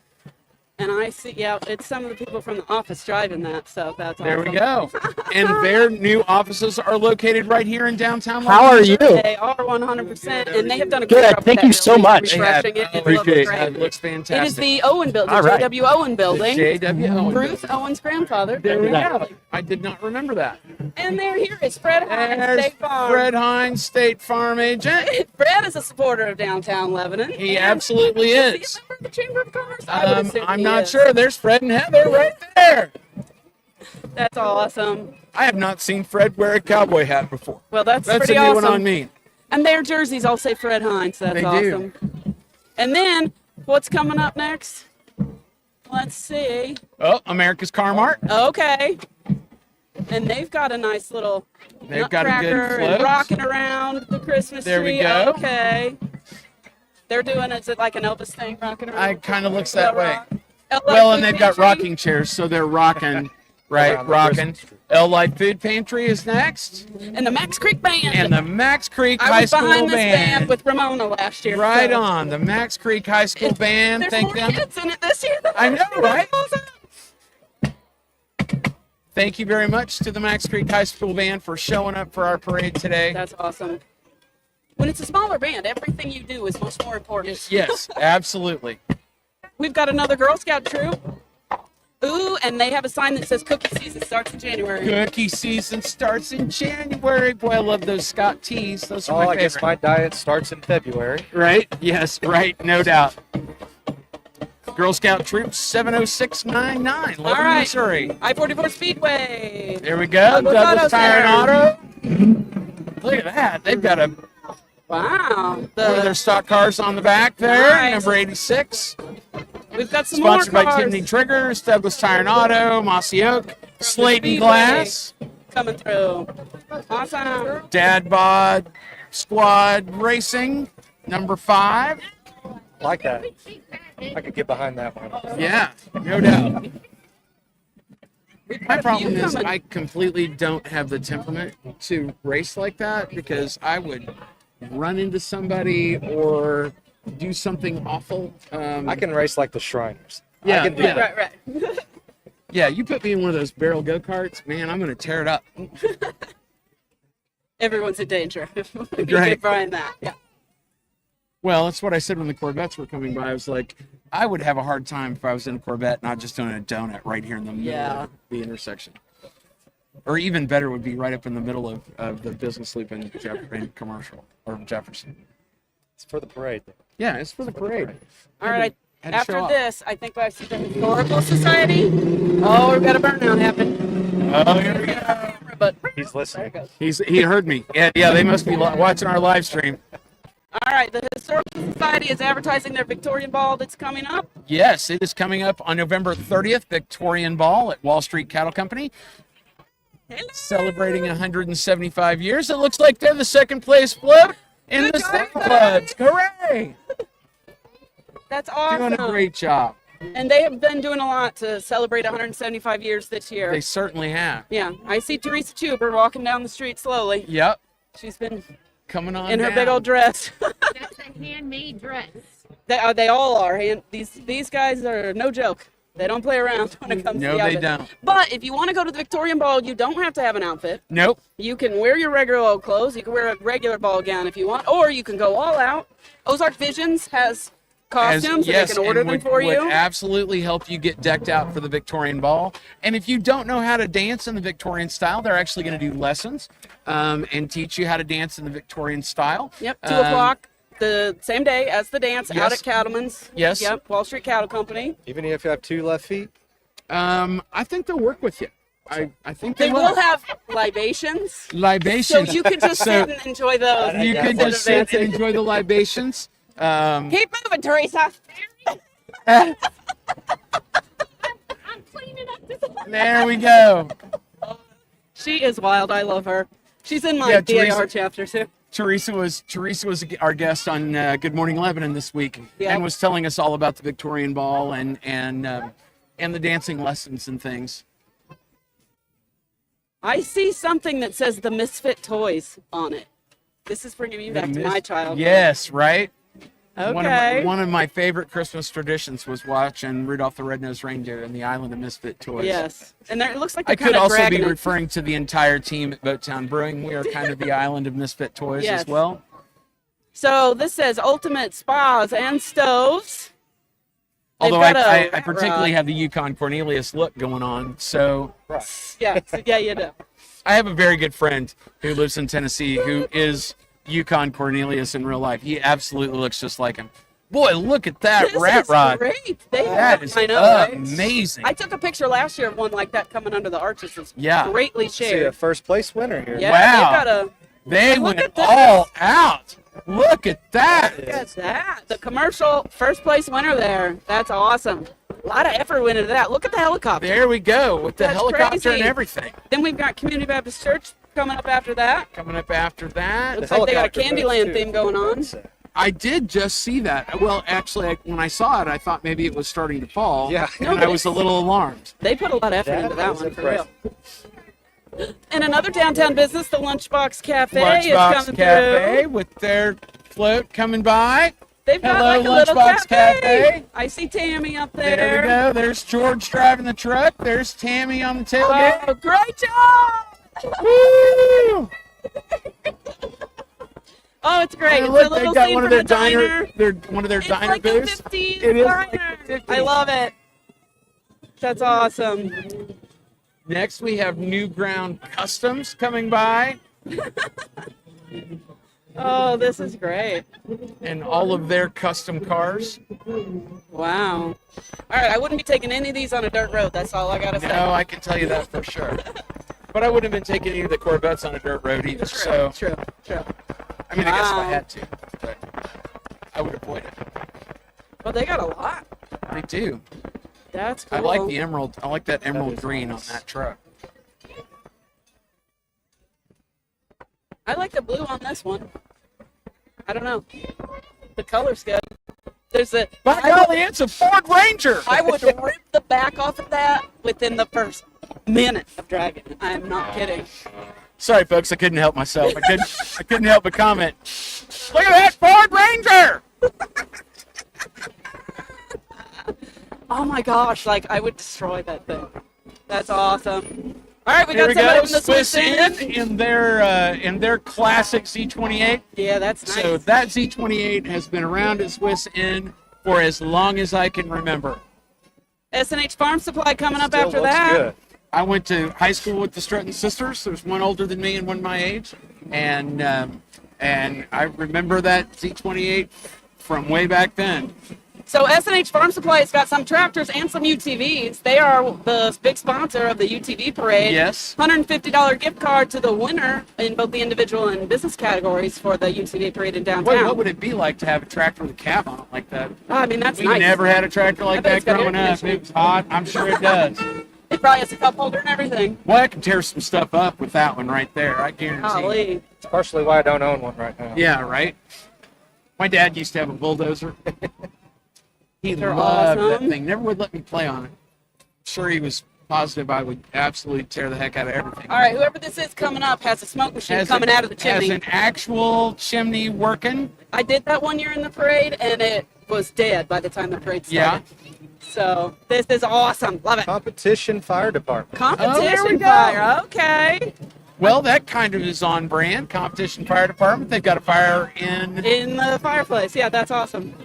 And I see, yeah, it's some of the people from the office driving that, so that's There awesome. we go. And their new offices are located right here in downtown. How are you? They are 100%, and they have done a great Good. job with Thank that you so building, much. refreshing it. It looks Appreciate great. it. Looks fantastic. It is the Owen building, All right. J.W. Owen building. J.W. Owen. Bruce Owen's grandfather. There we Yeah. go. I did not remember that. And there here is Fred Hines, There's State Farm. Fred Hines, State Farm agent. Fred is a supporter of Downtown Lebanon. He and absolutely is is. he a member of the Chamber of Commerce? I would assume I'm he not is. sure. There's Fred and Heather right there. That's awesome. I have not seen Fred wear a cowboy hat before. Well, that's That's pretty a new awesome. one on me. And their jerseys all say Fred Hines. That's They do. awesome. And then, what's coming up next? Let's see. Oh, America's Car Mart. Okay. And they've got a nice little They've got a good nutcracker and float. rocking around the Christmas There we tree. go. Okay. They're doing, is it like an Elvis thing, rocking around? It kind of looks that way. LA Well, and Food they've got Pantry. rocking chairs, so they're rocking, right? Around the Rocking. Christmas tree. L Light Food Pantry is next, And the Max Creek Band. and the Max Creek I High was School behind this band Band. with Ramona last year. Right so. on, the Max Creek High School Band. There's Thank more them. kids in it this year. than I know, last year. right? That's awesome. Thank you very much to the Max Creek High School Band for showing up for our parade today. That's awesome. When it's a smaller band, everything you do is much more important. Yes, absolutely. We've got another Girl Scout troop. Ooh, and they have a sign that says cookie season starts in January. Cookie season starts in January. Boy, I love those Scott teas. Those are Oh, my I favorite. guess my diet starts in February. Right? Yes, right. No doubt. Girl Scout Troop 70699, Lebanon, All right. Missouri. I-44 Speedway. There we go. Douglas Douglas Auto's Tire and there. Auto. Look at that. They've got a Wow. one of their stock cars on the back there, Nice. number 86. We've got some Sponsored more by cars Timney Triggers, Douglas Tire and Auto, Mossy Oak, Slayton Speedway. Glass, coming through. Awesome. Dad Bod Squad Racing, number 5. Like that. I could get behind that one. Yeah, no doubt. My You problem is coming. I completely don't have the temperament to race like that because I would run into somebody or do something awful. I can race like the Shriners. Yeah, I can do yeah. that. Right. Yeah, you put me in one of those barrel go-karts, man, I'm going to tear it up. Everyone's in danger. You Right. get Brian that. Yeah. Well, that's what I said when the Corvettes were coming by. I was like, I would have a hard time if I was in a Corvette, not just doing a donut right here in the middle Yeah. of the intersection. Or even better would be right up in the middle of the business loop in Commercial or Jefferson. It's for the parade. Yeah, it's for the parade. All right. Had to show After up. this, I think I see the Historical Society. Oh, we've got a burnout happen. Oh, here we go. But He's listening. He heard me. Yeah, they must be watching our live stream. all right, the Historical Society is advertising their Victorian Ball that's coming up. Yes, it is coming up on November 30th, Victorian Ball at Wall Street Cattle Company. Celebrating 175 years. It looks like they're the second place float in Good the job, state guys. clubs. Hooray! That's awesome. Doing a great job. And they have been doing a lot to celebrate 175 years this year. They certainly have. Yeah, I see Teresa Chuber walking down the street slowly. Yep. She's been Coming on in her down. big old dress. That's a handmade dress. They all are. These guys are no joke. They don't play around when it comes No, to the they outfit. don't. But if you want to go to the Victorian Ball, you don't have to have an outfit. Nope. You can wear your regular old clothes. You can wear a regular ball gown if you want, or you can go all out. Ozark Visions has costumes, yes, and they can order and them for you. would absolutely help you get decked out for the Victorian Ball. And if you don't know how to dance in the Victorian style, they're actually going to do lessons and teach you how to dance in the Victorian style. Yep, 2 o'clock the same day as the dance out yes. at Cattleman's. Yes. Yep, Wall Street Cattle Company. Even if you have 2 left feet. I think they'll work with you. I think They will have libations, libations. so you can just So sit and enjoy those. you can instead just of sit and dancing. enjoy the libations. Keep moving, Teresa. I'm cleaning up this. There we go. She is wild. I love her. She's in my Yeah, DAR Teresa- chapter too. Teresa was our guest on Good Morning Lebanon this week, Yep. and was telling us all about the Victorian Ball and the dancing lessons and things. I see something that says the Misfit Toys on it. This is bringing me back to my childhood. Yes, right. Okay. One of my favorite Christmas traditions was watching Rudolph the Red-Nosed Reindeer and the Island of Misfit Toys. Yes. And it looks like I they're could kind of also be dragging it. referring to the entire team at Boattown Brewing. We are kind of the Island of Misfit Toys Yes. as well. So this says ultimate spas and stoves. They've Although got I a particularly rod. have the Yukon Cornelius look going on. So Yeah, you do. I have a very good friend who lives in Tennessee who is Yukon Cornelius in real life. He absolutely looks just like him. Boy, look at that This rat is rod. great. They That is I know, right? amazing. I took a picture last year of one like that coming under the arches. It's Yeah. greatly See a shared. first place winner here. Yeah, Wow. they've got a They Look went at this. all out. Look at that. look at that. The commercial first place winner there. That's awesome. A lot of effort went into that. Look at the helicopter. There we go with the That's helicopter crazy. and everything. Then we've got Community Baptist Church coming up after that. Coming up after that. Looks like they got a helicopter Candyland does, too. theme going on. I did just see that. Well, actually, when I saw it, I thought maybe it was starting to fall. Yeah. And I was a little alarmed. They put a lot of effort That into that is one for real. impressive. And another downtown business, the Lunchbox Cafe is Lunchbox coming Cafe through. with their float coming by. They've got Hello, like a little Lunchbox cafe. Cafe. I see Tammy up There there. we go. There's George driving the truck. There's Tammy on the tailgate. Oh, great job! Woo! Oh, it's great. Hey, It's look, a little they've got scene one of from their the diner. They're one of their It's diner like booths. a 50s It is diner. like a 50s. I love it. That's awesome. Next, we have New Ground Customs coming by, Oh, this is great. and all of their custom cars. Wow. All right, I wouldn't be taking any of these on a dirt road. That's all I gotta say. No, I can tell you that for sure. But I wouldn't have been taking any of the Corvettes on a dirt road either. So, True. I mean, I guess if I Wow. had to, but I would avoid it. Well, they got a lot. They do. That's cool. I like the emerald. I like that emerald is green nice. on that truck. I like the blue on this one. I don't know. The color's good. There's a. By golly, it's a Ford Ranger. I would rip the back off of that within the first minute of driving it. I'm not kidding. Sorry, folks, I couldn't help myself. I couldn't help but comment. Look at that Ford Ranger. Oh my gosh, like I would destroy that thing. That's awesome. All right, we Here got we somebody go. from the Swiss in their classic Z28. Yeah, that's nice. So that Z28 has been around at Swiss Inn for as long as I can remember. S&H Farm Supply coming up Still after looks that. good. I went to high school with the Stratton sisters. There's one older than me and one my age, and I remember that Z28 from way back then. So S&H Farm Supply has got some tractors and some UTVs. They are the big sponsor of the UTV parade. Yes. $150 gift card to the winner in both the individual and business categories for the UTV parade in downtown. What would it be like to have a tractor with a cab on it like that? I mean, that's We nice. never had a tractor I like bet that it's got growing air up. It was hot. I'm sure it does. It probably has a cup holder and everything. Well, I can tear some stuff up with that one right there. I guarantee. Golly. It's partially why I don't own one right now. Yeah, right. My dad used to have a bulldozer. He They're loved that awesome. thing. Never would let me play on it. Sure, he was positive I would absolutely tear the heck out of everything. All right, whoever this is coming up has a smoke machine coming out of the chimney. Has an actual chimney working. I did that one year in the parade, and it was dead by the time the parade started. So this is awesome. Love it. Competition Fire Department. Oh, there we Competition go. fire. Okay. Well, that kind of is on brand. Competition Fire Department. They've got a fire in. In the fireplace. Yeah, that's awesome.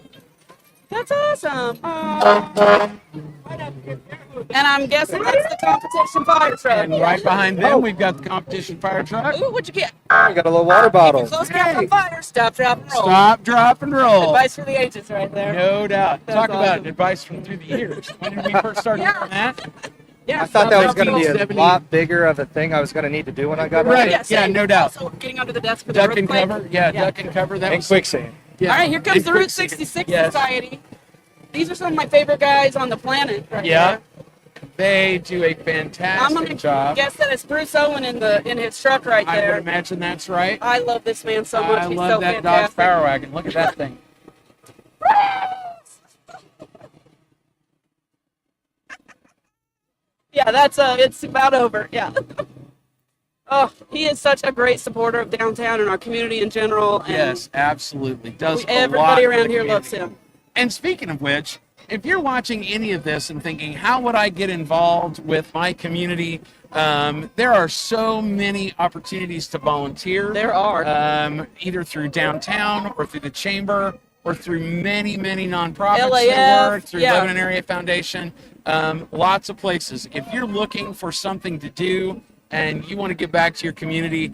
That's awesome. Oh. And I'm guessing that's the competition fire truck. And right behind them, we've got the competition fire truck. Ooh, what'd you get? I got a little water bottle. Close count on fire. Stop, drop, and roll. Stop, drop, and roll. Advice for the ages right there. No doubt. That's Talk about awesome. advice from through the years. When did we first start Yeah. doing that? Yeah, I thought that was stop, going to drop, be and a roll. 70. lot bigger of a thing I was going to need to do when I got Right. home. Yeah, same. no doubt. Also, getting under the desk for the Duck and earthquake. cover. Yeah, duck and cover. That And was quicksand. Yeah. All right, here comes And the Route quicksand. 66 Yes. Society. These are some of my favorite guys on the planet. Right Yeah. there. They do a I'm fantastic gonna job. guess that it's Bruce Owen in his truck right I would there. imagine that's right. I love this man so much. I He's love so that Dodge fantastic. Power Wagon. Look at that thing. Yeah, that's it's about over. Yeah. Oh, he is such a great supporter of downtown and our community in general. And Yes, absolutely. Does a lot everybody for the around here community. loves him. And speaking of which, if you're watching any of this and thinking, how would I get involved with my community? There are so many opportunities to volunteer. There are. Either through downtown or through the chamber or through many, many nonprofits LAF, that work, through yeah. Lebanon Area Foundation. Lots of places. If you're looking for something to do and you want to give back to your community,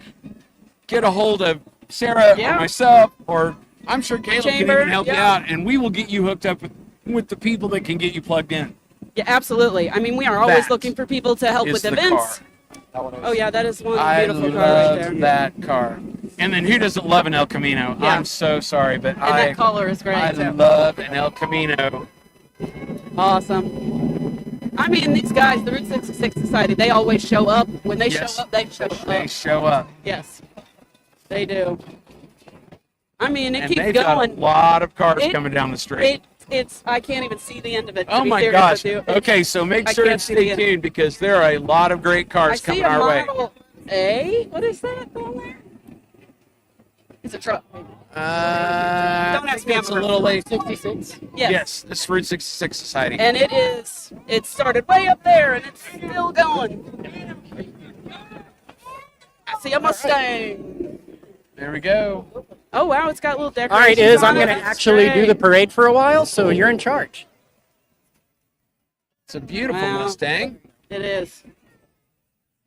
get a hold of Sarah Yeah. or myself, or I'm sure Caleb can Chamber, even help you yeah. out, and we will get you hooked up with the people that can get you plugged in. Yeah, absolutely. I mean, we are always That looking for people to help is with the events. car. Oh yeah, that is one of the I beautiful cars right there. love that car. And then who doesn't love an El Camino? Yeah. I'm so sorry, but And that color is great I too. love an El Camino. Awesome. I mean, these guys, the Route 66 Society, they always show up. When they Yes. show up, they show They up. show up. Yes, they do. I mean, it And keeps they've going. got a lot of cars It- coming down the street. It's I can't even see the end of it. To Oh be my serious gosh. with you. Okay, so make I sure can't to see the stay end. tuned because there are a lot of great I cars see coming a our way. Model A. What is that down there? It's a truck. I Don't ask think me. it's a I'm little late. 66. Yes. Yes, this is Route 66 Society. And it started way up there and it's still going. I see a Mustang. There we go. Oh wow, it's got little decorations. All right, Iz, I'm on it. going to It's actually do great. the parade for a while, so you're in charge. It's a beautiful Wow. Mustang. It is.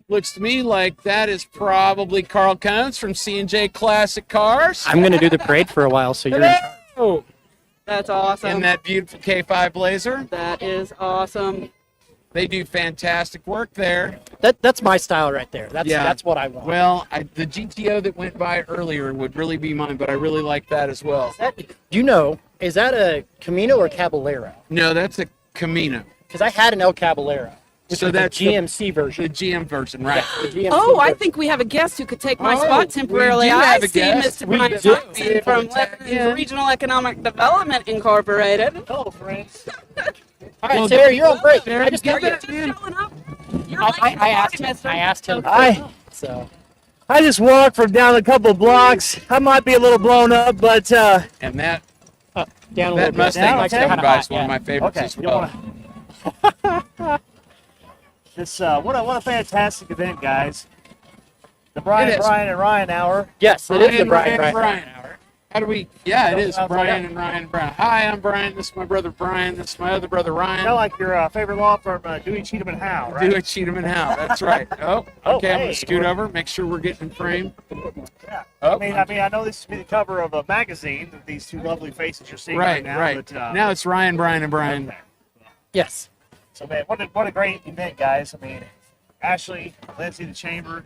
Looks to me like that is probably Carl Cones from C&J Classic Cars. I'm going to do the parade for a while, so you're in charge. Oh, That's awesome. in that beautiful K5 Blazer. That is awesome. They do fantastic work there. That's my style right there. That's what I want. Well, the GTO that went by earlier would really be mine, but I really like that as well. Do you know, is that a Camino or Caballero? No, that's a Camino. Because I had an El Caballero, which So is the that's the- GMC version. The GM version, right? The GMC Oh, I version. think we have a guest who could take my Oh, spot temporarily. we do I have a see guest. Mr. We Brian do. Johnson from Lebanon's Regional Economic Development Incorporated. Hello, friends. All right, Well, Sarah, you're on break. Sarah, I just got give you. it, man. Showing up. You're I late to the asked party, him. mister. I asked him. Hi. So I just walked from down a couple blocks. I might be a little blown up, but And that down a little that bit. Mustang Down, likes okay. to by is one of my favorites okay. as You well. this what a fantastic event, guys. The It Brian, is. Brian, and Ryan hour. Yes, it is the Brian, Brian. Brian hour. How do we? Yeah, it is Sounds Brian like- and Ryan. Brian. Hi, I'm Brian. This is my brother Brian. This is my other brother Ryan. Kind of like your favorite law firm, Dewey, Cheatham, and Howe, right? Do it, Cheatham and Howe. That's right. Oh, Oh, okay. I'm hey. gonna scoot over, make sure we're getting in frame. Yeah. Oh, I know this should be the cover of a magazine. These two lovely faces you're seeing right, now. right. But, Now it's Ryan, Brian, and Brian. okay. Yes. So man, what a great event, guys. I mean, Ashley, Lindsay, the chamber,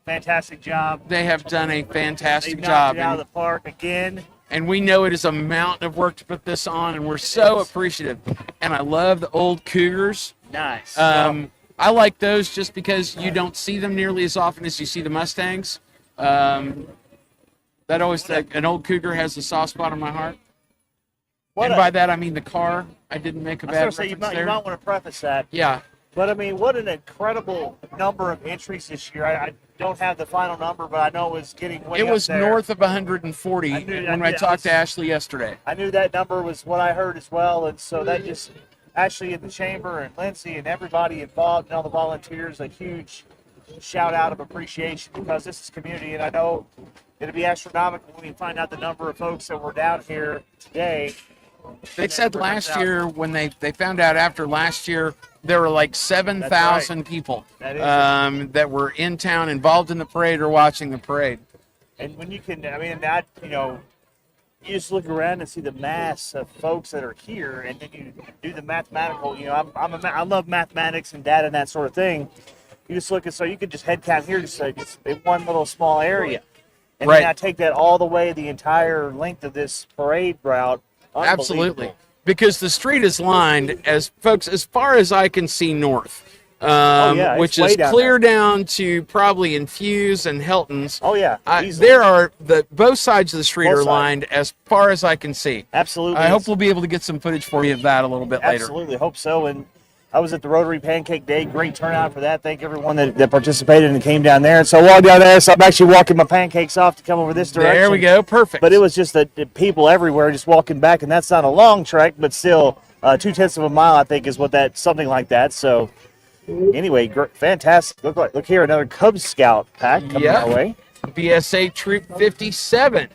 fantastic job. They have done a They fantastic knocked job, it out of and, the park again. and we know it is a mountain of work to put this on, and we're so appreciative. And I love the old Cougars. Nice. I like those just because you don't see them nearly as often as you see the Mustangs. That always, an old Cougar has a soft spot in my heart. And by that I mean the car. I didn't make a I was bad going to say, you reference might there. want to preface that. Yeah, But I mean, what an incredible number of entries this year. I don't have the final number, but I know it was getting way it was up there. north of 140 when I talked to Ashley yesterday. I knew that number was what I heard as well, and so that just Ashley in the chamber and Lindsay and everybody involved and all the volunteers, a huge shout out of appreciation because this is community, and I know it'll be astronomical when we find out the number of folks that were down here today. They said last year when they found out after last year there were like 7,000 people That is that were in town involved in the parade or watching the parade. And when you can, I mean, that, you just look around and see the mass of folks that are here, and then you do the mathematical. I love mathematics and data and that sort of thing. You just look at, so you could just head count here, just in one little small area, and Right. then I take that all the way the entire length of this parade route. Absolutely. Unbelievable. Because the street is lined, as far as I can see north, yeah, it's which way is down clear down to probably Infuse and Hilton's. Oh yeah, easily. There are both sides of the street Both are sides. lined as far as I can see. Absolutely. I hope we'll be able to get some footage for you of that a little bit later. Absolutely, hope so. And I was at the Rotary Pancake Day. Great turnout for that. Thank everyone that participated and came down there. And so while down there, so I'm actually walking my pancakes off to come over this direction. There we go. Perfect. But it was just the people everywhere just walking back, and that's not a long trek, but still 2/10 of a mile, I think, is what that, something like that. So anyway, fantastic. Look here, another Cub Scout pack coming our way. BSA Troop 57.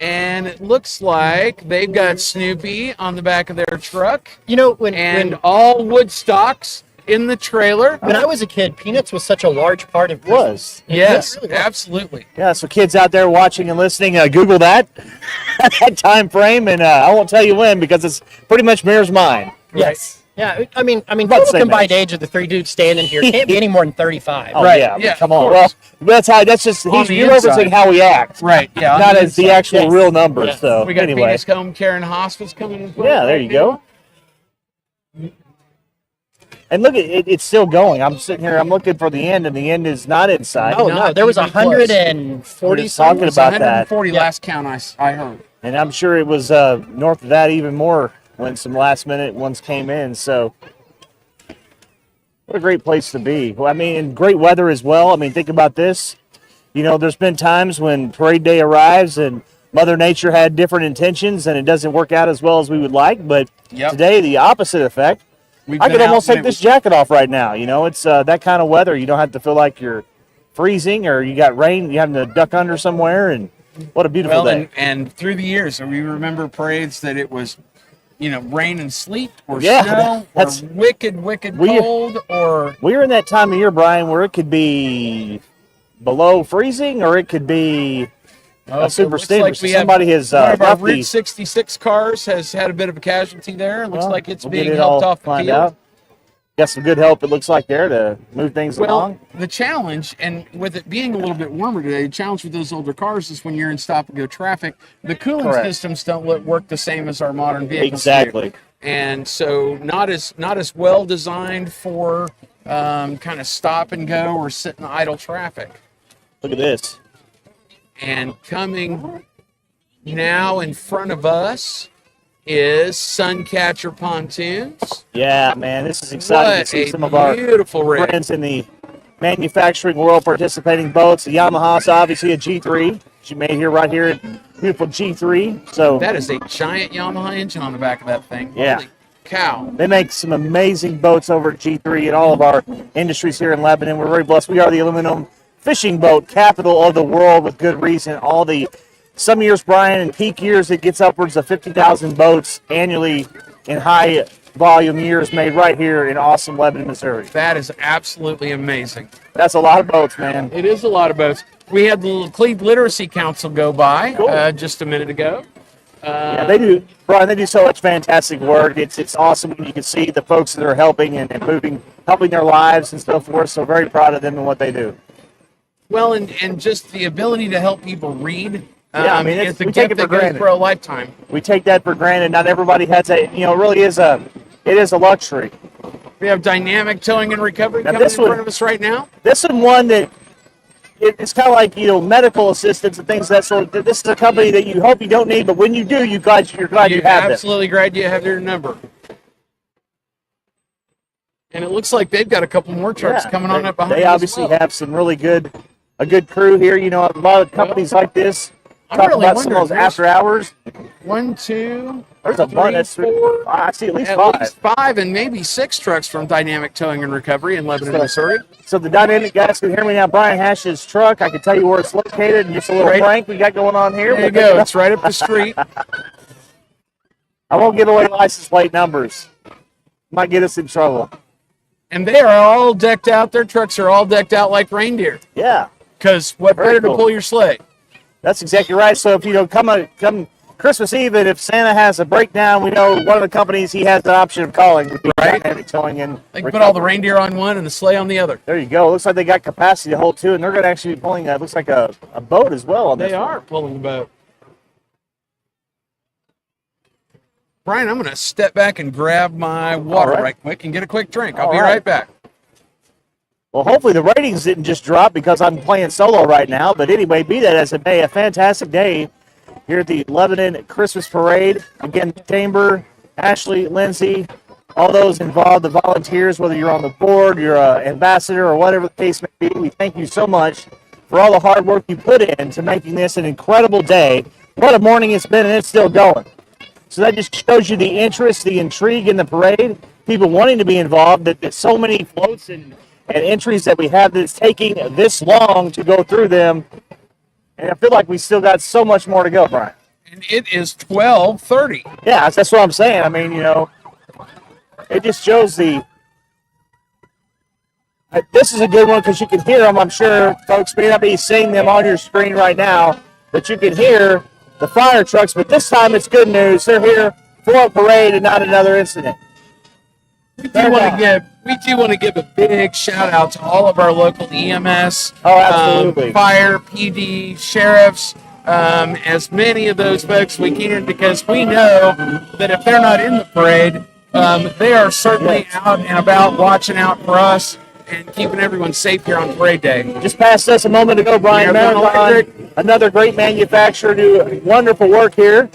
And it looks like they've got Snoopy on the back of their truck. You know, when all wood stocks in the trailer. When I was a kid, peanuts was such a large part of Christmas. Yes, absolutely. Yeah, so kids out there watching and listening, Google that that time frame, and I won't tell you when because it's pretty much mirrors mine. Yes. Yeah, I mean, About the total same combined age. age of the three dudes standing here can't be any more than 35. Oh, yeah, come on. Well, that's just, On he's the referencing inside. how we act. Right, yeah. on Not the as the inside. actual real numbers, so We got anyway. Phoenix Home Care and Hospice coming in. Yeah, there you go. And look, it's still going. I'm sitting here, I'm looking for the end, and the end is not inside. Oh, no, there was even 140 We're just talking about that. 140 last count I heard. And I'm sure it was north of that even more when some last minute ones came in. So what a great place to be. Well, I mean, and great weather as well. I mean, think about this. You know, there's been times when parade day arrives and Mother Nature had different intentions and it doesn't work out as well as we would like. But today, the opposite effect. We've I been could out almost and take it this was- jacket off right now. You know, it's that kind of weather. You don't have to feel like you're freezing or you got rain. You're having to duck under somewhere. And what a beautiful Well, day. and through the years, we remember parades that it was, rain and sleet or Yeah, snow or that's- wicked cold or We're in that time of year, Brian, where it could be below freezing or it could be a super steamer. So somebody has one of our left Route the 66 cars has had a bit of a casualty there. It looks like it's we'll being get it helped all off the find field. out. Got some good help, it looks like, there to move things Well, along. the challenge, and with it being a little bit warmer today, the challenge with those older cars is when you're in stop-and-go traffic, the cooling Correct. systems don't work the same as our modern vehicles Exactly. do. And so not as well designed for kind of stop and go or sit in idle traffic. Look at this. And coming now in front of us is Suncatcher Pontoons. Yeah, man, this is exciting What to see a some of our beautiful rig. friends in the manufacturing world participating boats. The Yamaha's obviously a G3. She made here right here in beautiful G3. So That is a giant Yamaha engine on the back of that thing. Yeah. Holy cow. they make some amazing boats over at G3 and all of our industries here in Lebanon. We're very blessed. We are the aluminum fishing boat capital of the world with good reason. Some years, Brian, in peak years, it gets upwards of 50,000 boats annually in high volume years made right here in awesome Lebanon, Missouri. That is absolutely amazing. That's a lot of boats, man. It is a lot of boats. We had the Cleve Literacy Council go by Cool. just a minute ago. Yeah, they do, Brian. They do so much fantastic work. It's awesome when you can see the folks that are helping and helping their lives and so forth. So very proud of them and what they do. Well, and just the ability to help people read. Yeah, I mean, it's a we take gift it for that goes granted. for a lifetime. We take that for granted. Not everybody has that. You know, it really is a luxury. We have Dynamic Towing and Recovery Now, coming in this one- front of us right now. This is one that it's kind of like, medical assistance and things of that sort. This is a company that you hope you don't need, but when you do, you're glad you have You're them. absolutely glad you have their number. And it looks like they've got a couple more trucks Yeah, coming on up behind They us obviously as well. have some really a good crew here. You know, a lot of companies like this I'm talk really about some of those wondering, after hours. 1, 2, There's a bunch. three, That's four, I see at least at five. least 5 and maybe 6 trucks from Dynamic Towing and Recovery in Lebanon, Missouri. So the dynamic guys can hear me now. Brian Hash's truck. I can tell you where it's located and just a little Right. prank we got going on here. There you go. It's right up the street. I won't give away license plate numbers. Might get us in trouble. And they are all decked out. Their trucks are all decked out like reindeer. Yeah, Because what Very better cool. to pull your sleigh? that's exactly right. So if come Christmas Eve, and if Santa has a breakdown, we know one of the companies he has the option of calling would be Right. Dynamic Towing and They can put all the Recovery. reindeer on one and the sleigh on the other. There you go. Looks like they got capacity to hold two, and they're going to actually be pulling. Looks like a boat as well on this. They one. are pulling the boat. Brian, I'm going to step back and grab my water All right. right quick and get a quick drink. I'll All be right. right back. Well, hopefully the ratings didn't just drop because I'm playing solo right now. But anyway, be that as it may, a fantastic day here at the Lebanon Christmas Parade. Again, Chamber, Ashley, Lindsay, all those involved, the volunteers, whether you're on the board, you're an ambassador, or whatever the case may be. We thank you so much for all the hard work you put into making this an incredible day. What a morning it's been, and it's still going. So that just shows you the interest, the intrigue in the parade, people wanting to be involved, that so many floats and entries that we have that's taking this long to go through them. And I feel like we still got so much more to go, Brian. And it is 12:30. Yeah, that's what I'm saying. I mean, it just shows this is a good one because you can hear them. I'm sure folks may not be seeing them on your screen right now, but you can hear the fire trucks. But this time it's good news. They're here for a parade and not another incident. We do want to give a big shout out to all of our local EMS, absolutely. fire, PD, sheriffs, as many of those folks we can, because we know that if they're not in the parade, they are certainly out and about watching out for us and keeping everyone safe here on parade day. Just passed us a moment ago, Brian Marathon, another great manufacturer, do wonderful work here.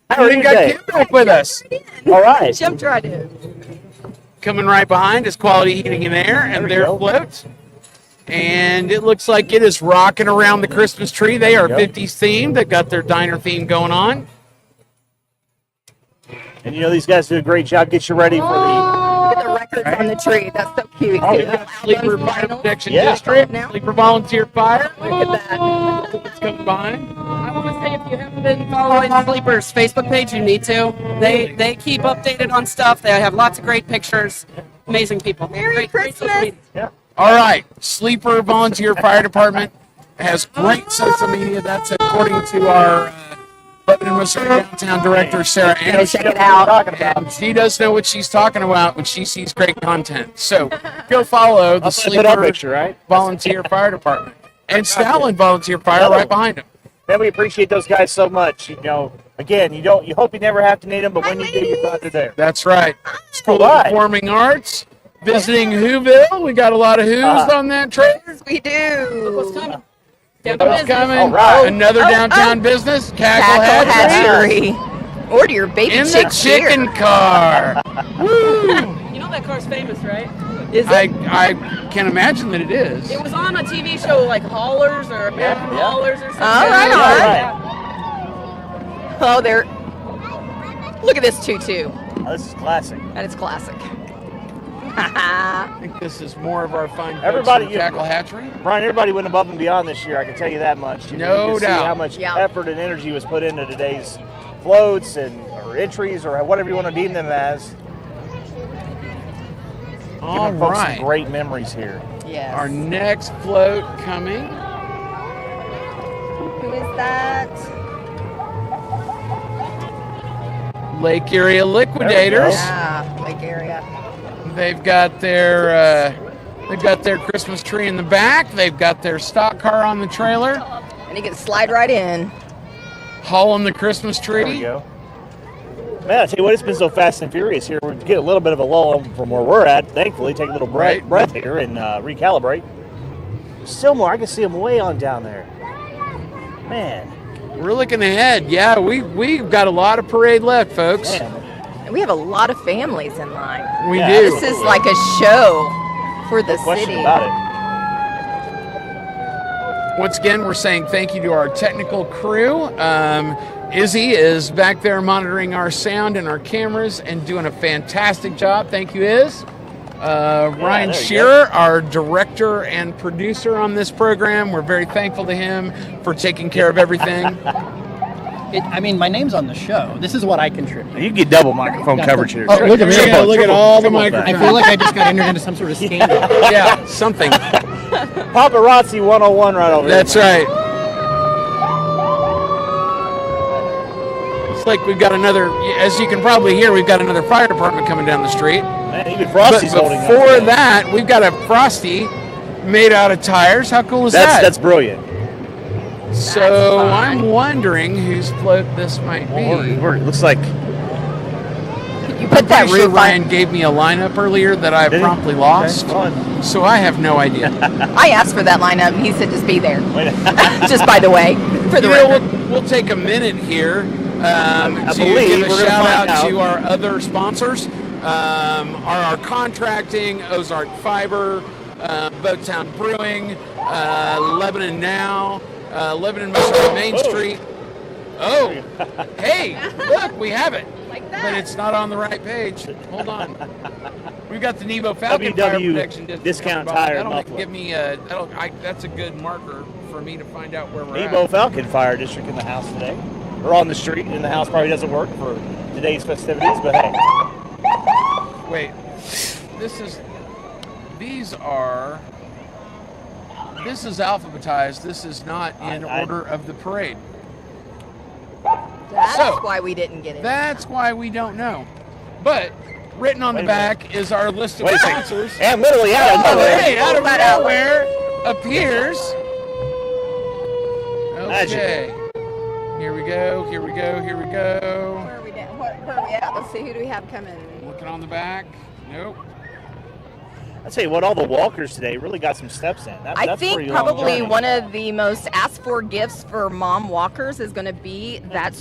How are you got today? Kim back with us. All right. Jumped right in. Coming right behind is Quality Heating and Air and their float. And it looks like it is rocking around the Christmas tree. They are 50s themed. They've got their diner theme going on. And these guys do a great job. Get you ready for Look at the records on the tree. That's so cute. Oh, we've got Sleeper Fire Protection District, Sleeper Volunteer Fire. Look at that. It's coming behind. I want to say if you haven't been following Sleeper's Facebook page, you need to. They keep updated on stuff. They have lots of great pictures. Amazing people. Merry Christmas. All right, Sleeper Volunteer Fire Department has great social media. That's according to our Lebanon, Missouri Downtown Director, Sarah Anderson. Check it out. And she does know what she's talking about when she sees great content. So go follow the Sleeper picture, right? Volunteer Fire Department. And Stalin Volunteer Fire right behind them. Man, we appreciate those guys so much. Again, you hope you never have to need them, but when you do, you're glad they're there. That's right. School of Performing Arts. Visiting Whoville. We got a lot of Who's on that train. Yes, we do. What's coming? What's coming? All right. Another downtown business. Cackle Hatchery. Order your baby In the chick chicken car. Woo! You know that car's famous, right? Is it? I can imagine that it is. It was on a TV show like Haulers or American Haulers or something. All right, all right. Oh, there. Look at this tutu. Oh, this is classic. That is classic. I think this is more of our fun. Everybody, Cackle Hatchery. Brian, everybody went above and beyond this year. I can tell you that much. No you can doubt. See how much effort and energy was put into today's floats or entries or whatever you want to deem them as. All Giving folks right. some great memories here. Yes. Our next float coming. Who is that? Lake Area Liquidators. Yeah, Lake Area. They've got their Christmas tree in the back. They've got their stock car on the trailer. And you can slide right in. Hauling the Christmas tree. There we go. Man, I tell you what, it's been so fast and furious here. We get a little bit of a lull from where we're at. Thankfully, take a little breath here and recalibrate. Still more. I can see them way on down there. Man. We're looking ahead. Yeah, we've got a lot of parade left, folks. Man. And we have a lot of families in line. We Yeah. do. This is like a show for the No question city. about it. Once again, we're saying thank you to our technical crew. Izzy is back there monitoring our sound and our cameras and doing a fantastic job. Thank you, Iz. Ryan there you Shearer, our director and producer on this program. We're very thankful to him for taking care of everything. My name's on the show. This is what I contribute. You get double microphone coverage here. Oh, look at me. Yeah, look at all the I microphones. feel like I just got entered into some sort of scandal. Yeah, something. Paparazzi 101 right over That's there. right. It's like we've got another, as you can probably hear, we've got another fire department coming down the street. Man, even But Frosty's holding up. before that, we've got a Frosty made out of tires. How cool is that? That's brilliant. So I'm wondering whose float this might be. Looks like You put that I'm pretty sure roof Ryan on. gave me a lineup earlier that I Did he? promptly lost. Okay. So I have no idea. I asked for that lineup, and he said just be there. Wait a- Just by the way, for the You know, record. we'll take a minute here to believe give a we're gonna shout find out out. to our other sponsors. are our contracting, Ozark Fiber, Boattown Brewing, Lebanon Now, Lebanon Missouri Main Street. Oh, hey, look, we have it. Like that. But it's not on the right page. Hold on. We've got the Nebo Falcon Fire WW Protection Discount Tire That'll Muffler. give me that's a good marker for me to find out where we're Nebo at. Falcon Fire District in the house today. We're on the street, and the house probably doesn't work for today's festivities, but hey. Wait, this is alphabetized. This is not in order of the parade. That's So, why we didn't get it. That's why we don't know. But written on the back is our list of Wait a second. sponsors. And literally out of nowhere. Hey, out of Pull that out. nowhere appears. Magic. Okay. Here we go. Here we go. Here we go. Where are we at? Where are we at? Let's see. Who do we have coming? Looking on the back. Nope. I tell you what, all the walkers today really got some steps in. I That's think pretty long probably journey. one of the most asked for gifts for mom walkers is going to be that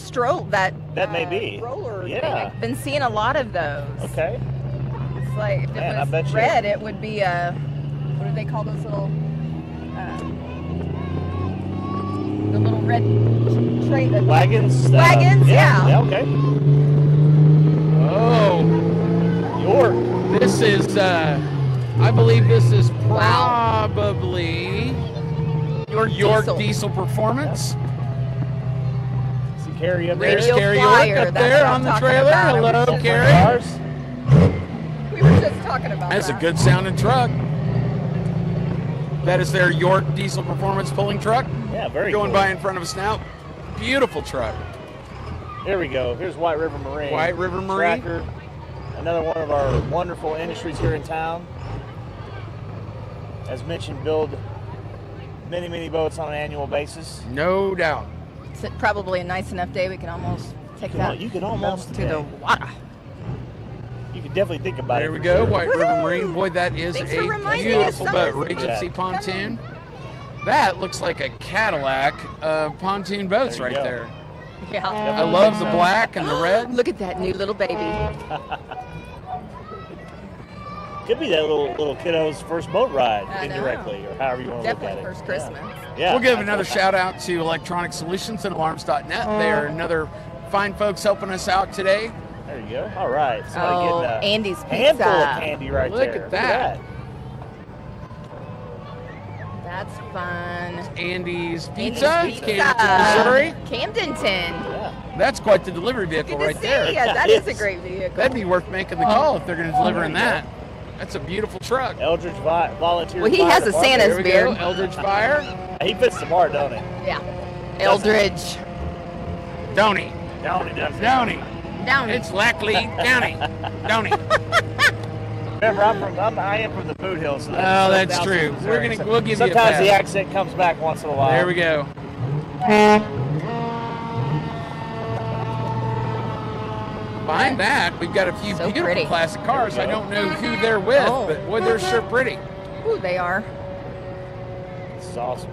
that may be. roller Yeah. thing. I've been seeing a lot of those. Okay. It's like if Man, it I was bet you- red, it would be what do they call those little the little red tray Wagons. Wagons, yeah. Yeah, okay. Oh, York. this is, I believe this is probably York Diesel Performance. See Carrie up there. There's Radio Carrie Flyer, York up that's there what I'm on the talking trailer. about. Hello, Cars. Carrie. We were just talking about That's a that. good sounding truck. That is their York Diesel Performance pulling truck. Yeah, very Going cool. by in front of us now. Beautiful truck. Here we go. Here's White River Marine. White River Marine. Tracker. Another one of our wonderful industries here in town. As mentioned, build many, many boats on an annual basis. No doubt. It's probably a nice enough day we can almost take that. You can almost to the water. You can definitely think about There it. we for go. sure. White River Marine. Boy, that is Thanks for a reminding us beautiful boat. something. Regency Yeah. pontoon. That looks like a Cadillac of pontoon boats There right you go. there. Yeah. I love the black and the red. Look at that new little baby. Could be that little kiddo's first boat ride I know. indirectly, or however you want to look at Definitely it. first Christmas. Yeah. We'll give another shout out to Electronic Solutions and Alarms.net. They are another fine folks helping us out today. There you go. All right. Somebody Oh, getting a Andy's handful pizza. of candy right Look there. at that. That's fun. Andy's Andy's Pizza, Pizza. Camden, Missouri. Camdenton. Yeah. That's quite the delivery vehicle Good right to see there. ya. That is a great vehicle. That'd be worth making the call if they're going to deliver in that. That's a beautiful truck. Eldridge Volunteer. Well, he Fire has a Department. Santa's There we beard. go. Eldridge Fire. He fits the part, don't he? Yeah. Eldridge. Downey. Down he does. Downey. Down. It's Lackley County. Downey. Remember, I am from the Boot Hills. So Oh, that's South true. Missouri. We'll give you a Sometimes the pass. accent comes back once in a while. There we go. Behind that, we've got a few So beautiful pretty. classic cars. I don't know who they're with, Oh. but boy, they're sure pretty. Ooh, they are. This is awesome.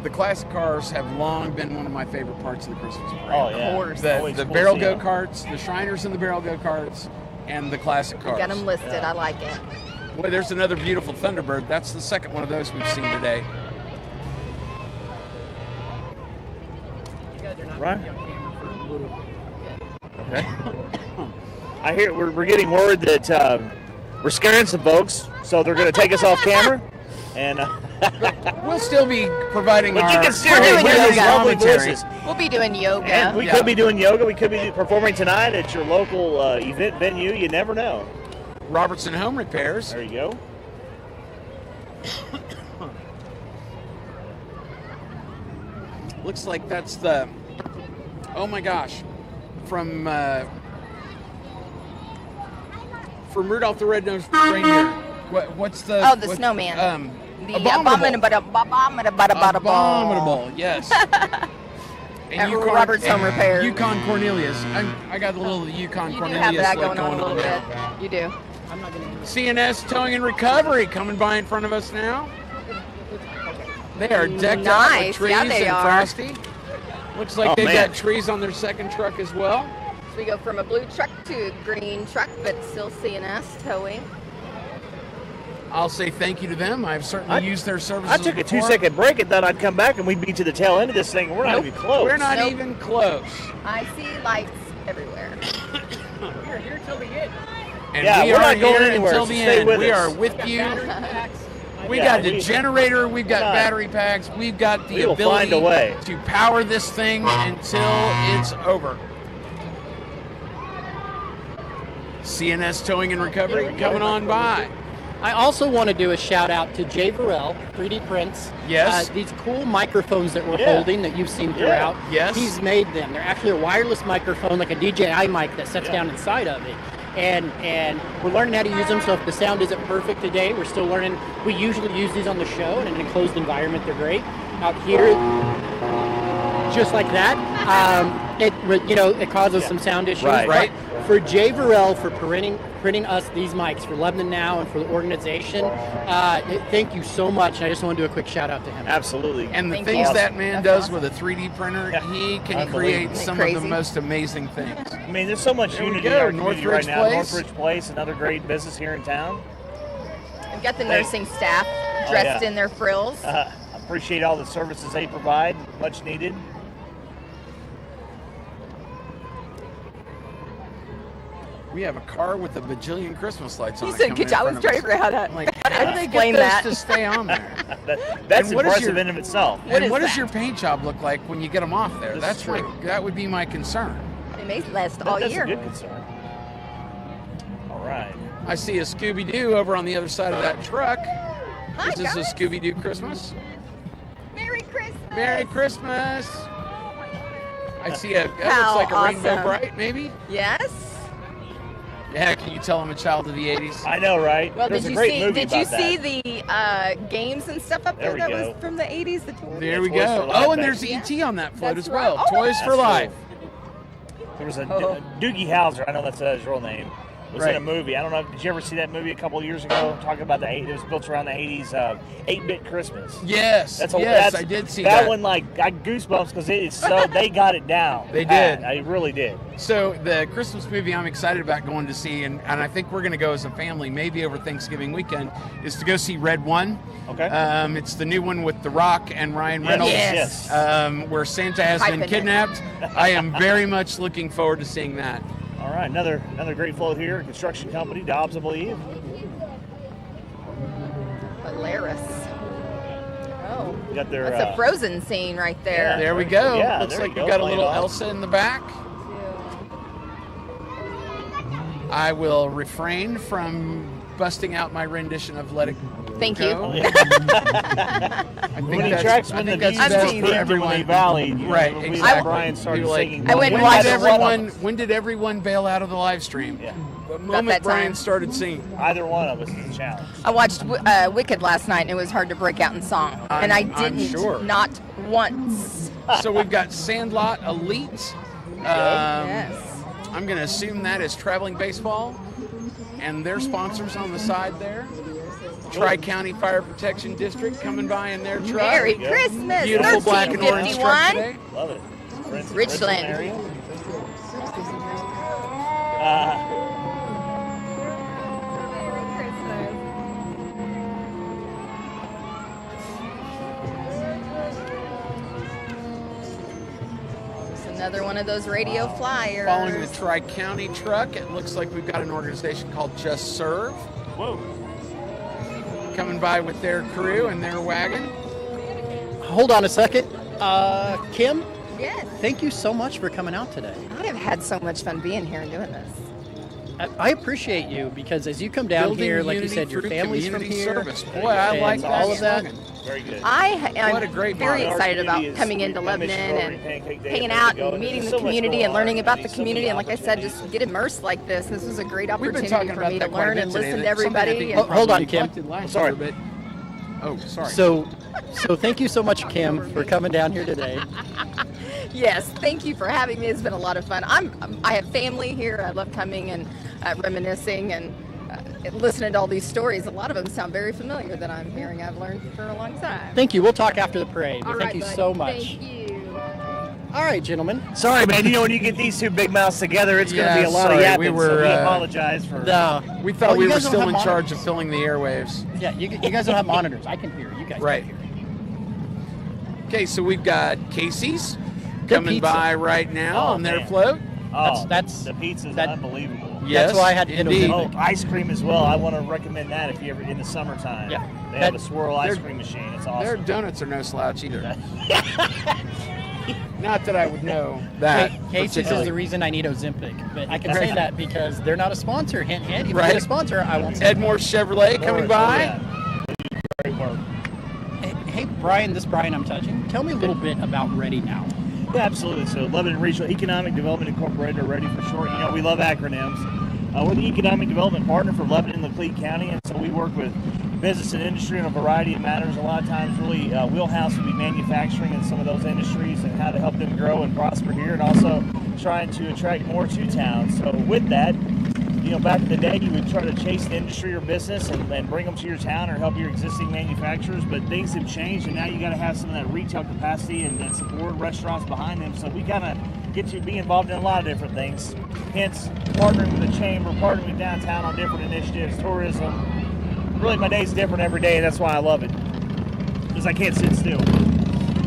The classic cars have long been one of my favorite parts of the Christmas parade. Oh, yeah. course. The Always cool to barrel see go 'em. karts, the Shriners and the barrel go karts, and the classic cars. Got them listed. I like it. Boy, there's another beautiful Thunderbird. That's the second one of those we've seen today. Right. Okay. I hear we're getting word that we're scaring some folks, so they're going to take us off camera, and We'll still be providing but our you can still We're hear doing these yoga. lovely commentary. voices. We'll be doing yoga. And we Yeah. could be doing yoga. We could be performing tonight at your local event venue. You never know. Robertson Home Repairs. There you go. Looks like that's the, oh my gosh, from Rudolph the Red-Nosed Reindeer. What's the? Oh, the what's- snowman. The Abominable. abominable. Abominable, yes. At Robert's Home Repair. Yukon Cornelius. I got a little Yukon You do have Cornelius that look going on a little now. bit. You do. CNS Towing and Recovery coming by in front of us now. They are decked out with Nice. trees Yeah, they and are. frosty. Looks like Oh, they've man. got trees on their second truck as well. So we go from a blue truck to a green truck, but still CNS towing. I'll say thank you to them. I've certainly used their services. I took a before. 2-second break and thought I'd come back and we'd be to the tail end of this thing. And we're not even close. We're not even close. I see lights everywhere. We're here till the end. And Yeah, we we're are not going here anywhere, until so the stay end. with We us. are with you. We Yeah, got the we- generator, we've got Right. battery packs, we've got the We will ability find a way. to power this thing until it's over. CNS Towing and Recovery coming on by. I also want to do a shout out to Jay Varel, 3D Prints. Yes. These cool microphones that we're Yeah. holding that you've seen throughout. Yes. He's made them. They're actually a wireless microphone, like a DJI mic that sets down inside of it. And we're learning how to use them, so if the sound isn't perfect today, we're still learning. We usually use these on the show, and in an enclosed environment, they're great. Out here, just like that, it causes some sound issues. Right. But for Jay Varel for printing us these mics for Lebanon Now and for the organization, thank you so much. I just want to do a quick shout out to him. Absolutely. And the Thank things you. that man That's does with a 3D printer, Yeah. he can Unbelievable. create some of Crazy. the most amazing things. I mean, there's so much There we unity go, in our community right Northridge now. Place. Northridge Place, another great business here in town. We've got the nursing staff Oh, dressed yeah. in their frills. Appreciate all the services they provide, much needed. We have a car with a bajillion Christmas lights on You it said, coming good in job. I front was of trying to us. figure out how to, I'm like, how how to do they explain get those that. to stay on there? That's And what is impressive your- in of itself. And is what does that? your paint job look like when you get them off there? This is true. That would be my concern. It may last all That's year. a good concern. All right. I see a Scooby-Doo over on the other side of that truck. Hi, Is this guys. a Scooby-Doo Christmas? Merry Christmas. Merry Christmas! I see that How looks like a Rainbow awesome. Bright, maybe? Yes. Yeah, can you tell I'm a child of the 80s? I know, right? Well, There's did a you great see? movie Did you about see that. the games and stuff up There there? we That go. was from the '80s. The tour. There we Toys for go. Life Oh, and back there's then. E.T. on that float That's as well. right. Oh, Toys That's for Life. There was a Oh. Doogie Howser. I know that's his real name. Was Right. in a movie. I don't know. Did you ever see that movie a couple of years ago? Talking about it was built around the 80s 8-bit Christmas. Yes, That's a, yes, that's, I did see that that. one. Like, got goosebumps because it is so they got it down. They pat. did. I really did. So the Christmas movie I'm excited about going to see, and I think we're going to go as a family, maybe over Thanksgiving weekend, is to go see Red One. Okay. It's the new one with The Rock and Ryan Reynolds, Yes. where Santa has Hyping been it. kidnapped. I am very much looking forward to seeing that. All right, another great float here. Construction company, Dobbs, I believe. Hilarious. Oh, You got their. that's a Frozen scene right there. There we go. Yeah, Looks there like you we go, got a playing little off. Elsa in the back. I will refrain from busting out my rendition of Let It Thank Go. you. I think When he that's, tracks I when think the that's music best seen for it. everyone. Valley, Right, we exactly. Brian started You're like, singing. I went and when watched did it. when did everyone bail out of the live stream? Yeah. The moment that Brian time. started singing. Either one of us is a challenge. I watched Wicked last night, and it was hard to break out in song. And I I'm didn't, sure. not once. So we've got Sandlot Elite. Yes. I'm going to assume that is Traveling Baseball, and their sponsors on the side there. Tri-County Fire Protection District coming by in their truck. Merry Christmas. Beautiful black and orange truck 1351. today. Love it. Friends in Richland. area. It's another one of those radio flyers. Following the Tri-County truck, it looks like we've got an organization called Just Serve Whoa. coming by with their crew and their wagon. Hold on a second. Kim, Yes. thank you so much for coming out today. I have had so much fun being here and doing this. I appreciate you because as you come down Building here, like you unity said, your through family's from community here. service. Boy, I and like all of that. slogan. Very good. I'm What a great very model. excited Our community about is coming into sweet. Lebanon Mission and Pancake Day, hanging there out we go. and meeting There's the so much community going and learning on. about the So many community. And like I said, opportunities. just get immersed like this. This was a great We've been opportunity talking for about me to that quite a learn bit and today. listen to That's something I everybody. think And Hold on, we Kim. neglected last Sorry. year, but- Oh, sorry. So thank you so much, Kim, for coming down here today. yes, thank you for having me. It's been a lot of fun. I have family here. I love coming and reminiscing and listening to all these stories. A lot of them sound very familiar that I'm hearing. I've learned for a long time. Thank you. We'll talk after the parade. All Thank right, you bud. so much. Thank you. All right, gentlemen. Sorry, man. When you get these two big mouths together, it's going to be a lot of sorry, yapping. we were, so we apologize for. We thought Oh, we you were guys don't still have in charge monitors. of filling the airwaves. Yeah, you guys don't have monitors. I can hear. You guys Right. can hear. Okay, so we've got Casey's Good coming pizza. by right now Oh, on their man. float. Oh, That's the pizza's that- unbelievable. Yes, That's why I had to hit indeed. Oh, ice cream as well. I want to recommend that if you ever in the summertime. Yeah. They have a That- swirl ice they're- cream machine. It's Their awesome. donuts are no slouch either. Not that I would know that. Casey's is particularly. the reason I need Ozempic, but I can say Right. that because they're not a sponsor. Hint, hint. If Right. they're a sponsor, I won't say. Edmore Chevrolet coming by. Great work. Hey, Brian, this Brian I'm touching. Tell me a little bit about Ready Now. Yeah, absolutely. So Lebanon Regional Economic Development Incorporated, or READY for short. We love acronyms. We're the economic development partner for Lebanon and Laclede County, and so we work with business and industry on a variety of matters. A lot of times, really, wheelhouse would be manufacturing in some of those industries and how to help them grow and prosper here, and also trying to attract more to town. So with that, back in the day, you would try to chase the industry or business and bring them to your town or help your existing manufacturers, but things have changed, and now you got to have some of that retail capacity and support restaurants behind them. So we kind of get to be involved in a lot of different things. Hence, partnering with the chamber, partnering with downtown on different initiatives, tourism. Really, my day's different every day, and that's why I love it, because I can't sit still.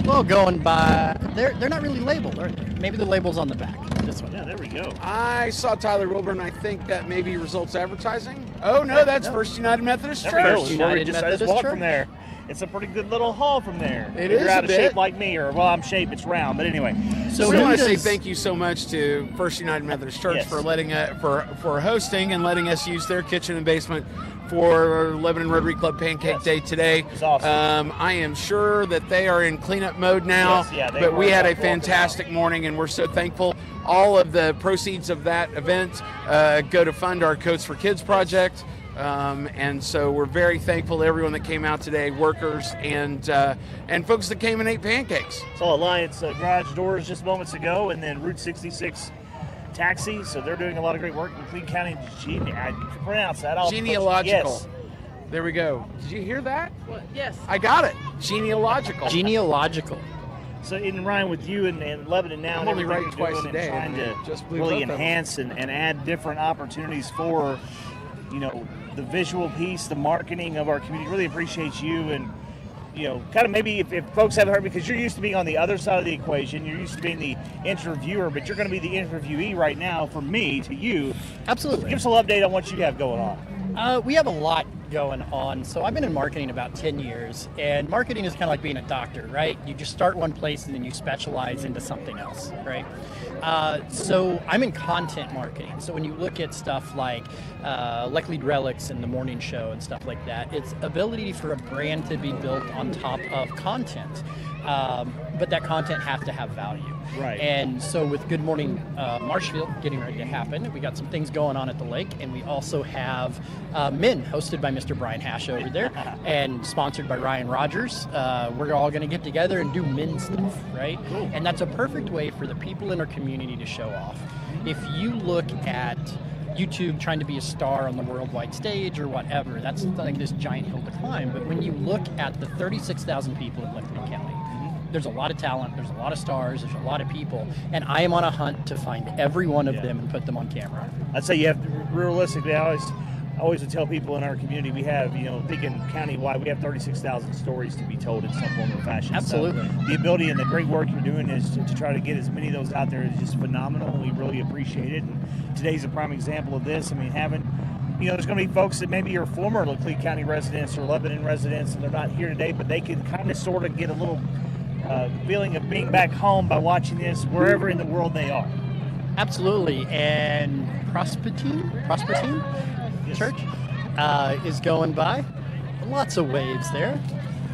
Well, going by, they're not really labeled, are they? Maybe the label's on the back. This one. Yeah, there we go. I saw Tyler Wilburn. I think that maybe Results Advertising. Oh no, that's First United Methodist There we go. Church. I just Methodist walked Church. from there. It's a pretty good little hall from there. It if is you're out a of shape bit. like me, or well, I'm shaped, it's round. But anyway, So we who want to say does- thank you so much to First United Methodist Church Yes. for letting for hosting and letting us use their kitchen and basement for Lebanon Rotary Club Pancake Yes. Day today. It's awesome. I am sure that they are in cleanup mode now, Yes, yeah, they but we were had a walking out. fantastic morning, and we're so thankful. All of the proceeds of that event go to fund our Codes for Kids project. And so we're very thankful to everyone that came out today, workers and folks that came and ate pancakes. saw Alliance garage doors just moments ago, and then Route 66 taxi. So they're doing a lot of great work in Cleveland County. I can pronounce that. Genealogical. Yes. There we go. Did you hear that? What? Yes. I got it. Genealogical. Genealogical. So in Ryan, with you and Lebanon now, I'm and only everything writing you're twice doing a day, and trying and to just blew really both of them. enhance and add different opportunities for, the visual piece, the marketing of our community. Really appreciate you, and kind of maybe if folks haven't heard, because you're used to being on the other side of the equation, you're used to being the interviewer, but you're going to be the interviewee right now from me to you. Absolutely. Give us a little update on what you have going on. We have a lot going on. So I've been in marketing about 10 years, and marketing is kind of like being a doctor, right? You just start one place and then you specialize into something else, right? So I'm in content marketing. So when you look at stuff like Laclede Relics and the morning show and stuff like that, it's ability for a brand to be built on top of content. But that content has to have value. Right. And so with Good Morning Marshfield getting ready to happen, we got some things going on at the lake, and we also have Men, hosted by Mr. Brian Hash over there, and sponsored by Ryan Rogers. We're all going to get together and do men stuff, right? Cool. And that's a perfect way for the people in our community to show off. If you look at YouTube trying to be a star on the worldwide stage or whatever, that's like this giant hill to climb. But when you look at the 36,000 people in Laclede County, there's a lot of talent, there's a lot of stars, there's a lot of people, and I am on a hunt to find every one of them and put them on camera. I'd say you have to, realistically, I always would tell people in our community, we have, thinking countywide, we have 36,000 stories to be told in some form or fashion. Absolutely. So the ability and the great work you're doing is to try to get as many of those out there is just phenomenal. We really appreciate it. And today's a prime example of this. I mean, there's going to be folks that maybe are former Laclede County residents or Lebanon residents, and they're not here today, but they can kind of sort of get a little feeling of being back home by watching this wherever in the world they are. Absolutely. And Prospertine Yes. Church is going by. Lots of waves there.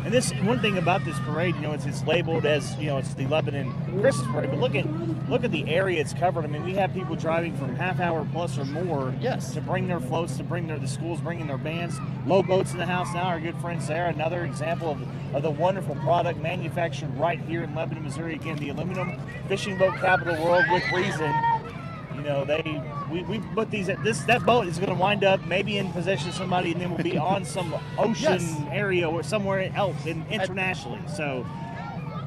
And this one thing about this parade, it's labeled as it's the Lebanon Christmas parade. But look at the area it's covered. I mean, we have people driving from half hour plus or more. Yes. To bring their floats, to bring the schools bringing their bands. Low Boats in the house now. Our good friend Sarah, another example of the wonderful product manufactured right here in Lebanon, Missouri. Again, the aluminum fishing boat capital of the world with reason. We put these at that boat is going to wind up maybe in possession of somebody, and then will be on some ocean Yes. area or somewhere else internationally. So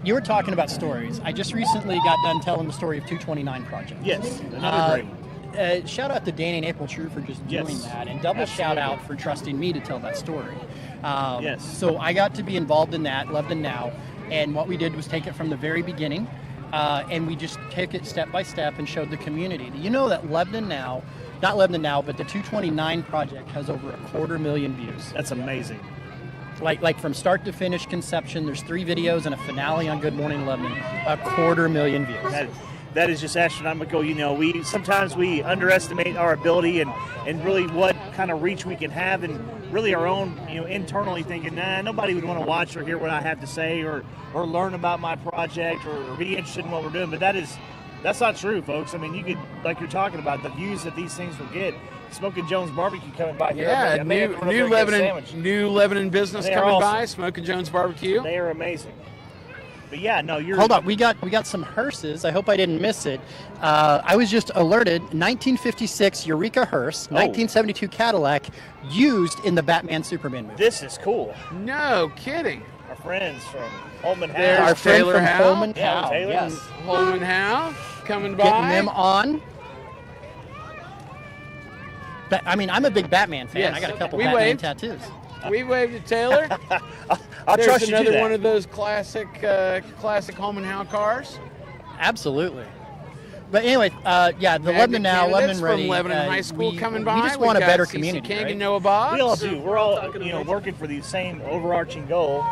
you were talking about stories. I just recently got done telling the story of 229 Project. Yes, another great one. Shout out to Danny and April True for just doing Yes, that, and double shout absolutely. out for trusting me to tell that story. Yes. So I got to be involved in that, loved it now, and what we did was take it from the very beginning, and we just took it step by step and showed the community. You know that Lebanon Now, not Lebanon Now, but the 229 Project has over 250,000 views. That's amazing. Like from start to finish conception, there's 3 videos and a finale on Good Morning Lebanon, 250,000 views. That is just astronomical. You know, we sometimes underestimate our ability and really what kind of reach we can have, and really our own, internally thinking, nobody would want to watch or hear what I have to say or learn about my project or be interested in what we're doing. But that's not true, folks. I mean, you could, like you're talking about, the views that these things will get. Smoking Jones Barbecue coming by here. Yeah, new Lebanon business coming by. Smoking Jones Barbecue. They are amazing. But yeah, no, you're. Hold on, we got some hearses. I hope I didn't miss it. I was just alerted. 1956 Eureka hearse, 1972 Cadillac, used in the Batman Superman movie. This is cool. No kidding. Our friends from Holman Howe. There's Our friend Taylor from Howe. Holman Yeah, Howe. Taylor. Yes, Holman Howe coming by. getting them on. But I mean, I'm a big Batman fan. Yes. I got a couple We Batman waved. tattoos. We waved at Taylor. I'll There's trust you to do another that. one of those classic Holman Howe cars. Absolutely. But anyway, yeah, the Magnet Lebanon Now, candidates Lebanon from Ready. Lebanon High School coming by. We just want a We've better got community, King right? and Noah Boggs. We all do. We're all, working for the same overarching goal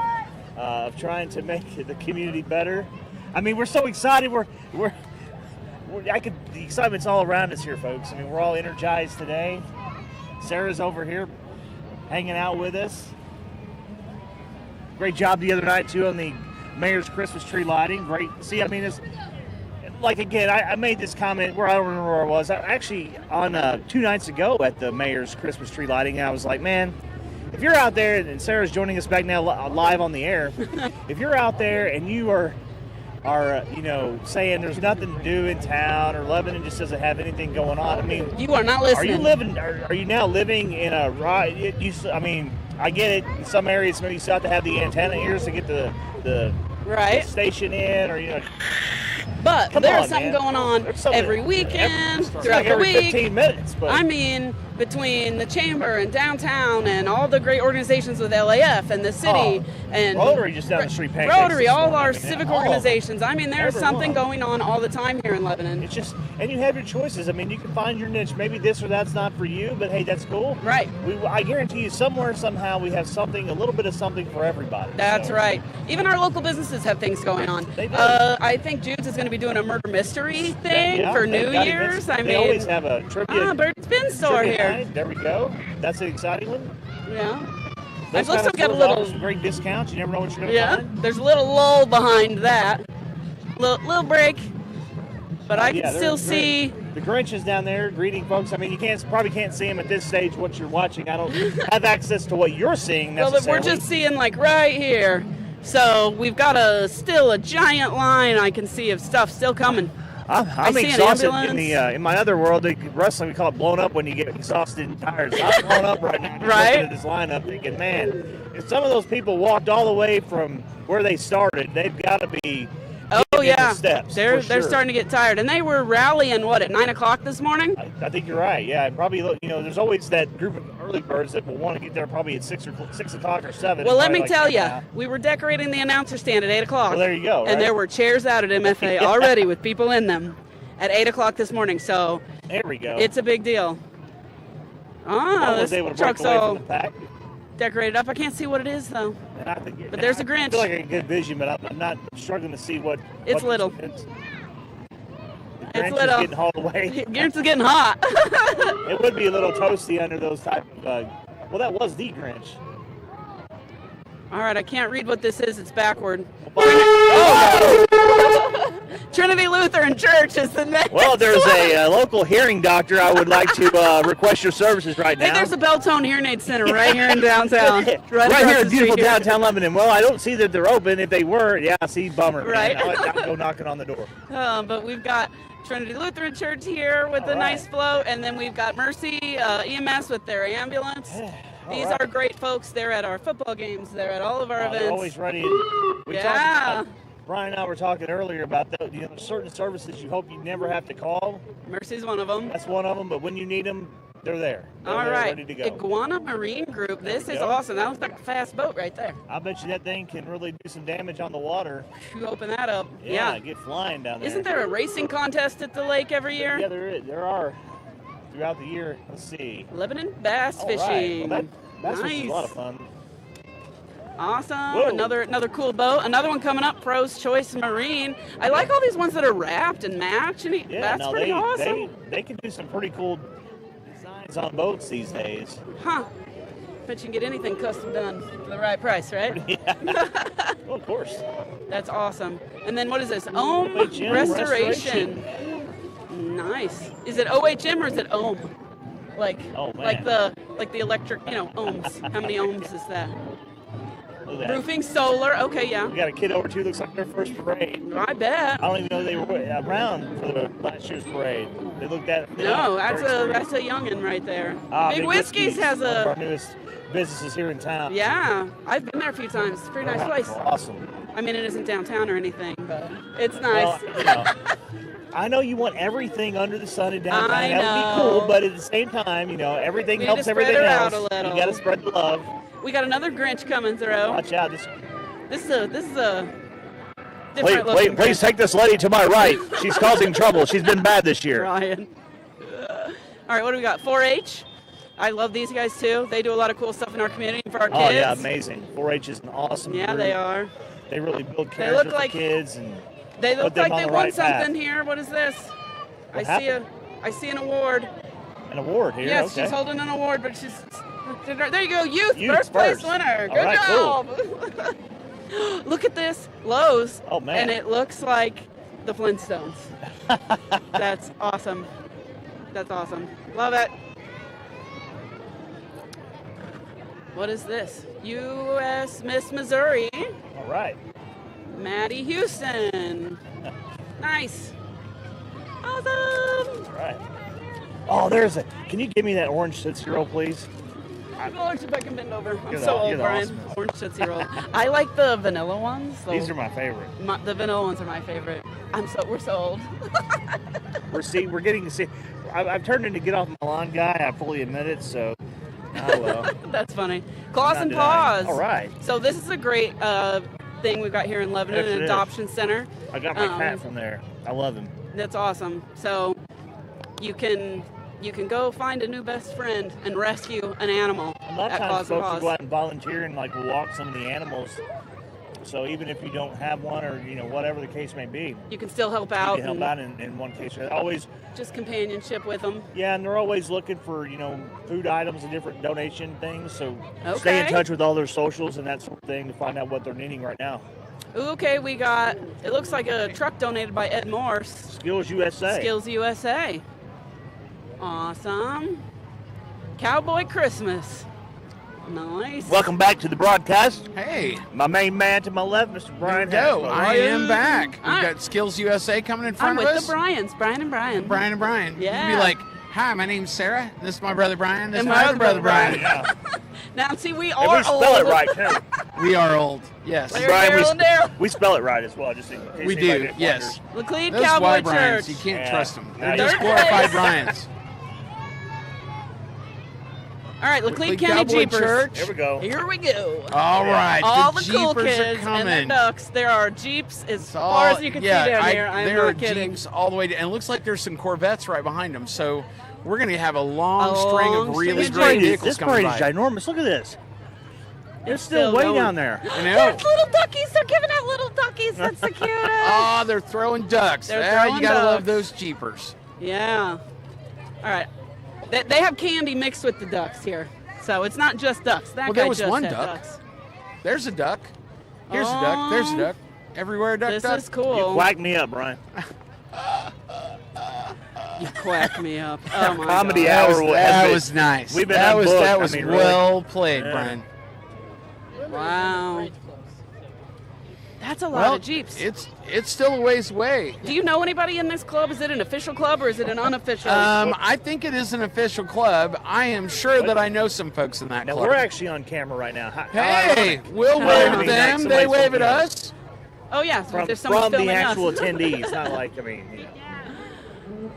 of trying to make the community better. I mean, we're so excited. The excitement's all around us here, folks. I mean, we're all energized today. Sarah's over here hanging out with us. Great job the other night, too, on the mayor's Christmas tree lighting. Great. See, I mean, it's like, again, I made this comment where I don't remember where I was. Actually, on 2 nights ago at the mayor's Christmas tree lighting, I was like, man, if you're out there, and Sarah's joining us back now live on the air, if you're out there and you are saying there's nothing to do in town, or Lebanon just doesn't have anything going on, I mean, You are not listening. Are you now living in a ride? I mean, I get it. In some areas, maybe you still have to have the antenna ears to get the Right. station in, or But Come there's on, something man. going on There's something every weekend, it's throughout like the every week. 15 minutes. But I mean, between the chamber and downtown and all the great organizations with LAF and the city and Rotary just down the street. pancakes Rotary, this all morning. our I mean, civic all of them. organizations. I mean, there's Everyone. something going on all the time here in Lebanon. It's just, and you have your choices. I mean, you can find your niche. Maybe this or that's not for you, but hey, that's cool. Right. I guarantee you, somewhere, somehow, we have something, a little bit of something for everybody. That's So, right. Even our local businesses have things going on. They do. I think Jude's is going to be doing a murder mystery thing yeah, for they've New got Year's. events. I they mean, always have a trivia. Bird's Bin store trivia here. night. There we go. That's an exciting one. Yeah. Those I've also kind of got a stores little. offer some great discounts. You never know what you're going to Yeah, find. there's a little lull behind that. Little break, but I Yeah, can still they're- see. The Grinch is down there greeting folks. I mean, you probably can't see him at this stage. What you're watching, I don't have access to what you're seeing Well, necessarily. we're just seeing like right here. So we've got still a giant line I can see of stuff still coming. I'm see an exhausted in ambulance. in my other world. Wrestling, we call it blown up when you get exhausted and tired. So I'm blown up right now. Just Right. looking at this lineup, thinking, man, if some of those people walked all the way from where they started, they've got to be. Oh getting into yeah, steps. they're for sure. starting to get tired, and they were rallying at 9 o'clock this morning. I think you're right. Yeah, and probably there's always that group of early birds that will want to get there probably at 6 o'clock or 7. Well, let Probably me like, tell you, yeah. we were decorating the announcer stand at 8 o'clock. Well, there you go. And right? there were chairs out at MFA already with people in them at 8 o'clock this morning. So There we go. it's a big deal. I Oh, was able to this break truck's away all from the pack. decorated up. I can't see what it is though. And I think, But there's a I Grinch. feel like I get good vision, but I'm not struggling to see what. It's what little. The It's Grinch is little. getting hauled away. Grinch is getting hot. It would be a little toasty under those type of. Well, that was the Grinch. All right, I can't read what this is. It's backward. Oh, Trinity Lutheran Church is the next. well, there's a local hearing doctor. I would like to request your services right now. Hey, there's a Belltone Hearing Aid Center right here in downtown. right across here the in beautiful street here. downtown Lebanon. Well, I don't see that they're open. If they were, yeah, see, bummer. Right. Man. I'll go knocking on the door. But we've got Trinity Lutheran Church here with a nice float, and then we've got Mercy EMS with their ambulance. These are great folks. They're at our football games. They're at all of our They're events. always ready. We Yeah. talked, Brian and I were talking earlier about certain services you hope you never have to call. Mercy's one of them. That's one of them, but when you need them, they're there. They're All there, right. ready to go. Iguana Marine Group. This is Yep. awesome. That looks like a fast boat right there. I bet you that thing can really do some damage on the water. You open that up. Yeah, get flying down there. Isn't there a racing contest at the lake every year? Yeah, there is. There are throughout the year. Let's see. Lebanon bass All right. fishing. Well, that's nice. a lot of fun. Awesome. Whoa. Another cool boat. Another one coming up, Pro's Choice Marine. I like all these ones that are wrapped and match. And Yeah, that's no, pretty awesome. They can do some pretty cool designs on boats these days. Huh. Bet you can get anything custom done for the right price, right? Yeah. Well, of course. That's awesome. And then what is this? Ohm OHM Restoration. Nice. Is it OHM or is it Ohm? Like the electric, ohms. How many ohms is that? Look at that. Roofing, solar. Okay, yeah. We got a kid over too. Looks like their first parade. I bet. I don't even know they were around for the last year's parade. They looked at. No, that's a youngin right there. Big Whiskey's has one of our a. newest businesses here in town. Yeah, I've been there a few times. It's a pretty nice place. Awesome. I mean, it isn't downtown or anything, but it's Well, nice. I know you want everything under the sun in downtown. I That would be know. cool, but at the same time, everything We need helps to spread everything it else. out a little. You got to spread the love. We got another Grinch coming through. Watch out! This is a different looking please take this lady to my right. She's causing trouble. She's been bad this year. Brian. All right, what do we got? 4-H. I love these guys too. They do a lot of cool stuff in our community and for our kids. Oh yeah, amazing. 4-H is an awesome. Yeah, group. they are. They really build They character look for like kids and They put look them like on they the won right path. something here. What is this? What I see an award. An award here. Yes, okay. she's holding an award, but she's. There you go, youth Youth first place first. winner. All Good right, job. Look at this, Lowe's. Oh man. And it looks like the Flintstones. That's awesome. That's awesome. Love it. What is this? U.S. Miss Missouri. All right. Maddie Houston. Nice. Awesome. All right. Oh, can you give me that orange Tootsie Roll, please? Orange if I can bend over. I'm You're so the old, Brian. awesomest. Orange Tootsie Roll. I like the vanilla ones. These are my favorite. The vanilla ones are my favorite. We're so old. We're getting to see. I've turned into get off my lawn guy. I fully admit it. So, oh well. That's funny. Claws not and denying. Paws. All right. So this is a great thing we've got here in Lebanon, Yes, it an is. adoption center. I got my cat from there. I love him. That's awesome. So you can go find a new best friend and rescue an animal A lot of at times Claws and folks will go Paws. out and volunteer and like walk some of the animals. So even if you don't have one or whatever the case may be, You can still help you out. can help and out in one case. Always, just companionship with them. yeah, and they're always looking for food items and different donation things. So stay in Okay. touch with all their socials and that sort of thing to find out what they're needing right now. Okay, we got, it looks like a truck donated by Ed Morse. Skills USA. Skills USA. Awesome. Cowboy Christmas. Nice. Welcome back to the broadcast. Hey. My main man to my left, Mr. Brian. Go. Haskell. I am back. We've Alright. got Skills USA coming in front I'm of with us. the Bryans, Brian and Brian. Brian and Brian. Yeah. You'd be like, hi, my name's Sarah. This is my brother Brian. This And is my my other other brother brother Brian. Yeah. Now, see, we And are we spell it old. right too. We are old. Yes. Larry, Brian, Daryl, and Daryl. we spell it right as well, just in case We anybody do. wonders. Yes. Laclede That's Cowboy why Brian's. Church. You can't Yeah. trust them. Now They're you- just glorified Brian's. All right, Laclede Laclede County Cowboy Jeepers. Church. Here we go. Here we go. All right. All the the cool Jeepers are kids and coming. their ducks. There are Jeeps as It's far all- as you can yeah, see down here. I'm there are not kidding. Jeeps all the way to, and it looks like there's some Corvettes right behind them. So we're going to have a long string long of string really of great Jeeps. vehicles This coming parade by. is ginormous. Look at this. It's still still way going. down there. I know. There's little duckies. They're giving out little duckies. That's the cutest. Oh, they're throwing ducks. They're Yeah, throwing you gotta love ducks. those Jeepers. Yeah. All right. They have candy mixed with the ducks here. So it's not just ducks. That Well, guy there was just one had duck. ducks. There's a duck. Here's a duck. There's a duck. Everywhere a duck. This duck. is cool. You whack me up, Brian. You quack me up. Oh my Comedy God. hour. That was nice. We've been that was unbooked. that was I mean, really. well played, Yeah. Brian. Wow. That's a lot Well, of Jeeps. it's still a ways away. Do you know anybody in this club? Is it an official club or is it an unofficial? I think it is an official club. I am sure that I know some folks in that Now club. we're actually on camera right now. Hey, we'll How wave ironic. at them. They Somebody's wave at looking at us. Oh yeah, so from, if there's someone from the filming actual us. attendees. Not like, I mean, you know.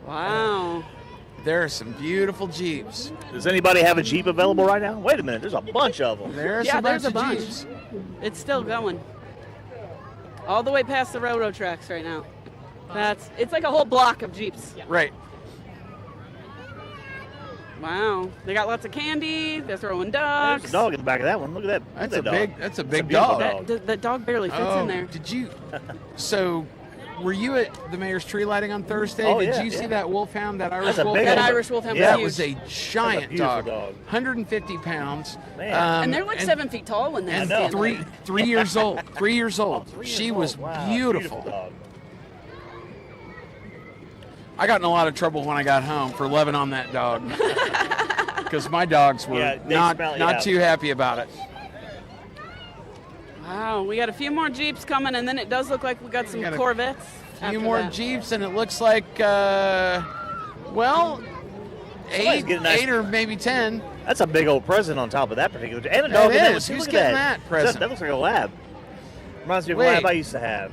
Wow. There are some beautiful Jeeps. Does anybody have a Jeep available right now? Wait a minute, there's a bunch of them. There's Yeah, a bunch there's a of bunch. Jeeps. It's still going. All the way past the railroad tracks right now. It's like a whole block of Jeeps. Right. Wow. They got lots of candy. They're throwing ducks. There's a dog in the back of that one. Look at that. That's Look a at that big. dog. That's a It's big beautiful dog. That dog barely fits in there. Did you? So, were you at the mayor's tree lighting on Thursday? Oh, Did yeah, you see yeah. that wolfhound? That Irish That's a wolfhound? big That one. Irish wolfhound Yeah. was That huge. was a giant beautiful dog. dog. 150 pounds. Man. And they're like 7 feet tall when they And stand three there. 3 years old. 3 years old. 3 She years was old. Wow, beautiful. dog. I got in a lot of trouble when I got home for loving on that dog because my dogs were Yeah, they not smell- yeah. too happy about it. Wow, we got a few more Jeeps coming, and then it does look like we got some got a Corvettes. A few after more that. Jeeps, and it looks like well, Somebody's getting nice- 8 or maybe 10. That's a big old present on top of that particular. And a It dog in that. is. Look Who's at getting that? that present? That looks like a lab. Reminds me of a Wait. lab I used to have.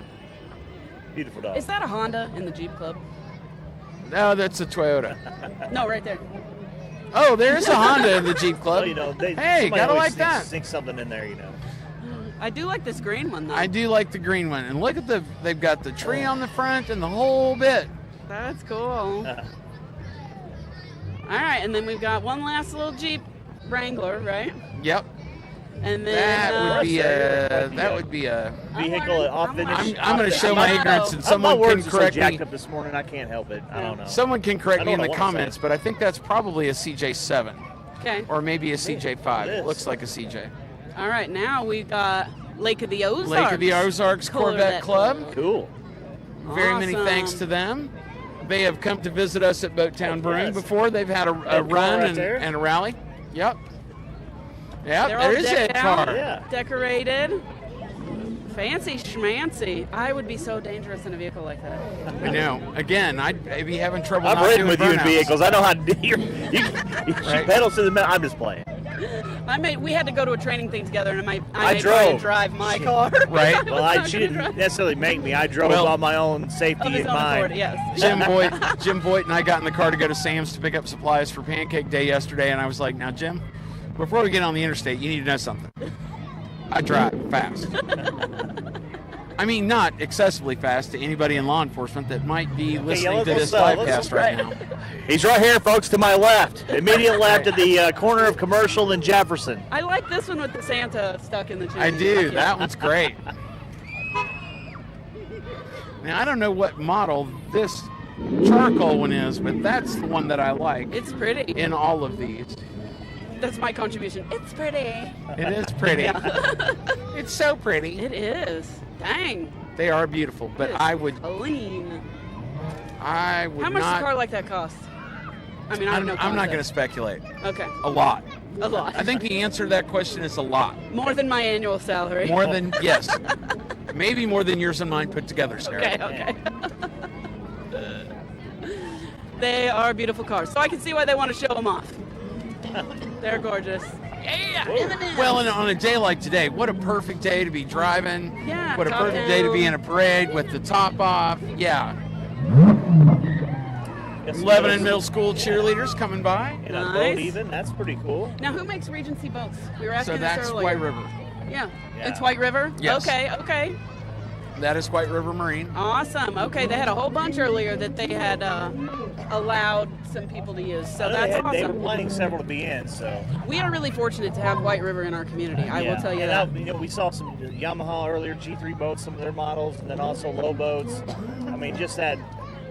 Beautiful dog. Is that a Honda in the Jeep Club? No, that's a Toyota. No, right there. Oh, there is a Honda in the Jeep Club. Well, you know, Hey, somebody gotta always like that. Sneaks something in there, you know. I do like this green one though. I do like the green one, and look at they've got the tree on the front and the whole bit. That's cool. All right, and then we've got one last little Jeep Wrangler, right? Yep, And then that would be a. Vehicle off the. I'm going to show my ignorance, and someone my can words are so correct me. jacked up this morning. I can't help it. I don't know. Someone can correct I me know in what the I wanna comments, say. but I think that's probably a CJ7 Okay. or maybe a CJ5. it It is. looks like a CJ. All right, now we've got Lake of the Ozarks. Lake of the Ozarks Corvette Club. Cool. Very many Awesome. thanks to them. They have come to visit us at Boattown Brewing Yes. before. They've had a car run right there. and a rally. Yep. Yep, They're all there is that decked out, car. Yeah. decorated. Fancy schmancy. I would be so dangerous in a vehicle like that. I know. Again, I'd be having trouble I've not ridden doing with you in burnouts. vehicles. I know how to. You Right. pedals to the metal. I'm just playing. We had to go to a training thing together, and I made drove. Brian drive my car. Right. Well, she didn't necessarily make me. I drove Well- on my own safety Of his in own mind. accord, yes. Jim Voight and I got in the car to go to Sam's to pick up supplies for Pancake Day yesterday, and I was like, now, Jim, before we get on the interstate, you need to know something. I drive fast. I mean, not excessively fast to anybody in law enforcement that might be listening to this live cast right now. He's right here, folks, to my left. Immediate left at the corner of Commercial and Jefferson. I like this one with the Santa stuck in the chimney. I do. That one's great. Now, I don't know what model this charcoal one is, but that's the one that I like It's pretty. in all of these. That's my contribution. It's pretty. It is pretty. Yeah. It's so pretty. It is. Dang. They are beautiful, but It is I would clean. How much How much does a car like that cost? I mean, I have no I'm not going to concept. speculate. Okay. A lot. A lot. I think the answer to that question is a lot. More than my annual salary. More than, yes. Maybe more than yours and mine put together, Sarah. Okay, okay. They are beautiful cars. So I can see why they want to show them off. They're gorgeous. Yeah, M&Ms. Well, and on a day like today, what a perfect day to be driving. Yeah, What a top perfect day to be down. in a parade with the top off. Yeah. Lebanon Middle School cheerleaders coming by. In a Nice. boat even. That's pretty cool. Now, who makes Regency boats? We were asking So that's this earlier. White River. Yeah. Yeah. It's White River? Yes. Okay, okay. That is White River Marine. Awesome. Okay, they had a whole bunch earlier that they had allowed some people to use. So I know that's they were awesome. planning several to be in, so. We are really fortunate to have White River in our community. I will tell you And that. you know, we saw some Yamaha earlier, G3 boats, some of their models, and then also low boats. I mean, just that,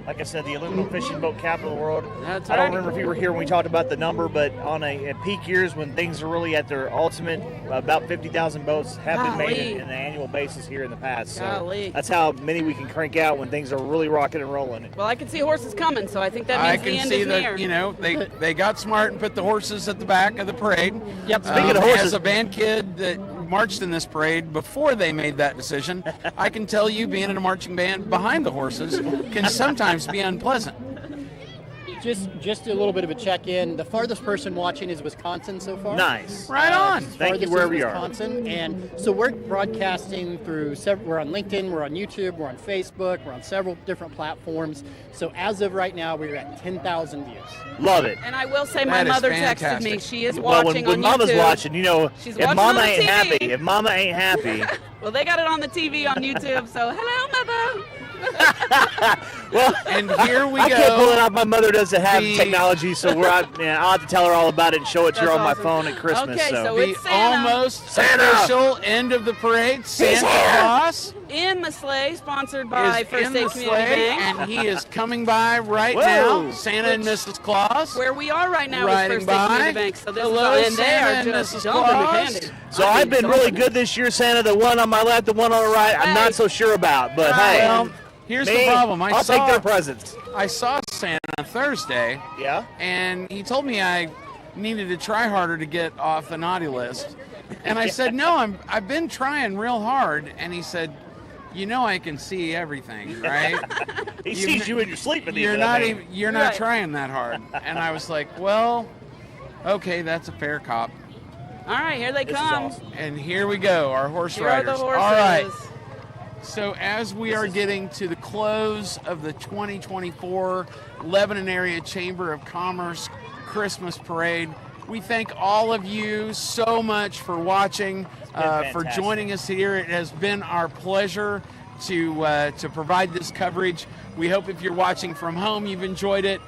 like I said, the aluminum fishing boat capital of the world. That's I don't right. remember if you were here when we talked about the number, but on at peak years when things are really at their ultimate, about 50,000 boats have been made Golly. in an annual basis here in the past. So Golly. that's how many we can crank out when things are really rocking and rolling. Well, I can see horses coming, so I think that I means the can end see is that, near. you know, they got smart and put the horses at the back of the parade. Yep. Speaking of horses- As a band kid that marched in this parade before they made that decision, I can tell you being in a marching band behind the horses can sometimes be unpleasant. Just a little bit of a check-in. The farthest person watching is Wisconsin so far. Nice. Right on. Thank you Farthest wherever is you are. Wisconsin, and so we're broadcasting through we're on LinkedIn, we're on YouTube, we're on Facebook, we're on several different platforms. So as of right now, we're at 10,000 views. Love it. And I will say, my That is mother texted fantastic. me. She is Well, watching when on Mama's YouTube. watching, She's if watching Mama on the ain't TV. happy, Well, they got it on the TV on YouTube. So hello, mother. well, And here we I go. can't pull it off. My mother doesn't have The- technology, so I'll have to tell her all about it and show it to her That's on my awesome. phone at Christmas. Okay, so The it's Santa. almost Santa. official end of the parade. Santa Claus In the sleigh, sponsored by is First in State the Community sleigh, Bank. and he is coming by right Whoa. now. Santa and Mrs. Claus. Where we are right now Riding is First State by. Community Bank. So this Hello, is and they Santa are and just Mrs. dumping the Claus. candy. So I've been really good this year, Santa. The one on my left, the one on the right, I'm Hey. not so sure about. But hey, Well, here's me, the problem. I'll take their presents. I saw Santa Thursday, Yeah. and he told me I needed to try harder to get off the naughty list. And I said, no, I've been trying real hard. And he said, you know, I can see everything, right? He You've sees n- you when you're sleeping. You're even, not I mean. even. You're not Right. trying that hard. And I was like, well, okay, that's a fair cop. All right, here they This is come. awesome. And here we go, our horse Here are the riders. horses. All right. So as we are getting to the close of the 2024 Lebanon Area Chamber of Commerce Christmas Parade, we thank all of you so much for watching, for fantastic. joining us here. It has been our pleasure to provide this coverage. We hope if you're watching from home, you've enjoyed it.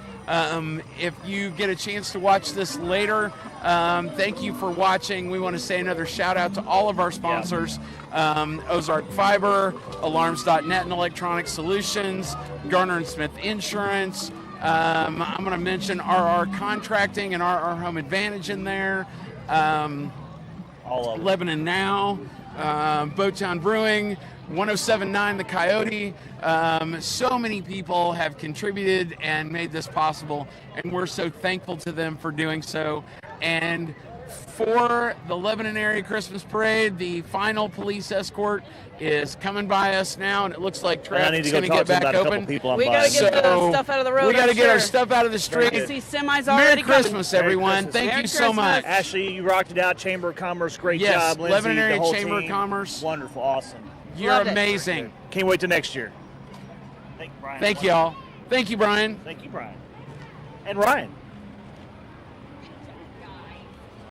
If you get a chance to watch this later, thank you for watching. We want to say another shout out to all of our sponsors, Ozark Fiber, Alarms.net and Electronic Solutions, Garner and Smith Insurance. I'm going to mention RR Contracting and RR Home Advantage in there. All of them. Lebanon Now, Boatown Brewing, 1079 The Coyote. So many people have contributed and made this possible, and we're so thankful to them for doing so. And for the Lebanon Area Christmas Parade, the final police escort is coming by us now, and it looks like And I need traffic's to go going to talk get to back about a couple open. people I'm We got to buying. get the stuff out of the road. We got to I'm get our sure. stuff out of the street. I see semis Merry already coming. Christmas, Merry everyone. Christmas. Thank Merry you so much. Christmas. Ashley, you rocked it out. Chamber of Commerce, great Yes, job. Lindsay, Lebanon Area the whole Chamber of team. Commerce. Wonderful, awesome. You're Love it. amazing. Can't wait till next year. Thank you, Brian. Thank y'all. Thank you, Brian. Thank you, Brian. And Ryan.